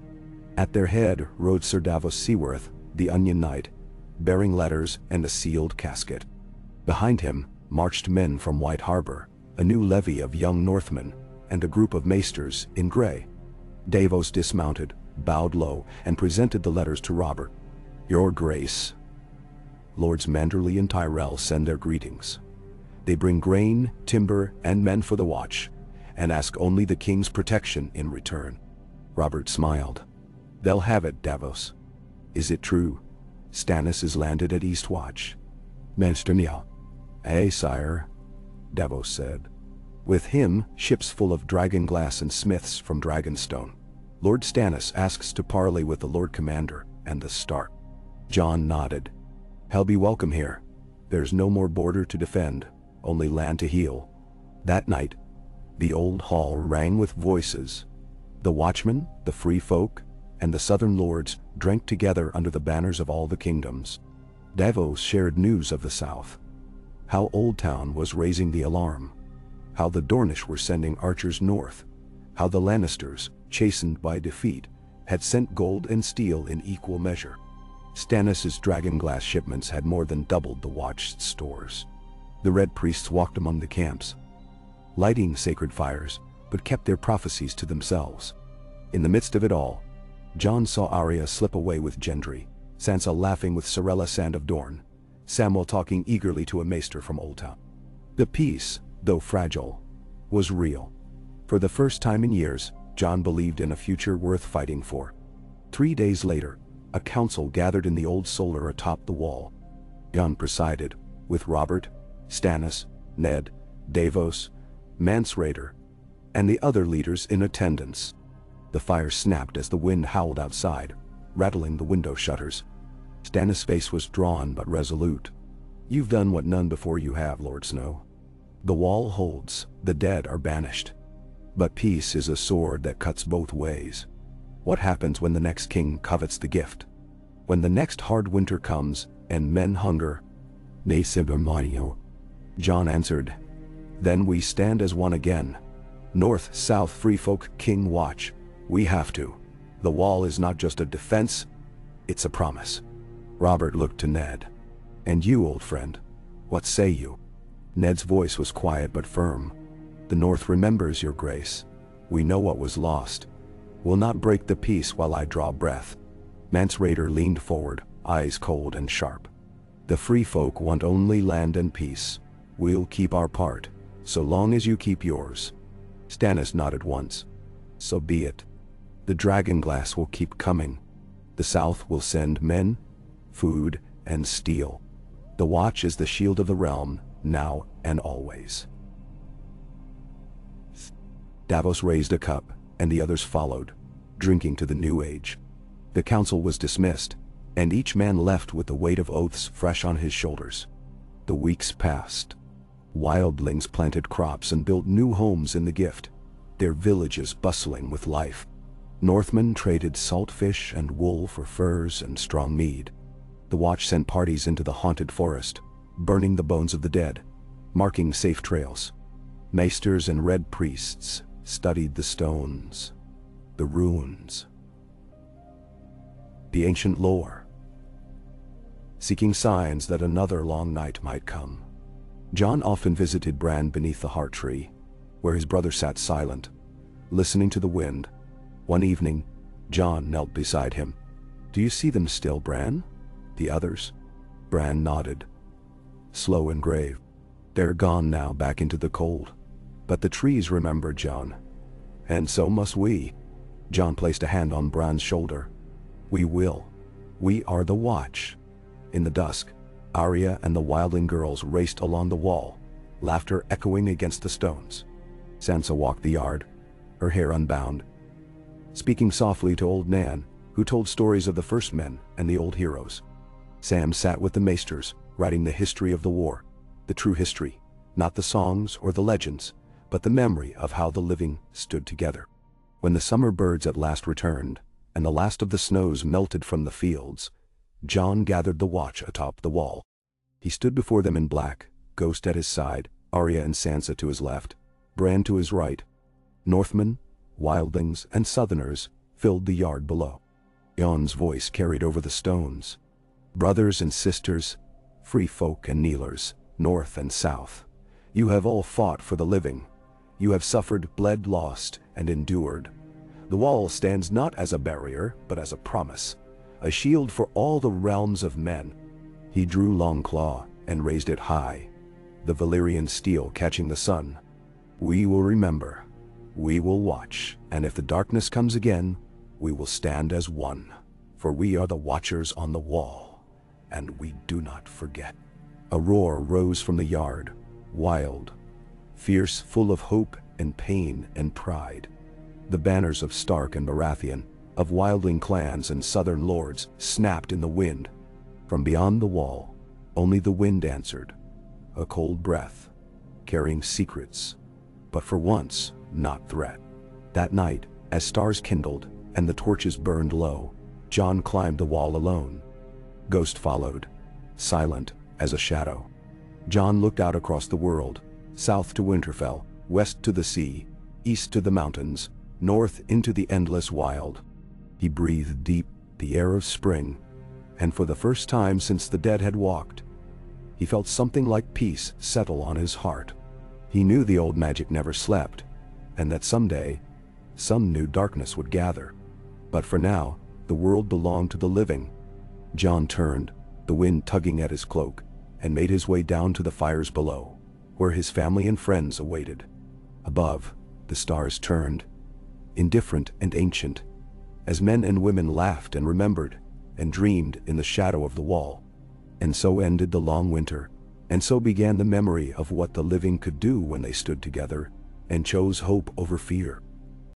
At their head rode Sir Davos Seaworth, the Onion Knight, bearing letters and a sealed casket. Behind him marched men from White Harbor, a new levy of young Northmen, and a group of maesters in grey. Davos dismounted, bowed low, and presented the letters to Robert. "Your Grace, Lords Manderley and Tyrell send their greetings. They bring grain, timber, and men for the watch, and ask only the king's protection in return." Robert smiled. "They'll have it, Davos. Is it true? Stannis is landed at Eastwatch?" "Maester, aye, sire," Davos said. "With him, ships full of dragon glass and smiths from Dragonstone. Lord Stannis asks to parley with the Lord Commander and the Stark." Jon nodded. "He'll be welcome here. There's no more border to defend, only land to heal." That night, the old hall rang with voices. The watchmen, the free folk, and the southern lords drank together under the banners of all the kingdoms. Davos shared news of the south. How Oldtown was raising the alarm. How the Dornish were sending archers north. How the Lannisters, chastened by defeat, had sent gold and steel in equal measure. Stannis' dragonglass shipments had more than doubled the Watch's stores. The Red Priests walked among the camps, lighting sacred fires, but kept their prophecies to themselves. In the midst of it all, Jon saw Arya slip away with Gendry, Sansa laughing with Sarella Sand of Dorne, Samwell talking eagerly to a maester from Oldtown. The peace, though fragile, was real. For the first time in years, Jon believed in a future worth fighting for. 3 days later, a council gathered in the old solar atop the wall. Jon presided, with Robert, Stannis, Ned, Davos, Mance Rayder, and the other leaders in attendance. The fire snapped as the wind howled outside, rattling the window shutters. Stannis' face was drawn but resolute. "You've done what none before you have, Lord Snow. The wall holds, the dead are banished. But peace is a sword that cuts both ways. What happens when the next king covets the gift? When the next hard winter comes and men hunger?" "Ne Mario," Jon answered. "Then we stand as one again. North, South, Free Folk, King Watch. We have to. The wall is not just a defense, it's a promise." Robert looked to Ned. "And you, old friend, what say you?" Ned's voice was quiet but firm. "The North remembers, your grace. We know what was lost. We'll not break the peace while I draw breath." Mance Rayder leaned forward, eyes cold and sharp. "The free folk want only land and peace. We'll keep our part, so long as you keep yours." Stannis nodded once. "So be it. The dragonglass will keep coming. The South will send men, food, and steel. The Watch is the shield of the realm, now and always." Davos raised a cup, and the others followed, drinking to the new age. The council was dismissed, and each man left with the weight of oaths fresh on his shoulders. The weeks passed. Wildlings planted crops and built new homes in the Gift, their villages bustling with life. Northmen traded salt fish and wool for furs and strong mead. The Watch sent parties into the haunted forest, burning the bones of the dead, marking safe trails. Maesters and Red Priests studied the stones, the runes, the ancient lore, seeking signs that another long night might come. Jon often visited Bran beneath the heart tree, where his brother sat silent, listening to the wind. One evening, Jon knelt beside him. "Do you see them still, Bran? The others?" Bran nodded, slow and grave. "They're gone now, back into the cold. But the trees remember, Jon. And so must we." Jon placed a hand on Bran's shoulder. "We will. We are the Watch." In the dusk, Arya and the wildling girls raced along the wall, laughter echoing against the stones. Sansa walked the yard, her hair unbound. Speaking softly to old Nan, who told stories of the first men and the old heroes. Sam sat with the maesters, writing the history of the war, the true history, not the songs or the legends, but the memory of how the living stood together. When the summer birds at last returned, and the last of the snows melted from the fields, Jon gathered the watch atop the wall. He stood before them in black, Ghost at his side, Arya and Sansa to his left, Bran to his right. Northmen, wildlings, and southerners filled the yard below. Jon's voice carried over the stones. Brothers and sisters, free folk and kneelers, north and south, you have all fought for the living. You have suffered, bled, lost, and endured. The wall stands not as a barrier, but as a promise, a shield for all the realms of men. He drew Longclaw and raised it high, the Valyrian steel catching the sun. We will remember, we will watch, and if the darkness comes again, we will stand as one, for we are the watchers on the wall, and we do not forget. A roar rose from the yard, wild, fierce, full of hope and pain and pride. The banners of Stark and Baratheon, of wildling clans and southern lords, snapped in the wind. From beyond the wall, only the wind answered, a cold breath, carrying secrets, but for once, not threat. That night, as stars kindled and the torches burned low, Jon climbed the wall alone. Ghost followed, silent as a shadow. Jon looked out across the world, south to Winterfell, west to the sea, east to the mountains, north into the endless wild. He breathed deep the air of spring, and for the first time since the dead had walked, he felt something like peace settle on his heart. He knew the old magic never slept, and that someday, some new darkness would gather. But for now, the world belonged to the living. Jon turned, the wind tugging at his cloak, and made his way down to the fires below, where his family and friends awaited. Above, the stars turned, indifferent and ancient, as men and women laughed and remembered and dreamed in the shadow of the wall. And so ended the long winter, and so began the memory of what the living could do when they stood together and chose hope over fear.